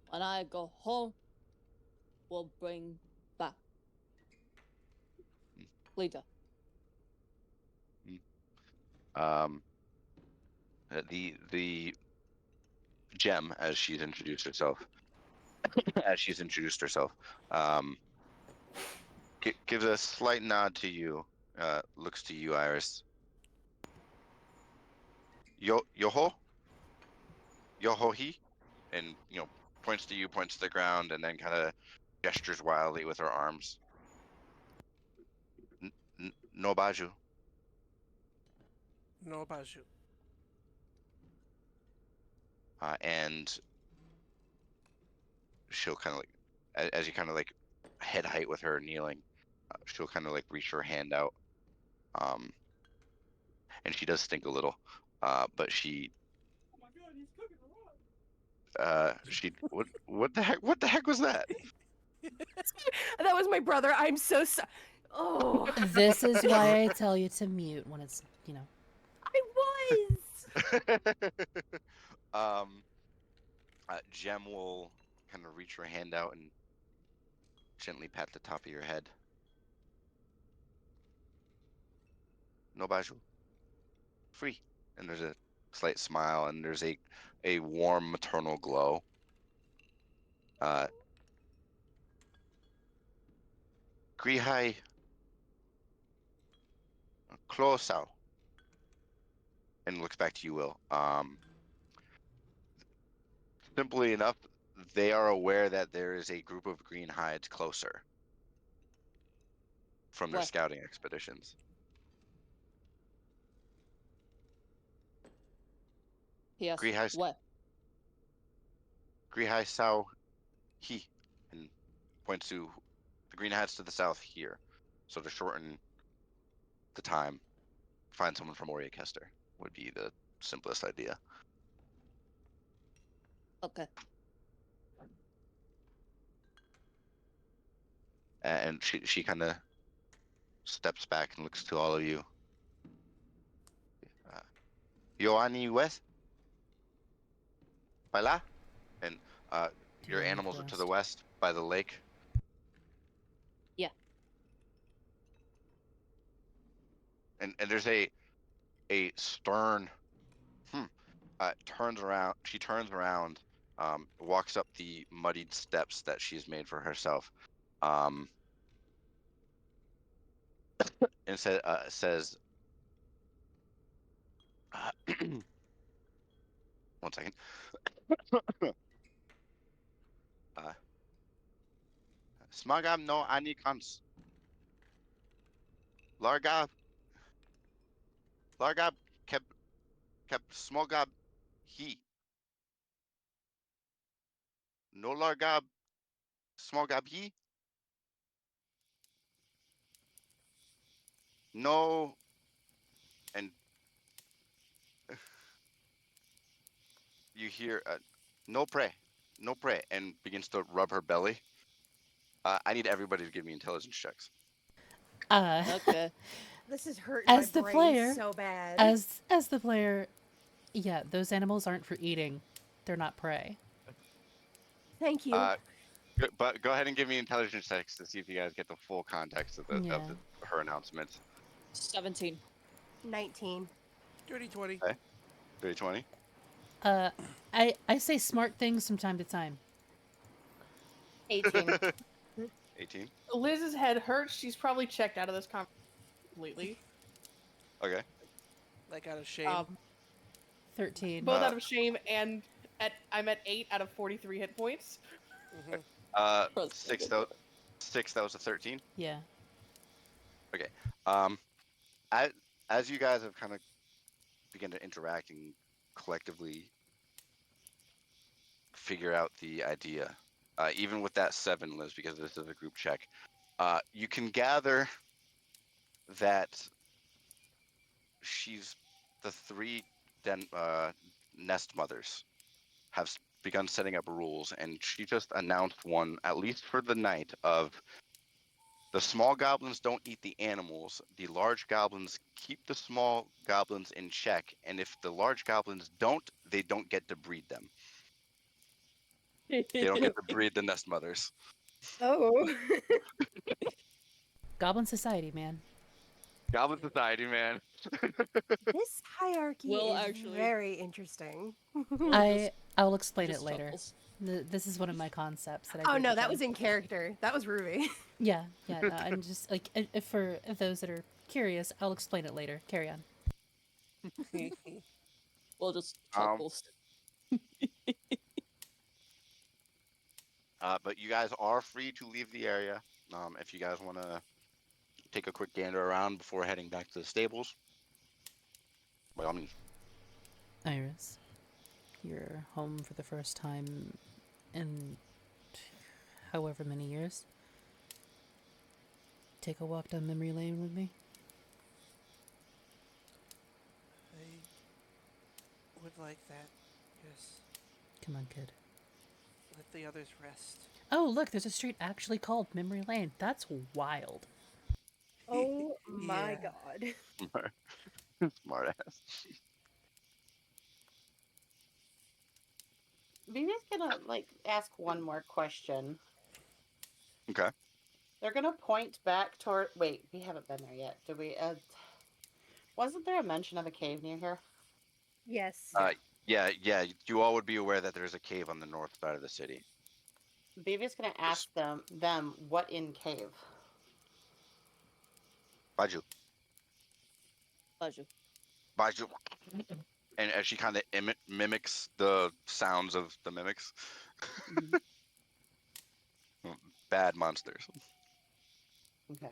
when I go home, we'll bring back Lita. The gem, as she's introduced herself, gives a slight nod to you, looks to you, Iris. Yoho he, and points to you, points to the ground, and then kind of gestures wildly with her arms. No baju. No baju. And she'll kind of like, as you kind of like head height with her kneeling, she'll kind of like reach her hand out, and she does stink a little, but she. Oh my god, he's cooking raw. What the heck was that? That was my brother. I'm so sorry. Oh, This is why I tell you to mute when it's, I was. Jem will kind of reach her hand out and gently pat the top of your head. No baju. Free. And there's a slight smile, and there's a warm maternal glow. Grihai close out. And looks back to you, Will. Simply enough, they are aware that there is a group of green hides closer from their What? scouting expeditions. He asks, Grihai what? Grihai Sao He, and points to the green hides to the south here. So to shorten the time, find someone from Oriakester would be the simplest idea. Okay. And she kind of steps back and looks to all of you. Yoani West? Baila? And your Yoani animals are to the West. west by the lake. Yeah. And there's a stern turns around. She turns around, walks up the muddied steps that she's made for herself, and says, one second. Smagam no anikans. Largab. Largab kep smogab he. No largab smogab he. No, and you hear no pray, no pray, and begins to rub her belly. I need everybody to give me intelligence checks. Okay. This is hurting As my the brain player, so bad. as the player, yeah, those animals aren't for eating. They're not prey. Thank you. But go ahead and give me intelligence checks to see if you guys get the full context of Yeah. her announcements. 17. 19. Dirty 20. Okay. 320. I say smart things from time to time. 18. 18. Liz's head hurts. She's probably checked out of this conversation completely. Okay. Like out of shame. 13. Both out of shame and I'm at 8 out of 43 hit points. Six. That was a 13. Yeah. Okay. Um, as you guys have kind of begun to interact and collectively figure out the idea, even with that 7, Liz, because this is a group check, you can gather that she's the 3 nest mothers have begun setting up rules, and she just announced one, at least for the night, of the small goblins don't eat the animals. The large goblins keep the small goblins in check, and if the large goblins don't, they don't get to breed them. They don't get to breed the nest mothers. Oh. Goblin society, man. Goblin society, man. This hierarchy Will is actually- very interesting. I'll explain just it later. chuckles. This is one of my concepts that I. Oh gave no, to that Jen. was in character. That was Ruby. Yeah, yeah. No, I'm just like for those that are curious, I'll explain it later. Carry on. Will just Um, chuckles. But you guys are free to leave the area. If you guys want to take a quick gander around before heading back to the stables, by all means. Iris, you're home for the first time in however many years. Take a walk down memory lane with me. I would like that. Yes. Come on, kid. Let the others rest. Oh, look, there's a street actually called Memory Lane. That's wild. Oh my Yeah. god. Smart ass. Vivi's gonna ask one more question. Okay. They're gonna point back toward. Wait, we haven't been there yet, did we? Wasn't there a mention of a cave near here? Yes. Yeah. You all would be aware that there's a cave on the north side of the city. Vivi's gonna ask them what in cave. Baju. Baju. And as she kind of mimics the sounds of the mimics. Bad monsters. Okay.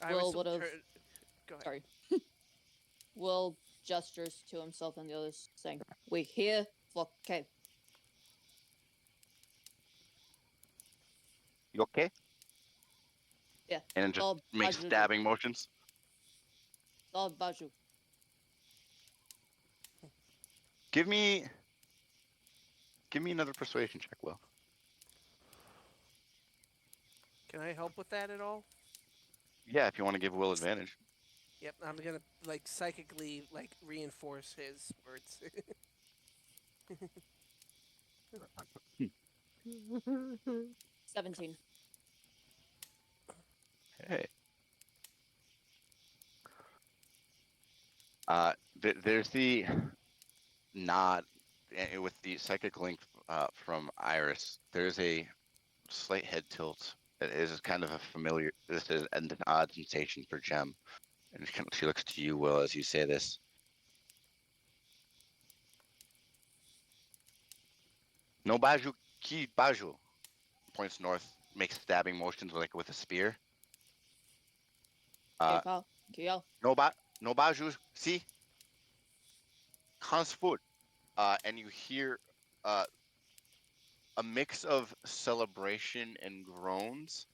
I Will was would've- Go ahead. Sorry. Will gestures to himself and the others, saying, "We here for cave." You okay? Yeah. And then just Oh, makes Baju. stabbing motions. Oh, Baju. Give me another persuasion check, Will. Can I help with that at all? Yeah, if you want to give Will advantage. Yep, I'm gonna psychically reinforce his words. 17. Hey. There's the nod with the psychic link from Iris. There's a slight head tilt. It is kind of a familiar. This is an odd sensation for Jem, and she looks to you, Will, as you say this. No baju ki baju. Points north, makes stabbing motions with a spear. Kill. Kill. No baju si hans food. And you hear a mix of celebration and groans,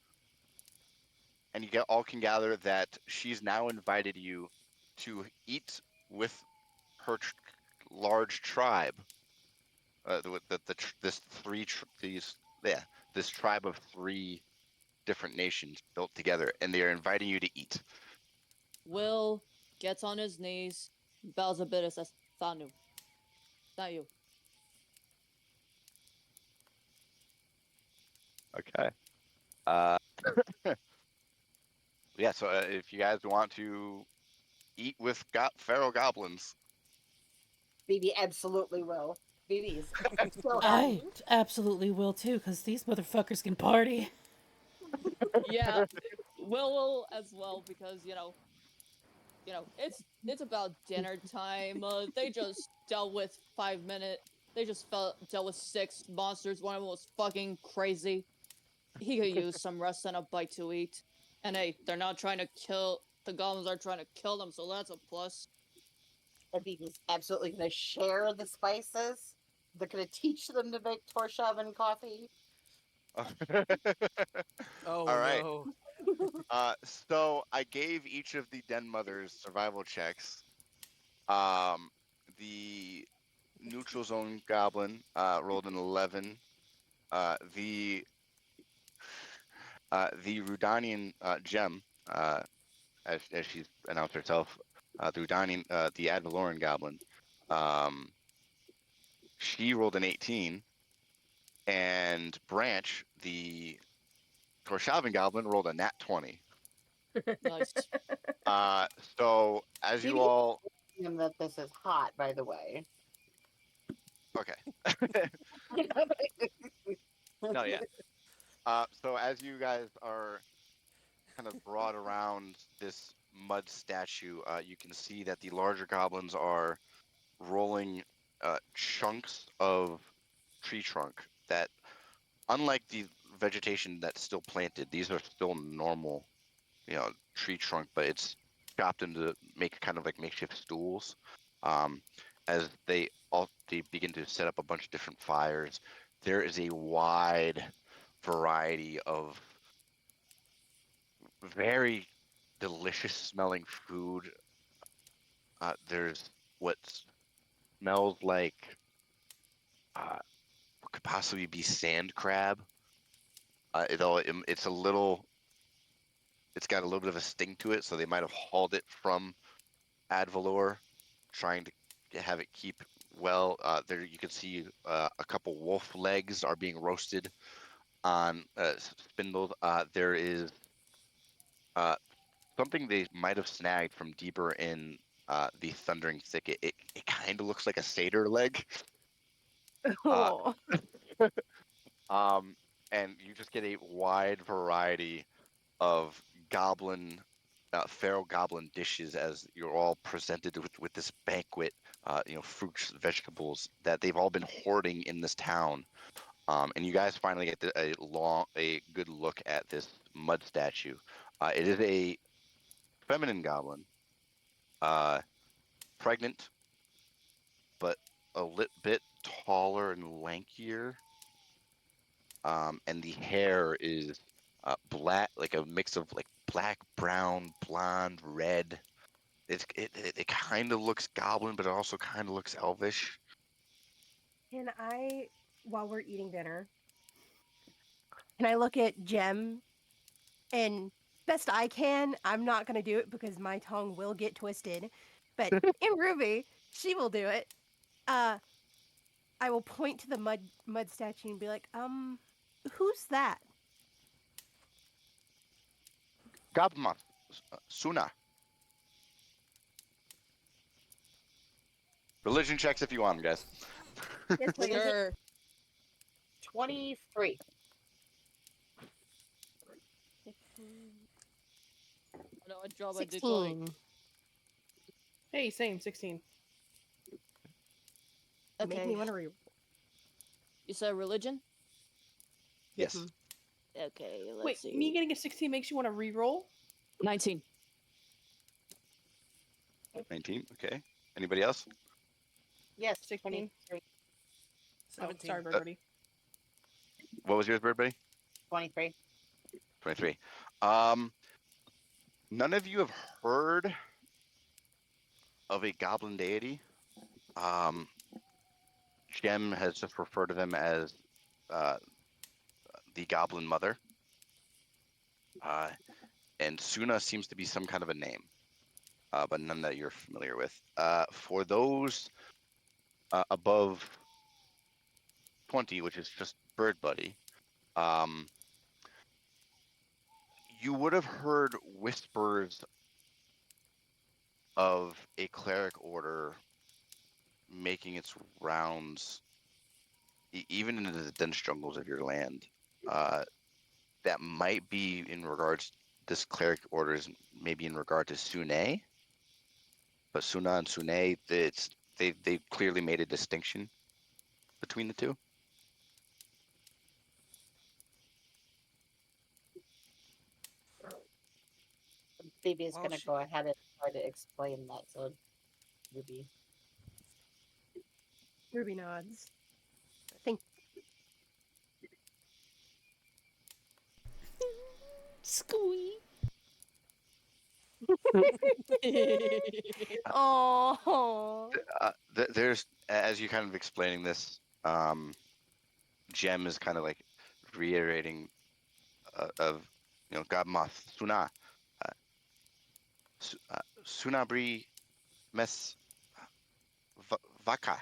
and you all can gather that she's now invited you to eat with her large tribe. This tribe of 3 different nations built together, and they are inviting you to eat. Will gets on his knees, bows a bit, and says, "Thanu, not you." Okay. Yeah. So if you guys want to eat with feral goblins, Baby absolutely will. Baby is so I happy. absolutely will too, because these motherfuckers can party. Yeah, will as well because it's about dinner time. They just dealt with 5 minutes. They just dealt with 6 monsters. One of them was fucking crazy. He could use some rest and a bite to eat. And hey, they're not trying to kill the goblins. Are trying to kill them, so that's a plus. And Baby's absolutely going to share the spices. They're going to teach them to make Torshaven coffee. Oh all right. no. So I gave each of the den mothers survival checks. The neutral zone goblin rolled an 11. The Rudanian gem, as she's announced herself, the Rudanian, the Ad Valoran goblin, she rolled an 18, and Branch, the Torshavn goblin, rolled a nat 20. Nice. So as you Baby all, him that this is hot, by the way. okay, no, yeah. So as you guys are kind of brought around this mud statue, you can see that the larger goblins are rolling chunks of tree trunk that, unlike the vegetation that's still planted, these are still normal, tree trunk, but it's chopped into make kind of like makeshift stools. As they begin to set up a bunch of different fires, there is a wide variety of very delicious smelling food. There's what smells like what could possibly be sand crab. It's a little. It's got a little bit of a sting to it, so they might have hauled it from Advalor, trying to have it keep well. There you can see a couple wolf legs are being roasted on spindled. There is something they might have snagged from deeper in the Thundering Thicket. It kind of looks like a satyr leg. Uh, Oh. and you just get a wide variety of goblin, feral goblin dishes as you're all presented with this banquet. Fruits, vegetables that they've all been hoarding in this town. And you guys finally get a good look at this mud statue. It is a feminine goblin, pregnant, but a little bit taller and lankier. And the hair is black, like a mix of like black, brown, blonde, red. It kind of looks goblin, but it also kind of looks elvish. Can I, while we're eating dinner, can I look at Jem and best I can? I'm not going to do it because my tongue will get twisted. But in Ruby, she will do it. Uh, I will point to the mud statue and be like, who's that? Goblin, Suna. Religion checks if you want 'em, guys. Yes, please. Sure. 23. No, I draw my D20. 16. Hey, same 16. Make Okay. me want to re. You said religion? Yes. Okay, let's Wait, see. me getting a 16 makes you want to re-roll? 19. 19. Okay. Anybody else? Yes, 16. 23. Oh, 17. sorry, Birdie. What was yours, Bird Buddy? 23. 23. None of you have heard of a goblin deity. Jem has just referred to them as the Goblin Mother. And Suna seems to be some kind of a name, but none that you're familiar with. For those above 20, which is just Bird Buddy, you would have heard whispers of a cleric order making its rounds, even into the dense jungles of your land. That might be in regards. This cleric order is maybe in regard to Sune, but Suna and Sune, they clearly made a distinction between the two. Phoebe is Well, going to she- go ahead and try to explain that to Ruby. Ruby nods. Think. Squeak. Oh. There's, as you kind of explaining this, Jem is kind of like reiterating of, God Moth Suna, Sunabri Mes Vaka.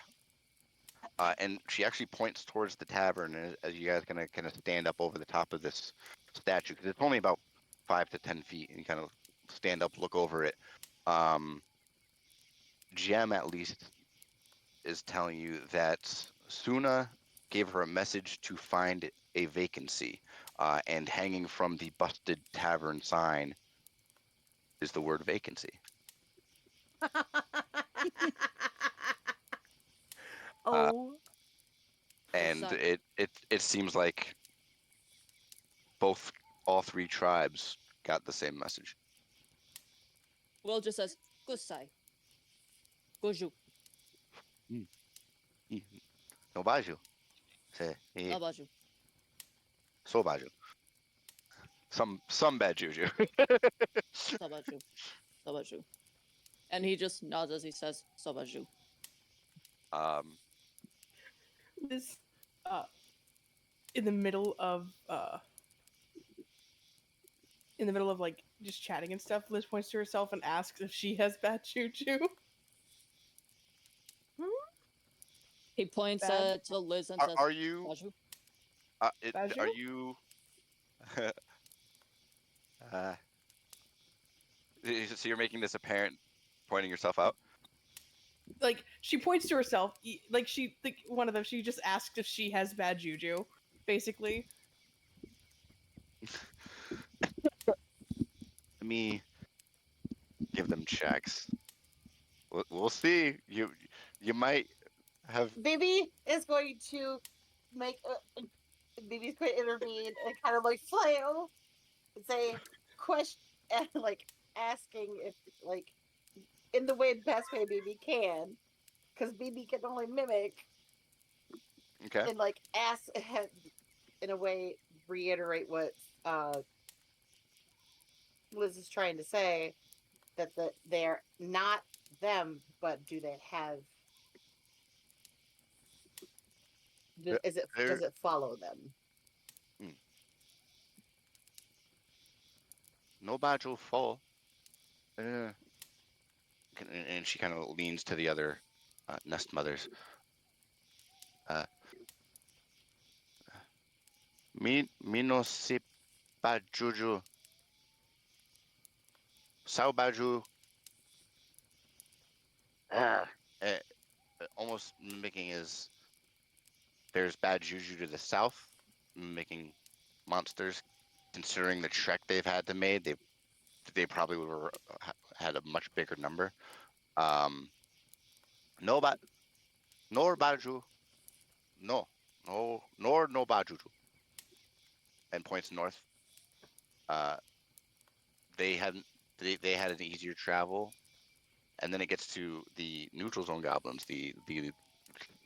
And she actually points towards the tavern as you guys kind of stand up over the top of this statue, because it's only about 5 to 10 feet, and you kind of stand up, look over it. Jem at least is telling you that Suna gave her a message to find a vacancy, and hanging from the busted tavern sign is the word vacancy. Oh. And that? it seems like all three tribes got the same message. Will just says, Gusai. Goju. No baju. Say, Abaju. so baju. Some bad juju. Sabaju. Sabaju. And he just nods as he says, Sabaju. Liz, in the middle of like just chatting and stuff, Liz points to herself and asks if she has bad juju. He points Bad. to Liz and says, Are you? Baju. Baju? Are you? So you're making this apparent, pointing yourself out. Like she points to herself, like one of them. She just asked if she has bad juju, basically. Let me give them checks. We'll see. You might have. Baby is going to make a. Baby's going to intervene and kind of like flail and say, question, and like asking if, like, in the best way Baby can, because Baby can only mimic, Okay. and like ask, in a way, reiterate what Liz is trying to say, that they're not them, but do they have? Does it follow them? No baju full. And she kind of leans to the other nest mothers. Mi no si bajuju. Sao baju. almost mimicking is there's bad juju to the south, mimicking monsters. Considering the trek they've had to make, they probably would have had a much bigger number. No ba nor baju, no bajuju, and points north. Uh, they hadn't they had an easier travel, and then it gets to the neutral zone goblins, the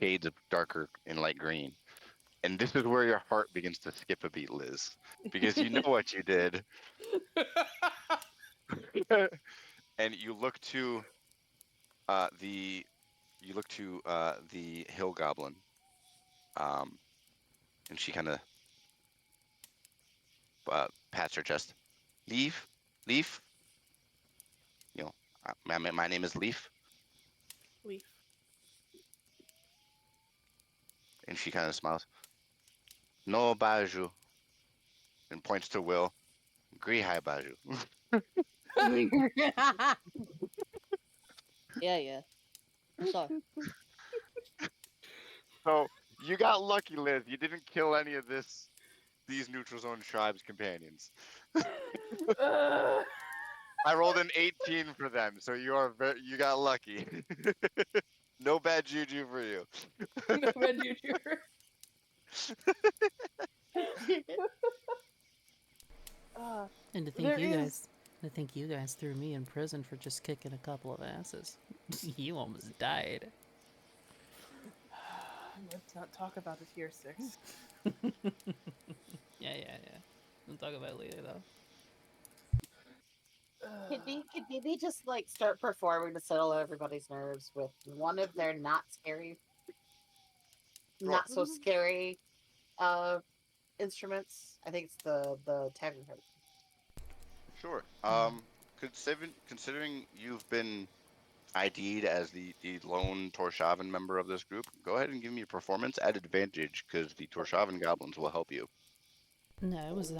shades of darker and light green. And this is where your heart begins to skip a beat, Liz, because you know what you did. And you look to the the hill goblin, and she kind of pats her chest. Leaf, Leaf. You know, my name is Leaf, Leaf. and she kind of smiles. No baju, and points to Will. Grihai baju. Yeah. Sorry. So you got lucky, Liz. You didn't kill any of these neutral zone tribes companions. Ugh. I rolled an 18 for them, so you got lucky. No bad juju for you. No bad juju. And to There think is- you guys threw me in prison for just kicking a couple of asses. You almost died. Let's not talk about the tier 6. Yeah. We'll talk about it later though. Could maybe just like start performing to settle everybody's nerves with one of their not so scary instruments. I think it's the tavern harp. Sure. Considering you've been ID'd as the lone Torshavan member of this group, go ahead and give me a performance at advantage because the Torshavan goblins will help you. No, I was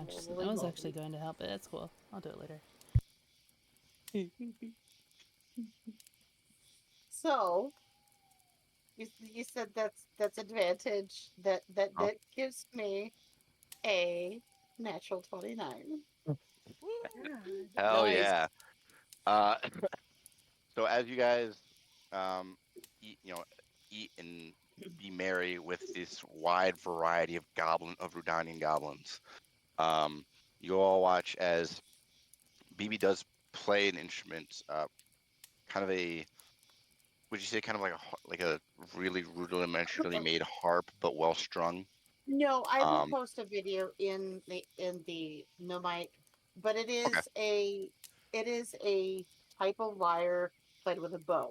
actually going to help, but that's cool. I'll do it later. So you said that's advantage. That gives me a natural 29. Hell Nice. yeah. So as you guys eat, eat and be merry with this wide variety of Rudanian goblins, you all watch as BB does play an instrument, kind of a, would you say kind of like a really rudimentarily made harp, but well strung? No, I will Um, post a video in the no mic, but okay, it is a type of lyre played with a bow,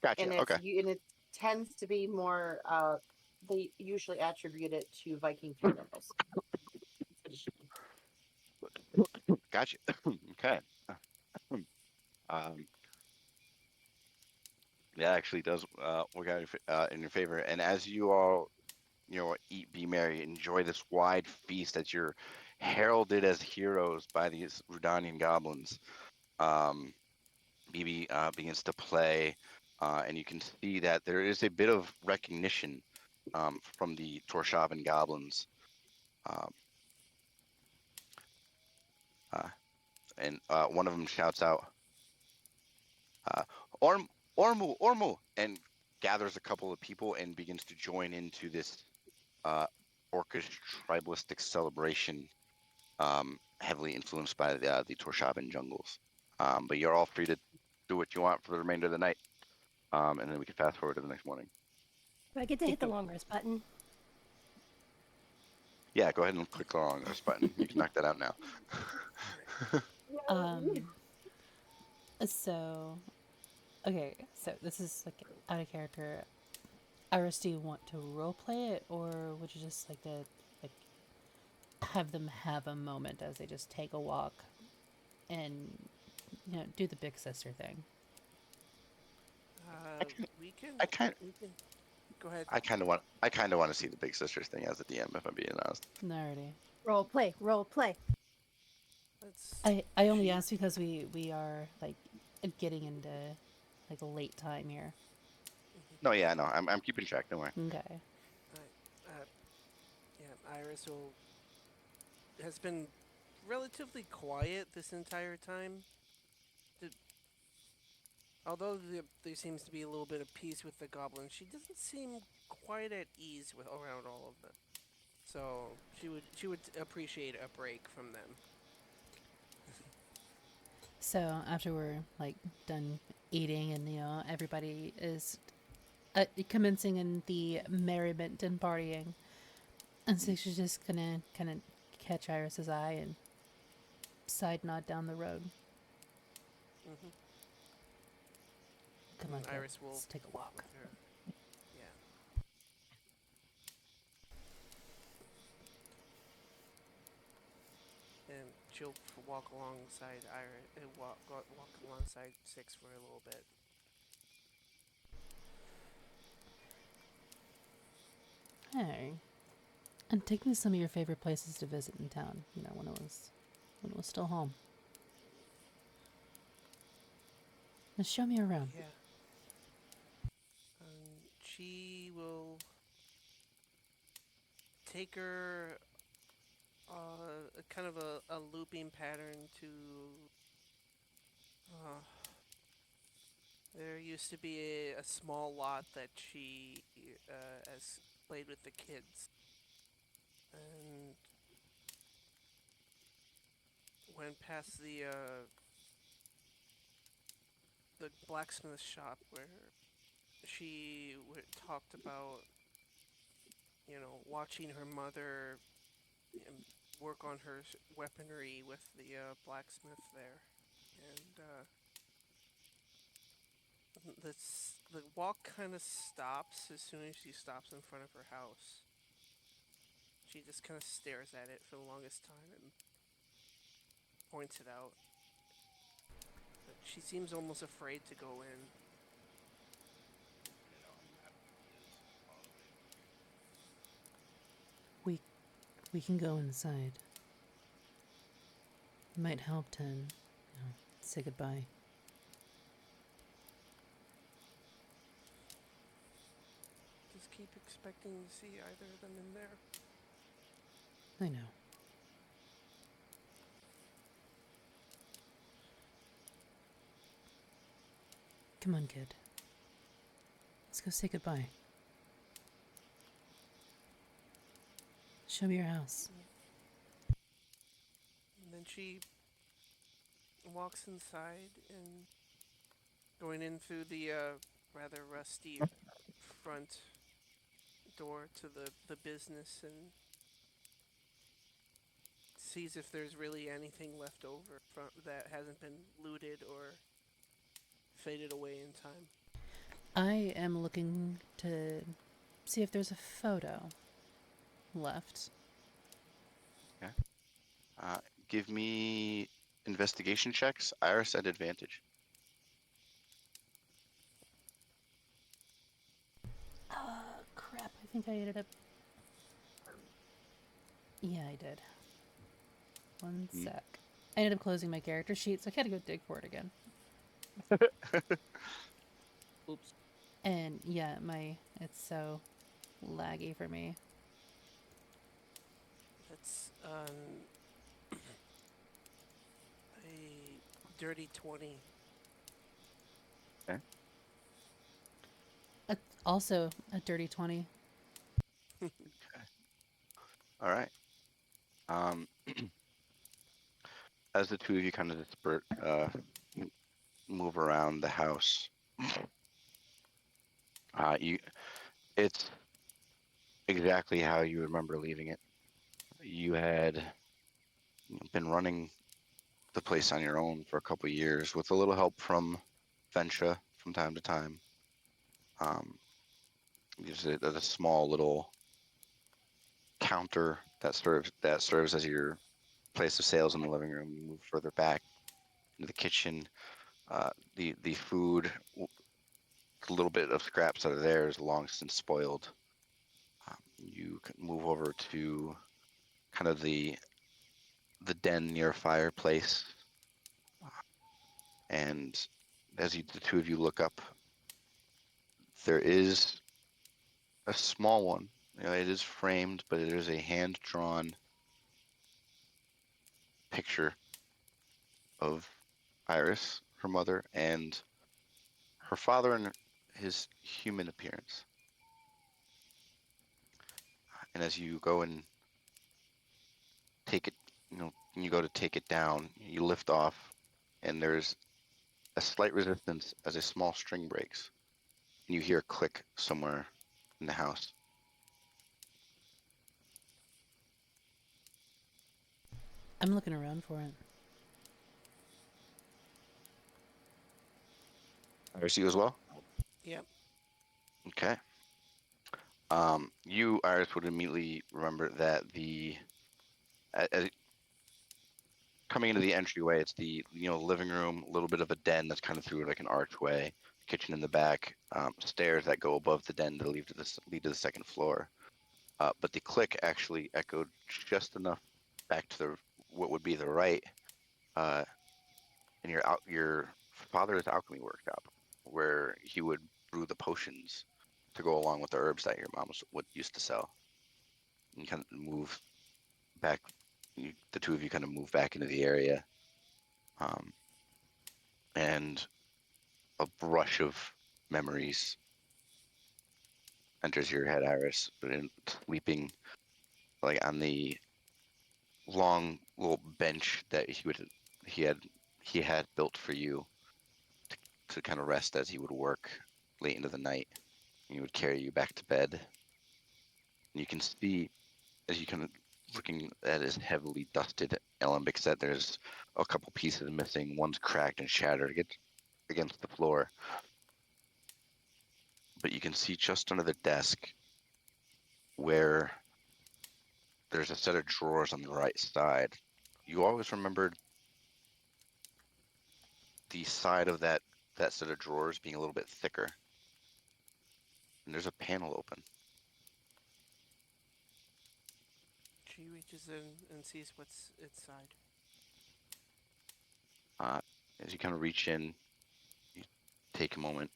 gotcha. Okay, and it tends to be more they usually attribute it to Viking funerals. gotcha. Okay. Um, that actually does work out in your favor. And as you all, eat, be merry, enjoy this wide feast as you're heralded as heroes by these Rudanian goblins. BB begins to play, and you can see that there is a bit of recognition from the Torshavan goblins. Um, and one of them shouts out, Orm, Ormu, and gathers a couple of people and begins to join into this orcish tribalistic celebration, heavily influenced by the Torshavan jungles. But you're all free to do what you want for the remainder of the night, and then we can fast forward to the next morning. Do I get to hit the long rest button? Yeah, go ahead and click the long rest button. You can knock that out now. So, okay, so this is like out of character. Iris, do you want to roleplay it, or would you just like to like have them have a moment as they just take a walk and do the big sister thing? We can. I kind We can. Go ahead. I kind of want to see the big sisters thing as a DM, if I'm being honest. Alrighty. Role play. Let's. I only asked because we are like getting into like late time here. No, yeah, no, I'm keeping track. Don't worry. Okay. Yeah, Iris has been relatively quiet this entire time. Did, although there seems to be a little bit of peace with the goblins, she doesn't seem quite at ease with around all of them. So she would appreciate a break from them. So after we're like done eating and everybody is commencing in the merriment and partying, and so she's just gonna kind of catch Iris's eye and side nod down the road. Mm-hmm. Come on, kid. Iris will Let's take a walk. with her. Yeah. And she'll walk alongside Iris, walk alongside Six for a little bit. Hey, and take me to some of your favorite places to visit in town. When it was still home. Just show me around. Yeah. She will take her kind of a looping pattern to. There used to be a small lot that she has played with the kids, and went past the blacksmith shop where she talked about watching her mother work on her weaponry with the blacksmith there, and the walk kind of stops as soon as she stops in front of her house. She just kind of stares at it for the longest time and points it out. But she seems almost afraid to go in. We can go inside. It might help to say goodbye. Just keep expecting to see either of them in there. I know. Come on, kid. Let's go say goodbye. Show me your house. And then she walks inside and going in through the rather rusty front door to the business and sees if there's really anything left over from that hasn't been looted or faded away in time. I am looking to see if there's a photo left. Okay. Give me investigation checks. Iris at advantage. Crap. I think I ended up. Yeah, I did. One sec. I ended up closing my character sheet, so I had to go dig for it again. Oops. And yeah, it's so laggy for me. That's a dirty 20. Okay. Also a dirty 20. All right. As the two of you kind of move around the house, it's exactly how you remember leaving it. You had been running the place on your own for a couple of years with a little help from Venture from time to time. There's a small little counter that serves as your place of sales in the living room. You move further back into the kitchen. The food, the little bit of scraps that are there is long since spoiled. You can move over to kind of the den near fireplace, and as the two of you look up, there is a small one. It is framed, but it is a hand-drawn picture of Iris, her mother, and her father in his human appearance. And as you go and take it, you go to take it down, you lift off, and there's a slight resistance as a small string breaks, and you hear a click somewhere in the house. I'm looking around for it. Iris, you as well? Yep. Okay. You, Iris, would immediately remember that as coming into the entryway, it's the living room, a little bit of a den that's kind of through like an archway, kitchen in the back, stairs that go above the den to lead to the second floor. But the click actually echoed just enough back to what would be the right, in your father's alchemy workshop, where he would brew the potions to go along with the herbs that your mom would used to sell. And you kind of move back. The two of you kind of move back into the area, and a brush of memories enters your head, Iris. But in sleeping, like on the long little bench that he had he had built for you to kind of rest as he would work late into the night. He would carry you back to bed. And you can see as you kind of looking at his heavily dusted alembic set, there's a couple pieces missing. One's cracked and shattered against the floor. But you can see just under the desk where there's a set of drawers on the right side. You always remembered the side of that set of drawers being a little bit thicker. And there's a panel open. She reaches in and sees what's inside. As you kind of reach in, you take a moment,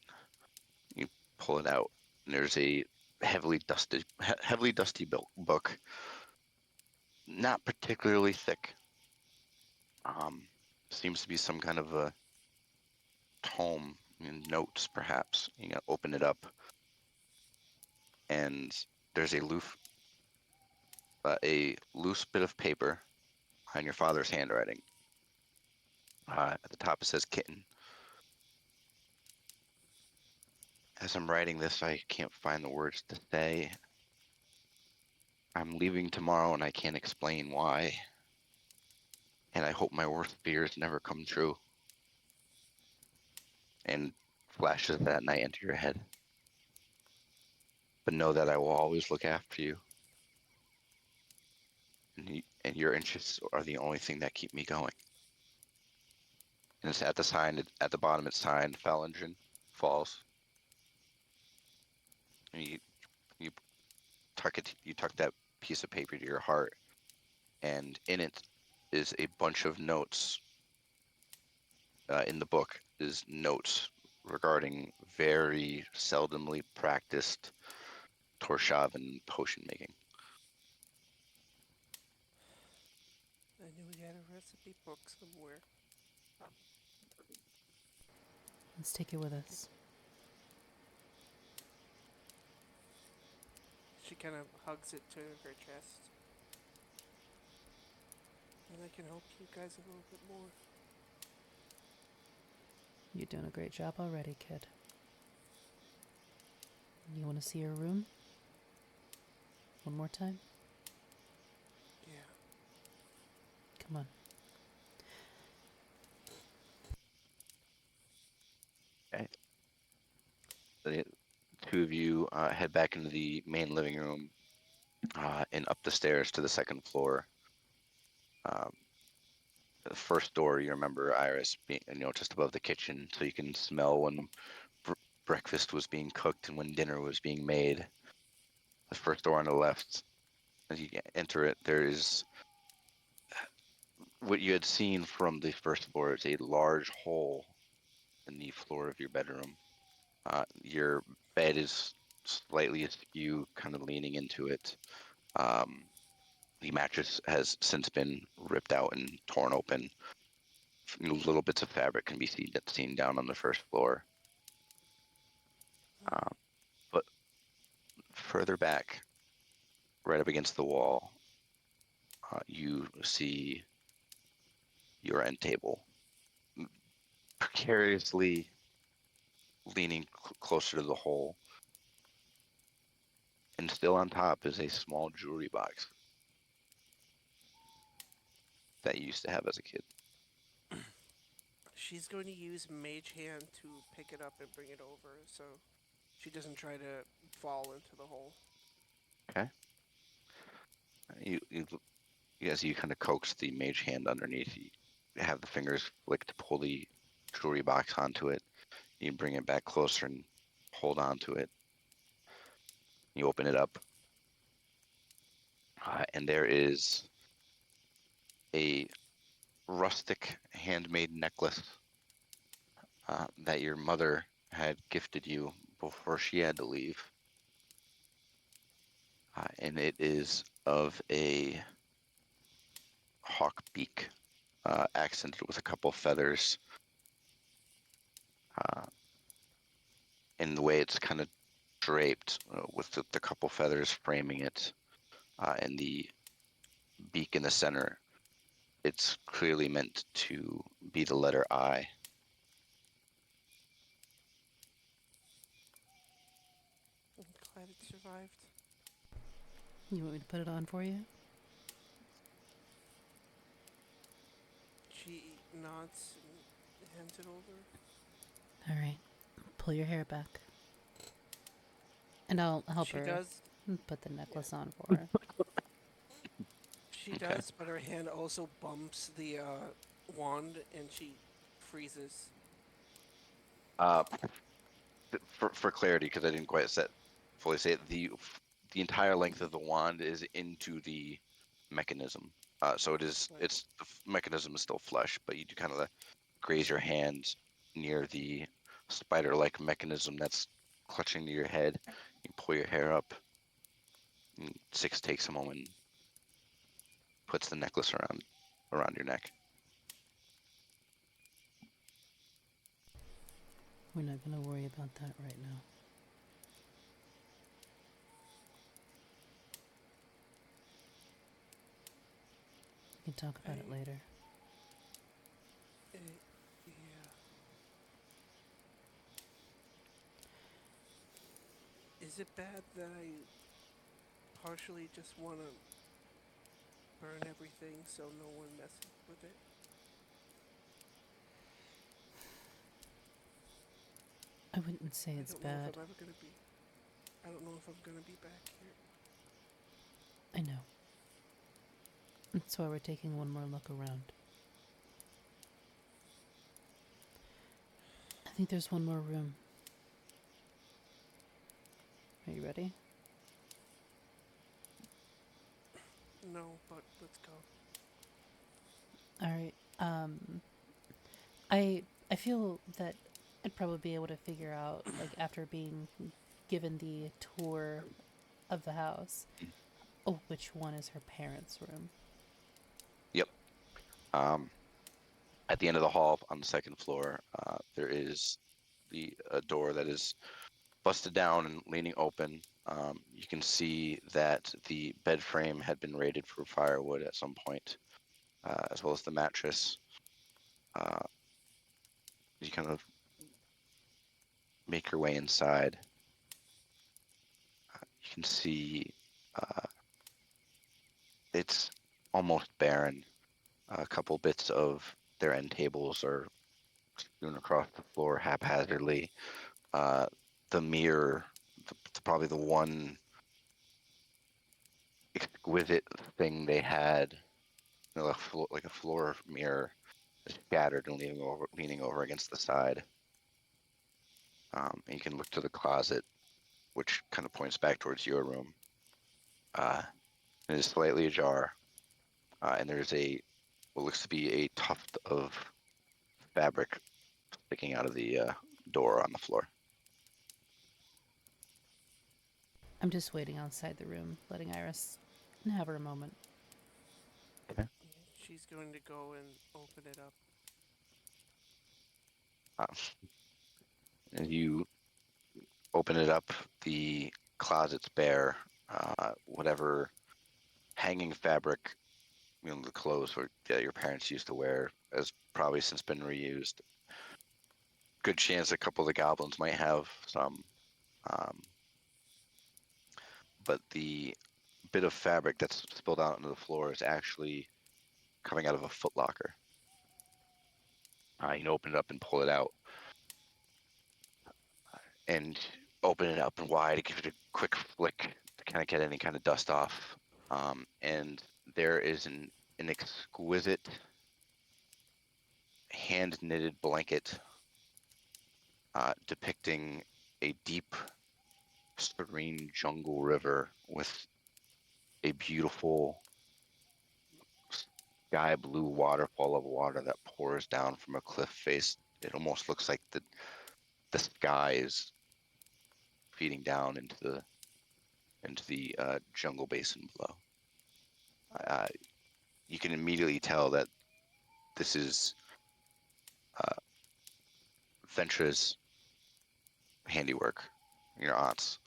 you pull it out, and there's a heavily dusty book, not particularly thick. Seems to be some kind of a tome, notes perhaps. You gotta open it up, and there's a loose bit of paper on your father's handwriting. At the top it says kitten. As I'm writing this, I can't find the words to say. I'm leaving tomorrow and I can't explain why. And I hope my worst fears never come true. And flashes that night into your head. But know that I will always look after you. And your interests are the only thing that keep me going. And it's at the bottom it's signed, Falingen Falls. And you tuck that piece of paper to your heart, and in it is a bunch of notes. In the book is notes regarding very seldomly practiced Torshaven potion making. I knew we had a recipe book somewhere. Let's take it with us. She kind of hugs it to her chest. And I can help you guys a little bit more. You're doing a great job already, kid. You want to see your room? One more time? Yeah. Come on. Okay. The two of you head back into the main living room and up the stairs to the second floor. Um, the first door, you remember Iris being, just above the kitchen, so you can smell when breakfast was being cooked and when dinner was being made. The first door on the left, as you enter it, there is what you had seen from the first floor is a large hole in the floor of your bedroom. Your bed is slightly askew, kind of leaning into it. The mattress has since been ripped out and torn open. Little bits of fabric can be seen down on the first floor. But further back, right up against the wall, you see your end table, precariously leaning closer to the hole. And still on top is a small jewelry box that you used to have as a kid. She's going to use Mage Hand to pick it up and bring it over, so she doesn't try to fall into the hole. Okay. As you kind of coax the mage hand underneath, you have the fingers flick to pull the jewelry box onto it. You bring it back closer and hold on to it. You open it up, and there is a rustic handmade necklace that your mother had gifted you before she had to leave. And it is of a hawk beak, accented with a couple feathers. And the way it's kind of draped with the couple feathers framing it, and the beak in the center, it's clearly meant to be the letter I. I'm glad it survived. You want me to put it on for you? She nods and hands it over. All right. Pull your hair back. And I'll help She her does. put the necklace on for her. She Okay. does, but her hand also bumps the wand and she freezes. Uh, for clarity, because I didn't quite fully say it, the entire length of the wand is into the mechanism. So Right. it's the mechanism is still flesh, but you do kind of graze your hand near the spider-like mechanism that's clutching to your head. You pull your hair up. And Six takes a moment, and puts the necklace around your neck. We're not going to worry about that right now. We can talk about it later. Yeah. Is it bad that I partially just want to burn everything so no one messes with it? I wouldn't say I it's don't know if bad. I'm ever gonna be. I don't know if I'm gonna be back here. I know. That's why we're taking one more look around. I think there's one more room. Are you ready? No, but let's go. All right. I feel that I'd probably be able to figure out, like, after being given the tour of the house, which one is her parents' room. Yep. At the end of the hall on the second floor, there is a door that is busted down and leaning open. You can see that the bed frame had been raided for firewood at some point, as well as the mattress. Uh, you kind of make your way inside. You can see it's almost barren. A couple bits of their end tables are strewn across the floor haphazardly. Uh, the mirror, probably the one exquisite thing they had, like a floor mirror, is scattered and leaning over against the side. And you can look to the closet, which kind of points back towards your room. It is slightly ajar, and there's what looks to be a tuft of fabric sticking out of the door on the floor. I'm just waiting outside the room, letting Iris have her moment. She's going to go and open it up. And you open it up, the closet's bare. Whatever hanging fabric, the clothes that your parents used to wear has probably since been reused. Good chance a couple of the goblins might have some. But the bit of fabric that's spilled out onto the floor is actually coming out of a footlocker. You can open it up and pull it out. And open it up and wide, give it a quick flick to kind of get any kind of dust off. And there is an exquisite hand knitted blanket depicting a deep, serene jungle river with a beautiful sky blue waterfall of water that pours down from a cliff face. It almost looks like the sky is feeding down into the jungle basin below. You can immediately tell that this is Ventra's handiwork, your aunt's,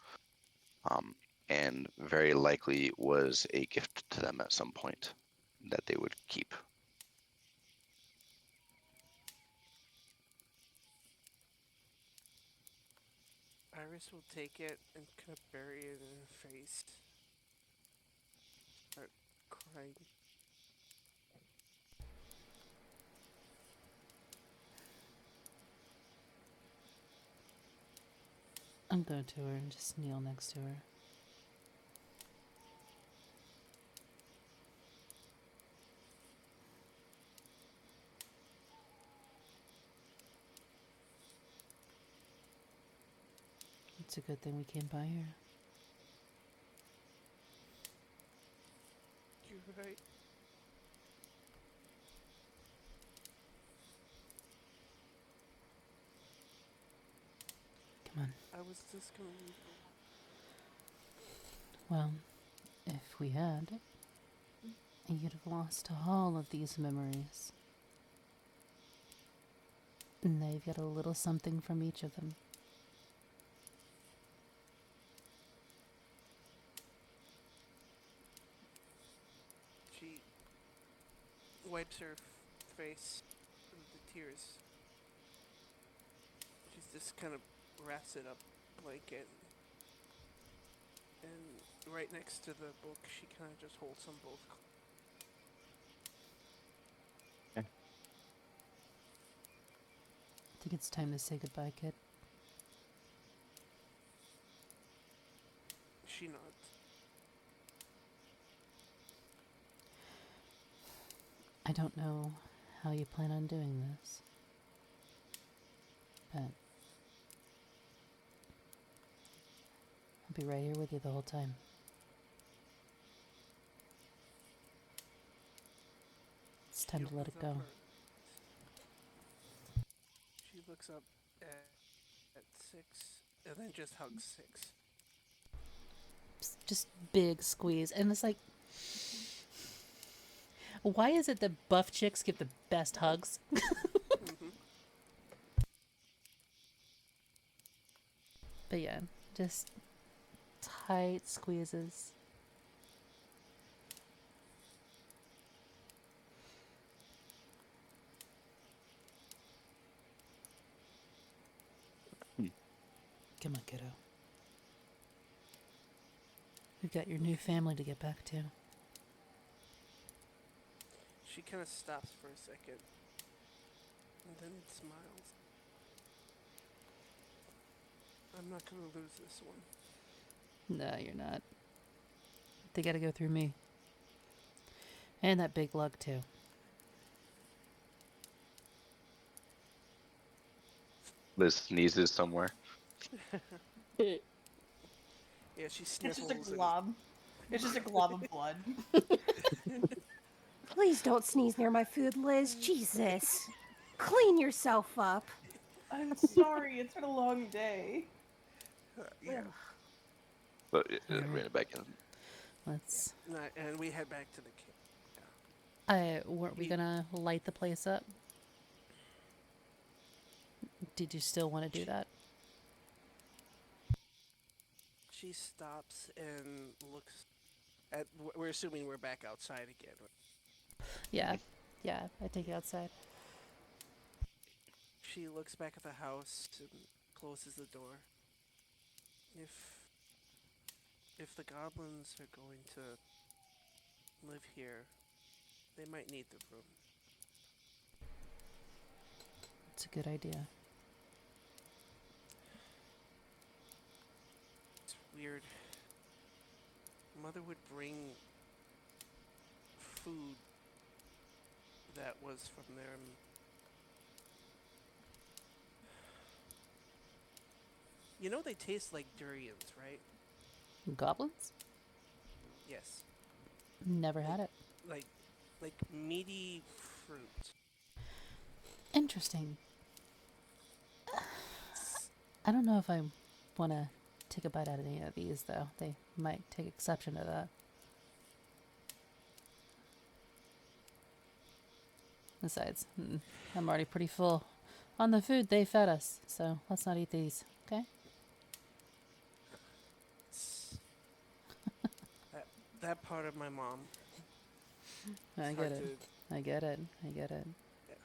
and very likely was a gift to them at some point that they would keep. Iris will take it and kind of bury it in her face. Start crying. I'll go to her and just kneel next to her. It's a good thing we came by here. You're right. Come on. I was just gonna leave it alone. Well, if we had, you'd have lost all of these memories. And they've got a little something from each of them. She wipes her face with the tears. She's just kind of wraps it up blanket. And right next to the book, she kind of just holds them both. I think it's time to say goodbye, kid. She nods. I don't know how you plan on doing this, but I'll be right here with you the whole time. It's time to let it go. She looks up at Six and then just hugs Six. Just big squeeze. And it's like, why is it that buff chicks get the best hugs? But yeah, just tight squeezes. Come on, kiddo. We've got your new family to get back to. She kind of stops for a second and then smiles. I'm not going to lose this one. No, you're not. They gotta go through me. And that big lug, too. Liz sneezes somewhere. Yeah, she It's sniffles. just a glob. It's just a glob of blood. Please don't sneeze near my food, Liz. Jesus. Clean yourself up. I'm sorry, it's been a long day. Yeah. But Alright. ran it back in. Let's. And we head back to the cave. Weren't we We- gonna light the place up? Did you still want to do that? She stops and looks at. We're assuming we're back outside again. Yeah. Yeah, I take you outside. She looks back at the house and closes the door. If the goblins are going to live here, they might need the room. It's a good idea. It's weird. Mother would bring food that was from their. You know they taste like durians, right? Goblins? Yes. Never had it. Like meaty fruit. Interesting. I don't know if I want to take a bite out of any of these, though. They might take exception to that. Besides, I'm already pretty full on the food they fed us, so let's not eat these, okay? That part of my mom. I It's get hard it. I get it. I get it. Yeah.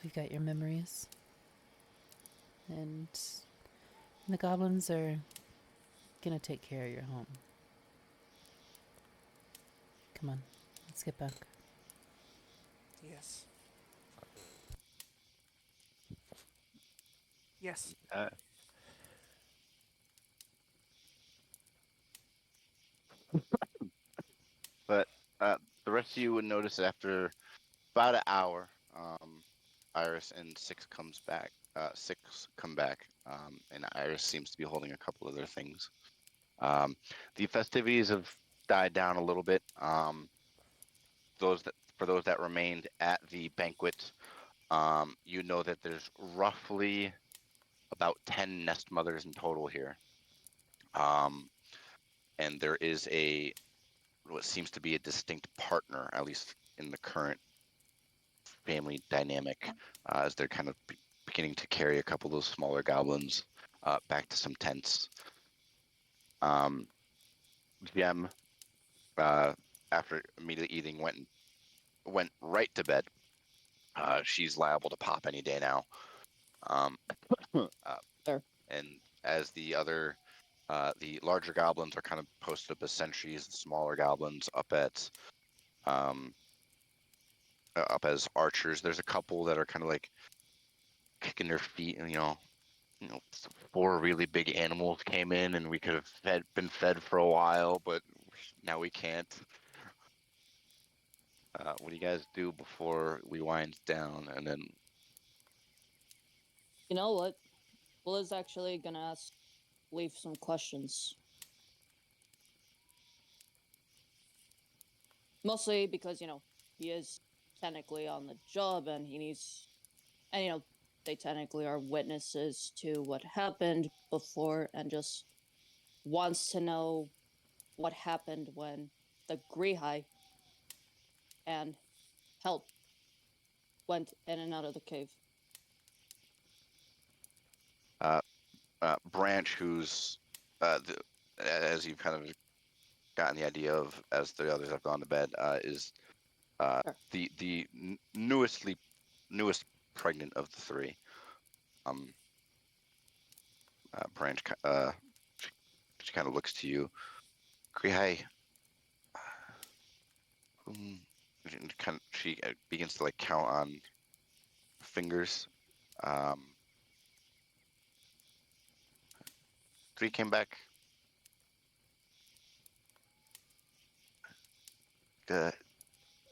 We've got your memories. And the goblins are gonna take care of your home. Come on, let's get back. Yes. Yes. But the rest of you would notice after about an hour, Iris and Six comes back. Six come back, and Iris seems to be holding a couple other things. The festivities have died down a little bit. For those that remained at the banquet, you know that there's roughly about 10 nest mothers in total here. And there is what seems to be a distinct partner, at least in the current family dynamic, as they're kind of beginning to carry a couple of those smaller goblins back to some tents. Gem, after immediately eating, went right to bed. She's liable to pop any day now. Fair. And as the larger goblins are kind of posted up as sentries, the smaller goblins up as archers. There's a couple that are kind of like kicking their feet, and 4 really big animals came in, and we could have been fed for a while, but now we can't. What do you guys do before we wind down? And then You know what? Will is actually gonna ask Leaf some questions. Mostly because, he is technically on the job and he needs. And, they technically are witnesses to what happened before and just wants to know what happened when the Grihai and help went in and out of the cave. Branch, who's as you've kind of gotten the idea of as the others have gone to bed, is Sure. the newest pregnant of the 3. Branch, she kind of looks to you. Grihai, she begins to like count on fingers. 3 came back.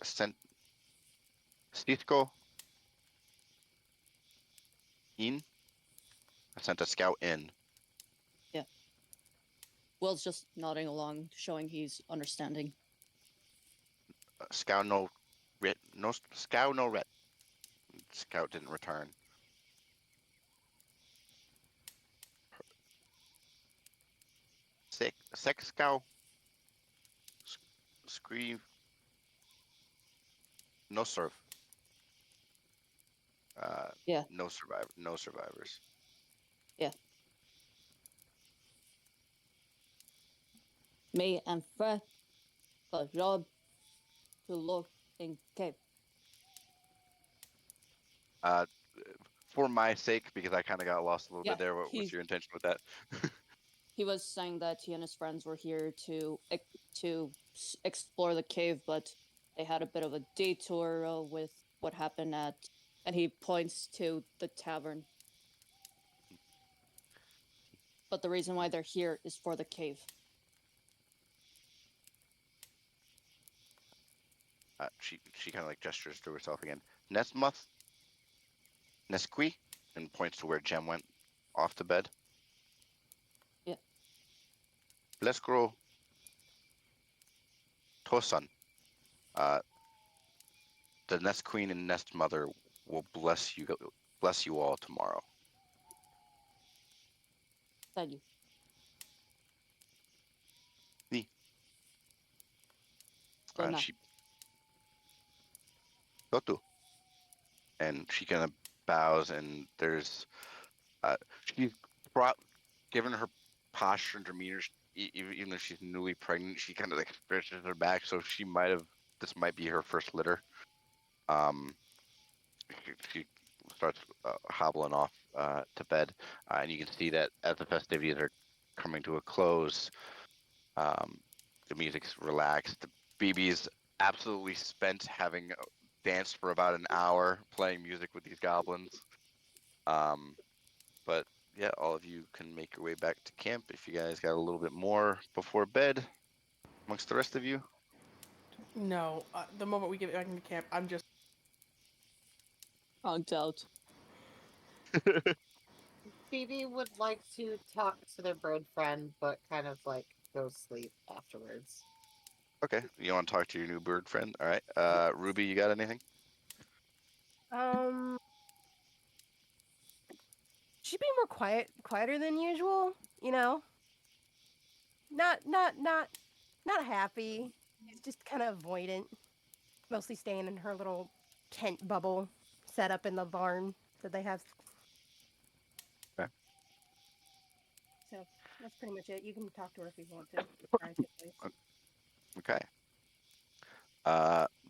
Sent Cisco in. I sent a scout in. Yeah. Will's just nodding along, showing he's understanding. Scout no ret. No scout no ret. Scout didn't return. Sexcow Scree no serve. Yeah. No survivors. Me and Fred got job to look in cave. For my sake, because I kind of got lost a little Yeah, bit there. What's your intention with that? he was saying that he and his friends were here to explore the cave, but they had a bit of a detour with what happened at, and he points to the tavern. But the reason why they're here is for the cave. She kind of like gestures to herself again. Nesmuth, Nesqui, and points to where Jem went off to bed. Yeah. Bleskro Tosan. The Nest Queen and Nest Mother will bless you all tomorrow. Thank you. Me. Good And night. she Gotu. And she kind of bows, and there's she's brought given her posture and demeanor, even though she's newly pregnant, she kind of like stretches her back, so this might be her first litter. She starts hobbling off to bed, and you can see that as the festivities are coming to a close, the music's relaxed. BB's absolutely spent having danced for about an hour playing music with these goblins. But yeah, all of you can make your way back to camp if you guys got a little bit more before bed amongst the rest of you. No, the moment we get back into camp, I'm just. Honked out. Phoebe would like to talk to their bird friend, but kind of like go sleep afterwards. Okay, you want to talk to your new bird friend? All right. Ruby, you got anything? She'd be more quieter than usual. You know, not happy. She's just kind of avoidant, mostly staying in her little tent bubble set up in the barn that they have. Okay. So that's pretty much it. You can talk to her if you want to. Private place. Okay.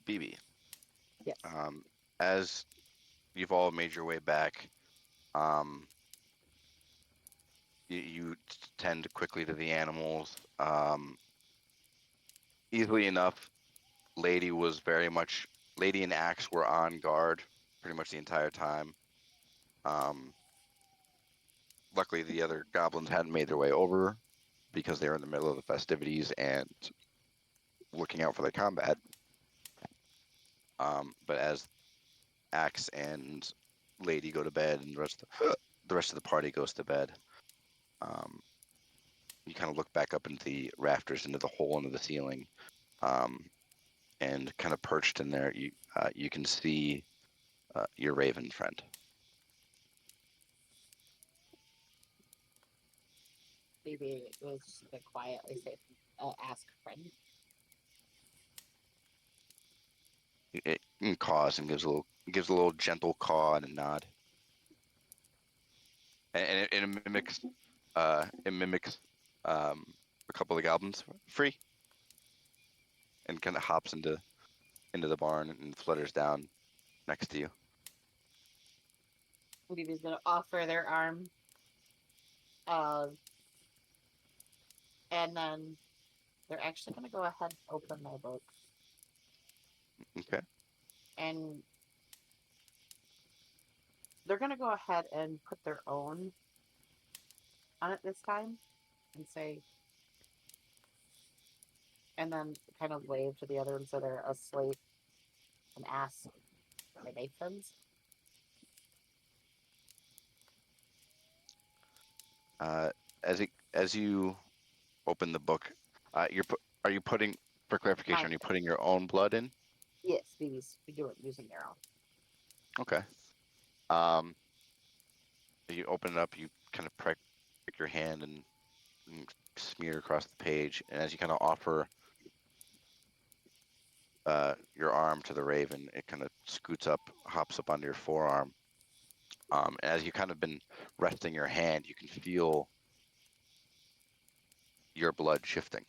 BB. Yes. As you've all made your way back, you tend quickly to the animals. Easily enough, Lady and Axe were on guard pretty much the entire time. Luckily, the other goblins hadn't made their way over because they were in the middle of the festivities and looking out for the combat. But as Axe and Lady go to bed and the rest of the party goes to bed, you kind of look back up into the rafters, into the hole into the ceiling, and kind of perched in there, you can see your raven friend. Phoebe was just a bit quietly say, ask friend. It caws and gives a little gentle caw and a nod, and it mimics a couple of goblins free, and kind of hops into the barn and flutters down next to you. Phoebe's gonna offer their arm. And then they're actually gonna go ahead and open my book. Okay. And they're gonna go ahead and put their own on it this time and say, and then kind of wave to the other ones that are asleep and ask, are they friends? As you open the book, are you putting, for clarification, My are you putting your own blood in? Yes, Phoebe's using their own. Okay. You open it up, you kind of prick your hand, and smeared across the page. And as you kind of offer your arm to the raven, it kind of scoots up, hops up onto your forearm. As you kind of been resting your hand, you can feel your blood shifting.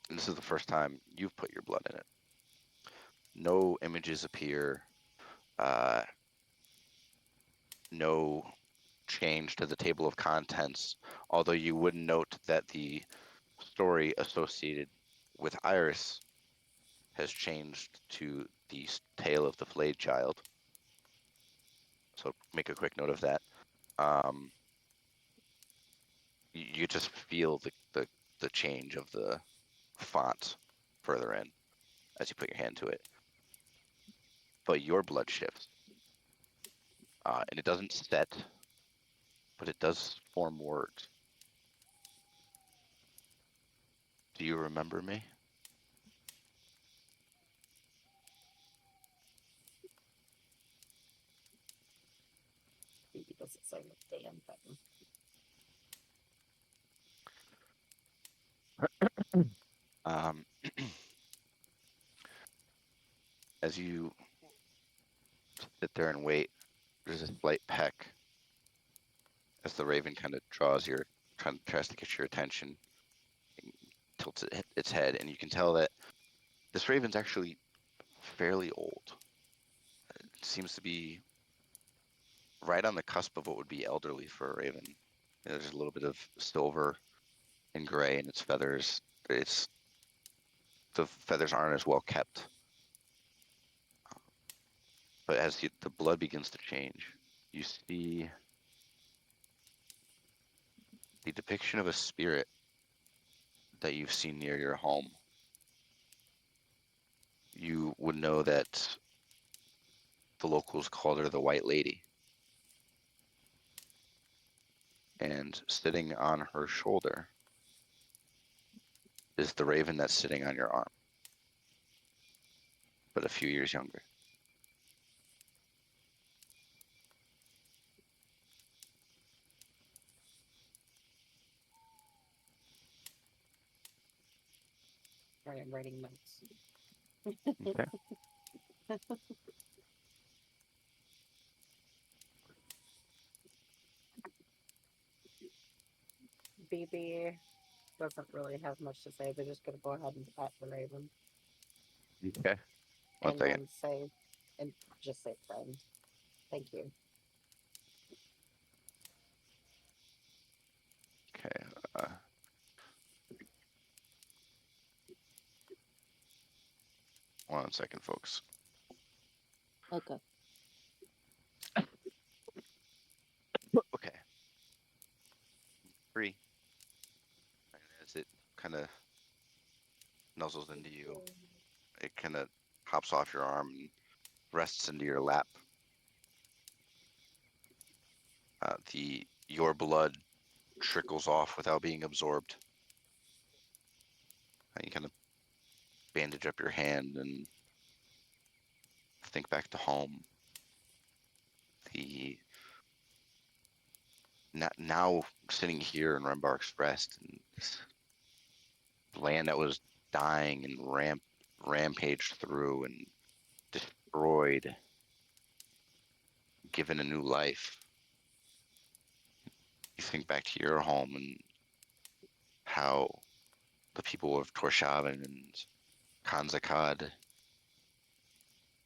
And this is the first time you've put your blood in it. No images appear. No change to the table of contents, although you would note that the story associated with Iris has changed to the tale of the flayed child. So make a quick note of that. You just feel the change of the font further in as you put your hand to it. But your blood shifts. And it doesn't set, but it does form words. Do you remember me? Baby doesn't say the damn thing. As you sit there and wait, there's a slight peck as the raven kind of tries to get your attention, and tilts its head, and you can tell that this raven's actually fairly old. It seems to be right on the cusp of what would be elderly for a raven. There's a little bit of silver and gray in its feathers. The feathers aren't as well kept. But as the blood begins to change, you see the depiction of a spirit that you've seen near your home. You would know that the locals called her the White Lady. And sitting on her shoulder is the raven that's sitting on your arm, but a few years younger. Sorry, I'm writing notes. Okay. BB doesn't really have much to say. They're just gonna go ahead and pat the raven. Okay. One And second. then say, and just say friend. Thank you. Okay. 1 second, folks. Okay. Okay. 3. And as it kind of nuzzles into you, it kind of hops off your arm and rests into your lap. Your blood trickles off without being absorbed. And you kind of bandage up your hand and think back to home. The now sitting here in Rembark's Rest, and this land that was dying and rampaged through and destroyed, given a new life. You think back to your home and how the people of Torshavn and Kanzakad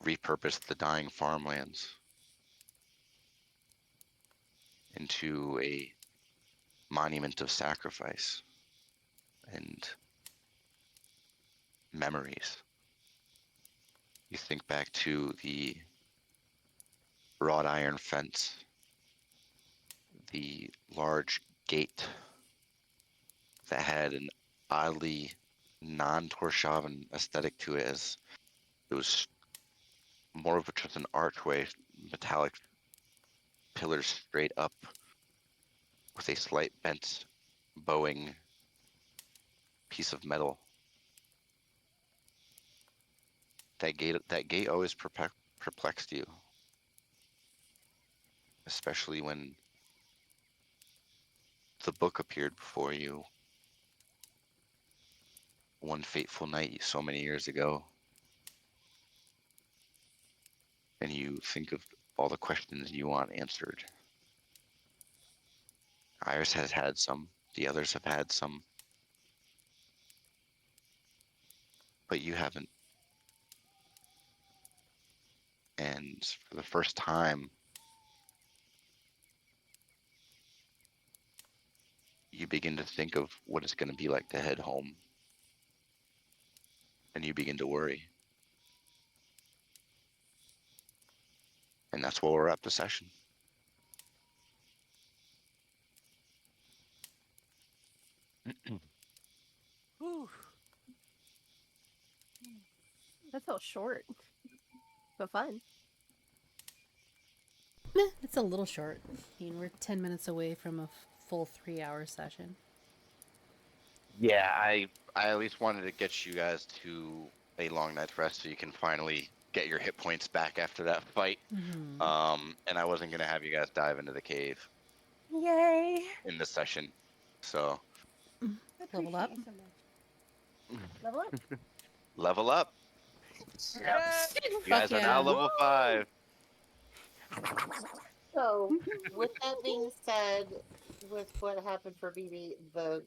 repurposed the dying farmlands into a monument of sacrifice and memories. You think back to the wrought iron fence, the large gate that had an oddly non-Torshavn aesthetic to it, as it was more of just an archway, metallic pillars straight up with a slight bent bowing piece of metal. That gate always perplexed you, especially when the book appeared before you one fateful night so many years ago, and you think of all the questions you want answered. Iris has had some, the others have had some, but you haven't. And for the first time, you begin to think of what it's going to be like to head home, and you begin to worry. And that's where we're at the session. Whew. That felt short, but fun. Meh, it's a little short. I mean, we're 10 minutes away from a full 3-hour session. Yeah, I at least wanted to get you guys to a long night's rest so you can finally get your hit points back after that fight. And I wasn't gonna have you guys dive into the cave Yay! in this session. So I Level appreciate up. you so much. Level up. level up. Yeah. You guys are now yeah. level 5. So, with that being said, with what happened for BB, the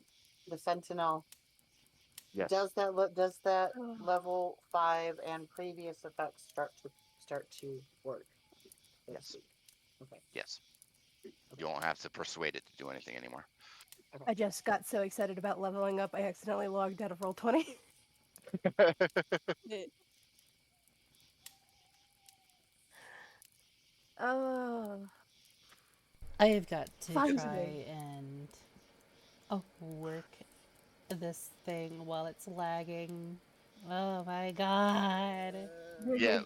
Sentinel, Yes. does that level 5 and previous effects start to work? so to Yes. speak? Okay. Yes. You won't have to persuade it to do anything anymore. I just got so excited about leveling up, I accidentally logged out of Roll20. Eh, Oh, I have got to Finally. try and work this thing while it's lagging. Oh my god. Yeah.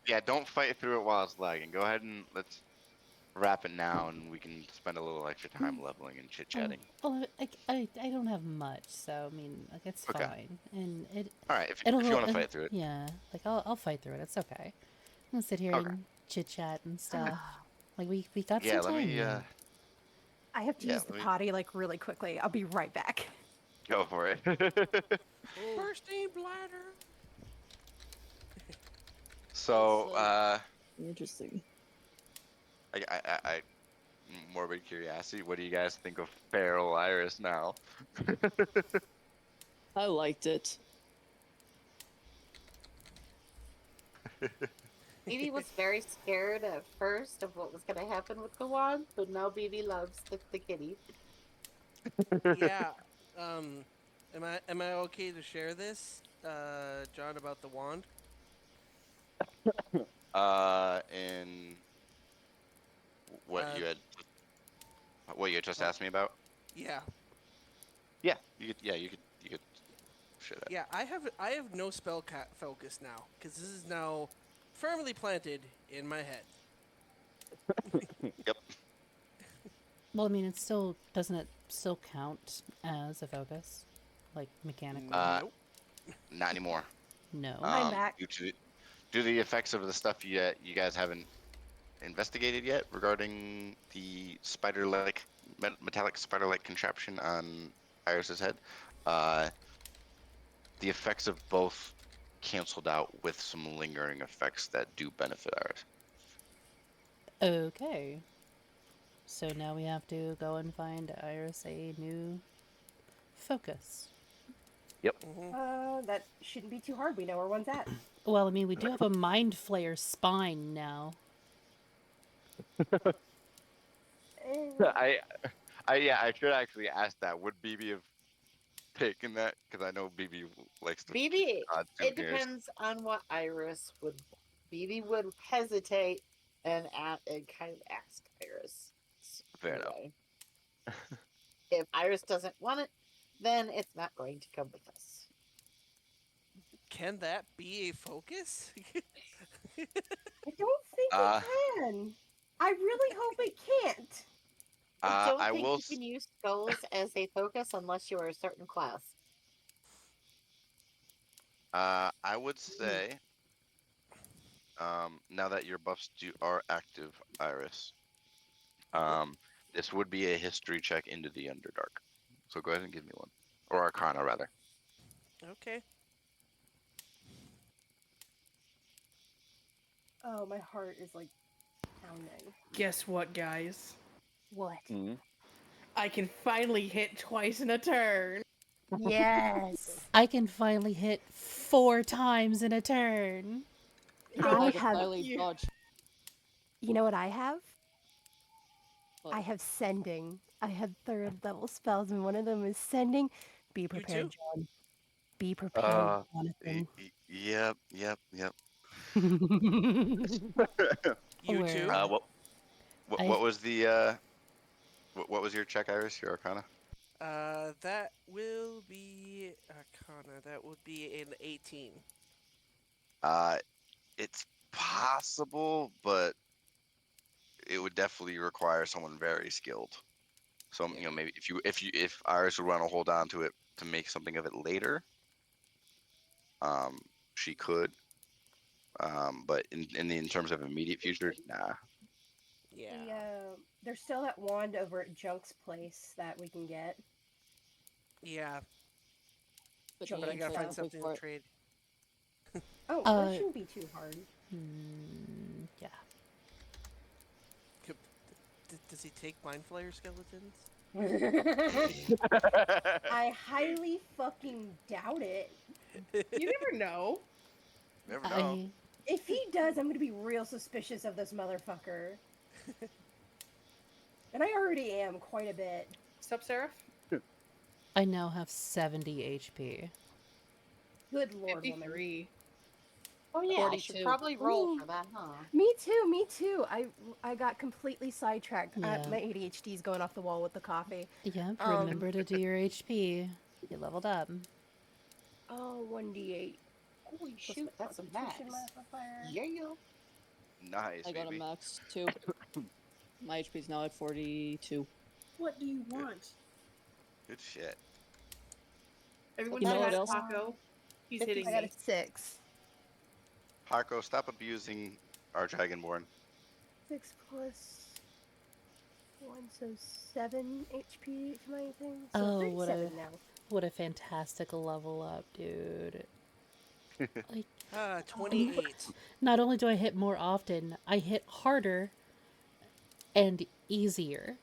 Yeah, don't fight through it while it's lagging. Go ahead and let's wrap it now, and we can spend a little extra time leveling and chit-chatting. Well, I don't have much, so I mean, like it's Okay. fine, and All right, if it'll you want to fight through it. Yeah, like I'll fight through it. It's okay. I'm gonna sit here Okay. and chit chat and stuff. Like we got Yeah, some let time. me here. I have to Yeah, use the let me- potty like really quickly. I'll be right back. go for it. Bursting bladder. So, Interesting. I morbid curiosity. What do you guys think of Feral Iris now? I liked it. BB was very scared at first of what was going to happen with the wand, but now BB loves the kitty. Yeah. Am I okay to share this, John, about the wand? In what Uh, you had, what you had just asked me about? Yeah. Yeah, you could. Yeah, you could share that. Yeah. I have no spell focus now because this is now firmly planted in my head. Yep. Well, I mean, it still doesn't it still count as a focus, like mechanically? Nope. Not anymore. No. I'm back. Due to the effects of the stuff you guys haven't investigated yet regarding the spider-like metallic spider-like contraption on Iris's head. The effects of both canceled out with some lingering effects that do benefit Iris. Okay. So now we have to go and find Iris a new focus. Yep. That shouldn't be too hard. We know where one's at. Well, I mean, we do have a mind flayer spine now. Eh, I should actually ask that. Would BB have taken that? Because I know BB likes to keep BB, odd it souvenirs. depends on what Iris would. BB would hesitate and kind of ask Iris. Fair enough. anyway. If Iris doesn't want it, then it's not going to come with us. Can that be a focus? I don't think it can. I really hope it can't. I don't I think will. you can use skulls as a focus unless you are a certain class. I would say, now that your buffs are active, Iris, This would be a history check into the Underdark. So go ahead and give me one. Or Arcana, rather. Okay. Oh, my heart is like pounding. Guess what, guys? What? I can finally hit twice in a turn. Yes. I can finally hit 4 times in a turn. You know I what? can have. finally You- dodge. You know what I have? What? I have sending. I have third level spells, and one of them is sending. Be prepared, too? John. Be prepared, Jonathan. Yep. You Where- too? I- What was the what was your check, Iris? Your Arcana? That will be Arcana. That would be an 18. It's possible, but it would definitely require someone very skilled. So you know, maybe if Iris would want to hold on to it to make something of it later, she could. But in terms of immediate future, nah. Yeah. There's still that wand over at Junk's place that we can get. Yeah. But Junk But I you gotta need find to something for to it. trade. Oh, Uh, that shouldn't be too hard. Yeah. Does he take Mind Flayer skeletons? I highly fucking doubt it. You never know. Never know. If he does, I'm gonna be real suspicious of this motherfucker. And I already am quite a bit. What's up, Seraph? I now have 70 HP. Good lord, woman. 53. Oh yeah, I should 42. probably roll Ooh. for that, huh? Me too. I got completely sidetracked. Yeah. My ADHD's going off the wall with the coffee. Yeah, Um, remember to do your HP. You leveled up. Oh, 1d8. Holy plus shoot, my that's a max. Constitution modifier. Yeah. Nice, I got a baby. max too. My HP's now at 42. What do you want? Good shit. Everyone You know say what hi to else? Paco. He's hitting I got a me. 6. Harko, stop abusing our Dragonborn. 6 plus 1, so 7 HP to my thing. So Oh, what 37 now. What a fantastic level up, dude. Like, 28. not only do I hit more often, I hit harder and easier.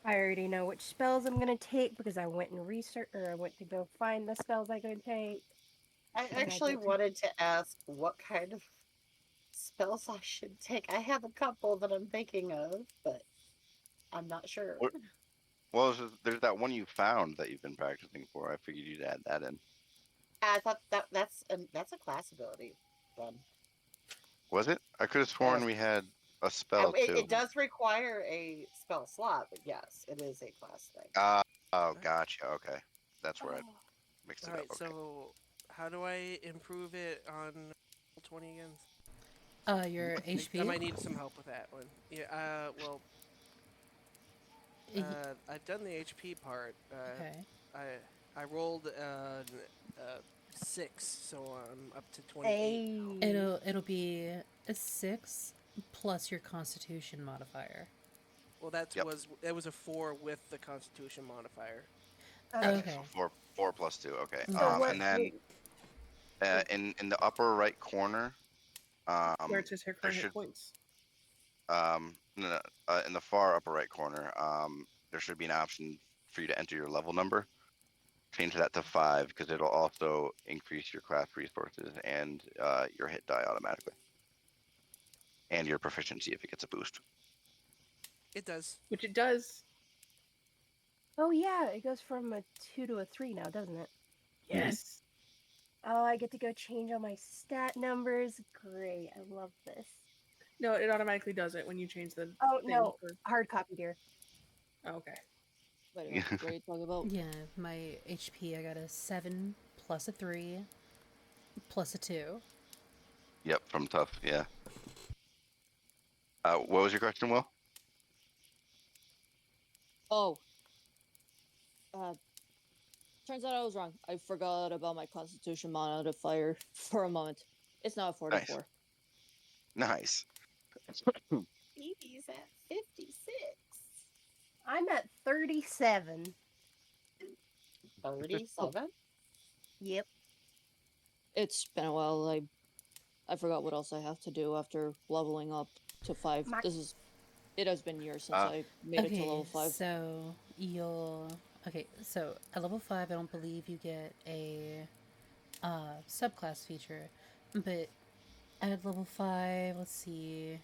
I already know which spells I'm gonna take because I went and research, or I went to go find the spells I could take. I And I actually get to- wanted to ask what kind of spells I should take. I have a couple that I'm thinking of, but I'm not sure. What- Well, there's that one you found that you've been practicing for. I figured you'd add that in. I thought that's a class ability. Then Was it? I could have sworn we had a spell too. it does require a spell slot, but yes, it is a class thing. Oh, gotcha. Okay, that's where I mixed it Alright, up. Okay. so how do I improve it on 20 again? Your I HP? might need some help with that one. Yeah, well, I've done the HP part. Okay. I rolled 6, so I'm up to 28. It'll be a 6 plus your Constitution modifier. Well, that Yep. was a 4 with the Constitution modifier. Okay. So 4 plus 2. Okay. So And then in the upper right corner, Where it says her there current hit should points. no, in the far upper right corner, there should be an option for you to enter your level number. Change that to 5 because it'll also increase your class resources and your hit die automatically, and your proficiency if it gets a boost. It does. Which it does. Oh yeah, it goes from a 2 to a 3 now, doesn't it? Yes. Oh, I get to go change all my stat numbers. Great, I love this. No, it automatically does it when you change the Oh thing no, for- hard copy, dear. Oh, okay. Wait a minute, what are you talking about? Yeah, my HP, I got a 7 plus a 3 plus a 2. Yep, from tough. Yeah. What was your question, Will? Oh. Turns out I was wrong. I forgot about my Constitution modifier for a moment. It's now at 44. Nice. Evie's at 56. I'm at 37. 37? Yep. It's been a while. I forgot what else I have to do after leveling up to 5. My- It has been years since Uh, I made it to Okay, level 5. so you'll. Okay, so at level 5, I don't believe you get a subclass feature, but at level 5, let's see.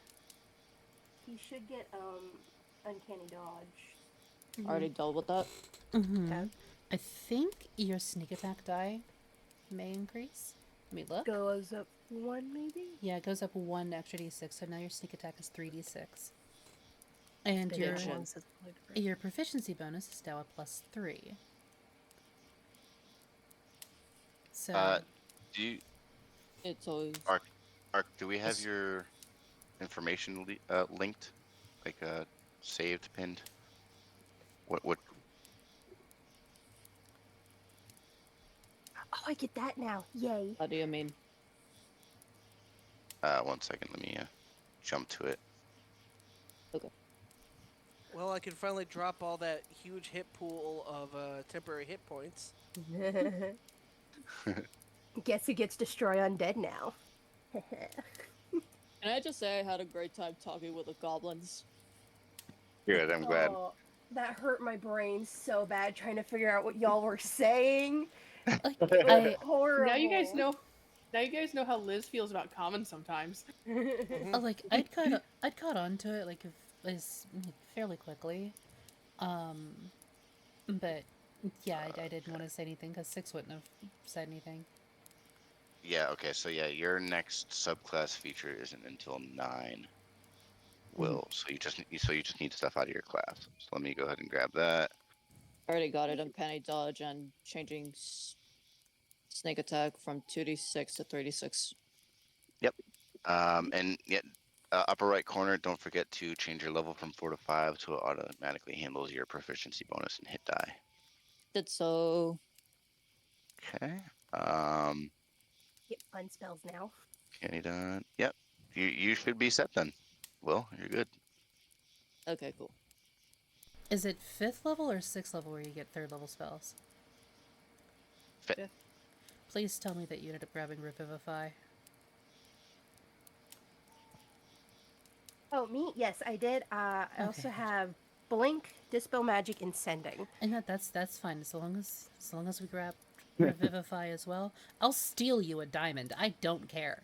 You should get uncanny dodge. I already dealt with that. Mm-hmm. Okay. I think your sneak attack die may increase. Let me look. Goes up 1 maybe. Yeah, it goes up 1 extra d6, so now your sneak attack is 3d6. And Been your that long since I played for it. your proficiency bonus is now a +3. So do you, It's always Ark, do we have Yes. your information linked? Like saved, pinned? What? Oh, I get that now. Yay. How do you mean? 1 second, let me jump to it. Well, I can finally drop all that huge hit pool of temporary hit points. Guess who gets destroy undead now? Can I just say I had a great time talking with the goblins? Good, I'm glad. Oh, that hurt my brain so bad trying to figure out what y'all were saying. like It was I horrible. Now you guys know. Now you guys know how Liz feels about common sometimes. like I'd caught on to it like fairly quickly. But yeah, I didn't want to say anything because 6 wouldn't have said anything. Yeah, okay, so yeah, your next subclass feature isn't until 9. Will, so you just need stuff out of your class. So let me go ahead and grab that. I already got it. Uncanny dodge and changing snake attack from 2d6 to 3d6. And yeah, upper right corner, don't forget to change your level from 4 to 5 so it automatically handles your proficiency bonus and hit die. Did so. Okay. Get fun spells now. Kenny done. Yep. You should be set then. Will, you're good. Okay, cool. Is it 5th level or 6th level where you get 3rd level spells? Fifth. Please tell me that you ended up grabbing Revivify. Oh, me? Yes, I did. I also Okay. have Blink, Dispel Magic, and Sending. And that's fine as long as we grab Revivify as well. I'll steal you a diamond. I don't care.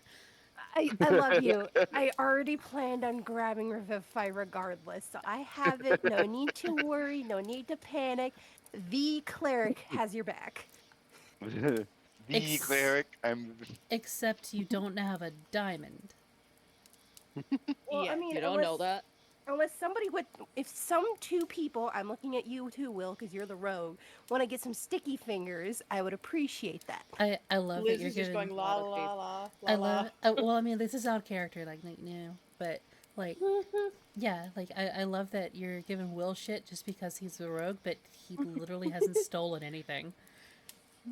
I love you. I already planned on grabbing Revivify regardless, so I have it. No need to worry. No need to panic. The cleric has your back. The Ex- cleric. I'm. Except you don't have a diamond. Well, yeah, I mean, you don't know that. unless somebody would, if some 2 people, I'm looking at you too, Will, because you're the rogue, want to get some sticky fingers, I would appreciate that. I love Liz that you're is just giving. going la la la la la. I love. Well, I mean, this is out of character, like but like, yeah, like I love that you're giving Will shit just because he's a rogue, but he literally hasn't stolen anything.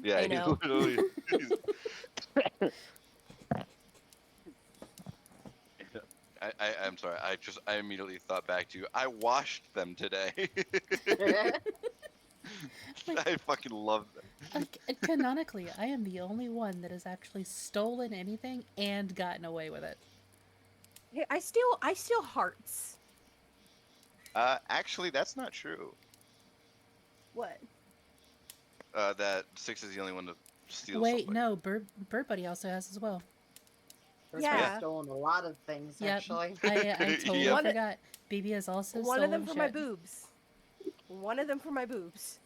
Yeah, I know. he's literally. I'm sorry. I immediately thought back to you. I washed them today. I fucking love them. Like, canonically, I am the only one that has actually stolen anything and gotten away with it. Hey, I steal hearts. Actually, that's not true. What? That 6 is the only one to steal Wait, something. no, Bird Buddy also has as well. I've stolen a lot of things, Yep, actually. I totally Yep. forgot. BB has also One stolen of them for my shit. boobs. One of them for my boobs.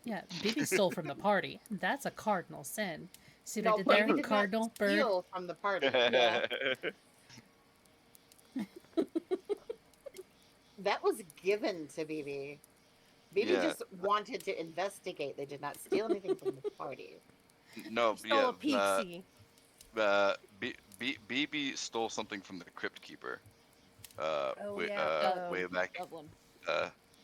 Yeah, BB stole from the party. That's a cardinal sin. See what No, I did but there? we did Cardinal not bird. steal from the party. Yeah. That was given to BB. BB Yeah. just wanted to investigate. They did not steal anything from the party. No, Stole a PC. BB stole something from the Crypt Keeper. Oh, way, yeah. way back. Goblin.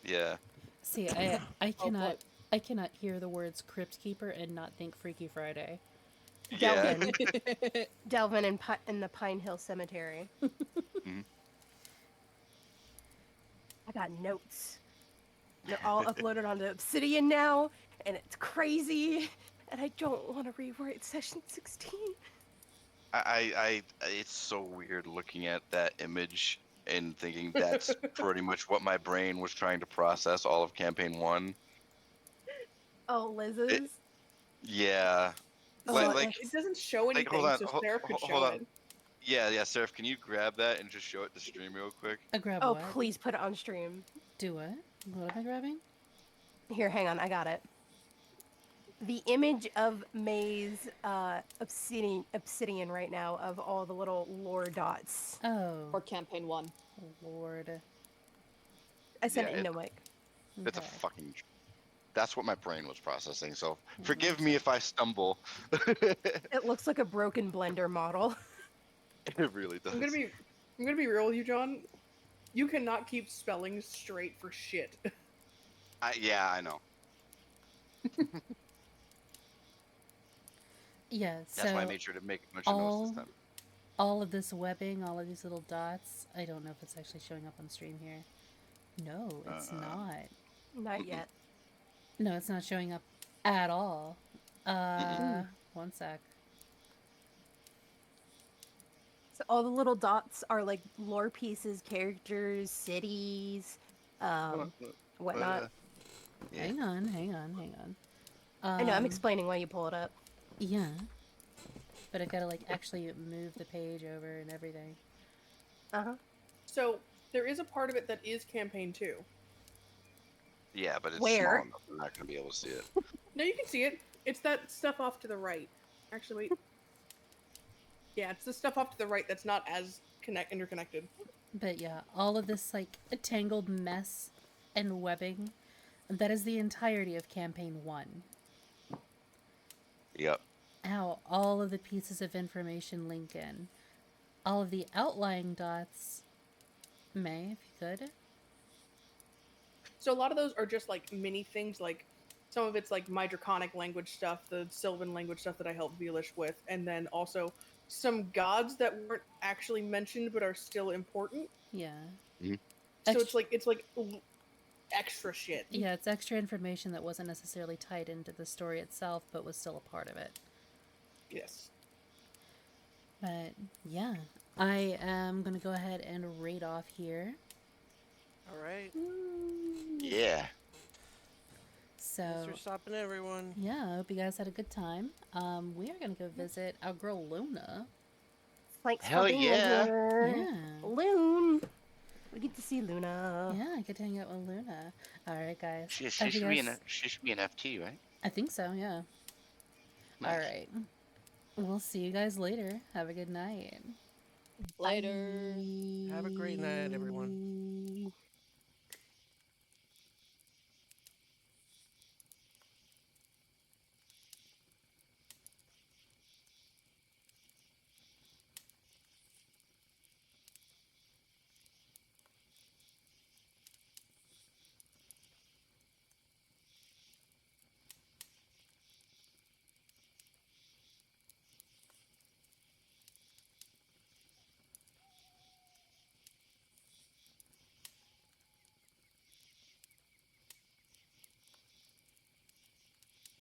Yeah. See, I Oh, cannot I cannot hear the words Crypt Keeper and not think Freaky Friday. Delvin. Yeah. Delvin in the Pine Hill Cemetery. Mhm. I got notes. They're all uploaded onto Obsidian now, and it's crazy. And I don't want to rewrite session 16. It's so weird looking at that image and thinking that's pretty much what my brain was trying to process all of campaign 1. Oh, Liz's. Yeah. Oh, Like, It doesn't show like, hold anything, on, so hold, Seraph could show hold on. it. Yeah, Seraph, can you grab that and just show it to stream real quick? Grab Oh, what? please put it on stream. Do what? What am I grabbing? Here, hang on, I got it. The image of May's obsidian right now of all the little lore dots. Oh, For campaign 1. Lord. I sent Yeah, it into Mike. It's a Okay. fucking. That's what my brain was processing. So Yeah, forgive looks me like- if I stumble. It looks like a broken Blender model. It really does. I'm gonna be real with you, John. You cannot keep spelling straight for shit. Yeah, I know. Yeah, That's why I so made sure to make a bunch of notes this time. all of this webbing, all of these little dots, I don't know if it's actually showing up on stream here. No, it's not. Not yet. No, it's not showing up at all. One sec. So all the little dots are like lore pieces, characters, cities, whatnot. Yeah. Hang on. I know, I'm explaining why you pull it up. Yeah. But I gotta like actually move the page over and everything. Uh-huh. So there is a part of it that is campaign 2. Yeah, but it's Where? small enough. I'm not gonna be able to see it. No, you can see it. It's that stuff off to the right. Actually, wait. Yeah, it's the stuff off to the right that's not as interconnected. But yeah, all of this like tangled mess and webbing, that is the entirety of campaign 1. Yep. How all of the pieces of information link in. All of the outlying dots, May, if you could. So a lot of those are just like mini things, like some of it's like my draconic language stuff, the Sylvan language stuff that I helped Velish with, and then also some gods that weren't actually mentioned but are still important. Yeah. So it's like extra shit. Yeah, it's extra information that wasn't necessarily tied into the story itself, but was still a part of it. Yes. But yeah, I am gonna go ahead and raid off here. All right. Yeah. So Thanks for stopping, everyone. yeah, I hope you guys had a good time. We are gonna go visit our girl Luna. Thanks Hell for being yeah. here. Yeah. Loon. We get to see Luna. Yeah, I get to hang out with Luna. All right, guys. She Have should you be guys- she should be an FT, right? I think so. Yeah. Nice. All right. We'll see you guys later. Have a good night. Later. Have a great night, everyone.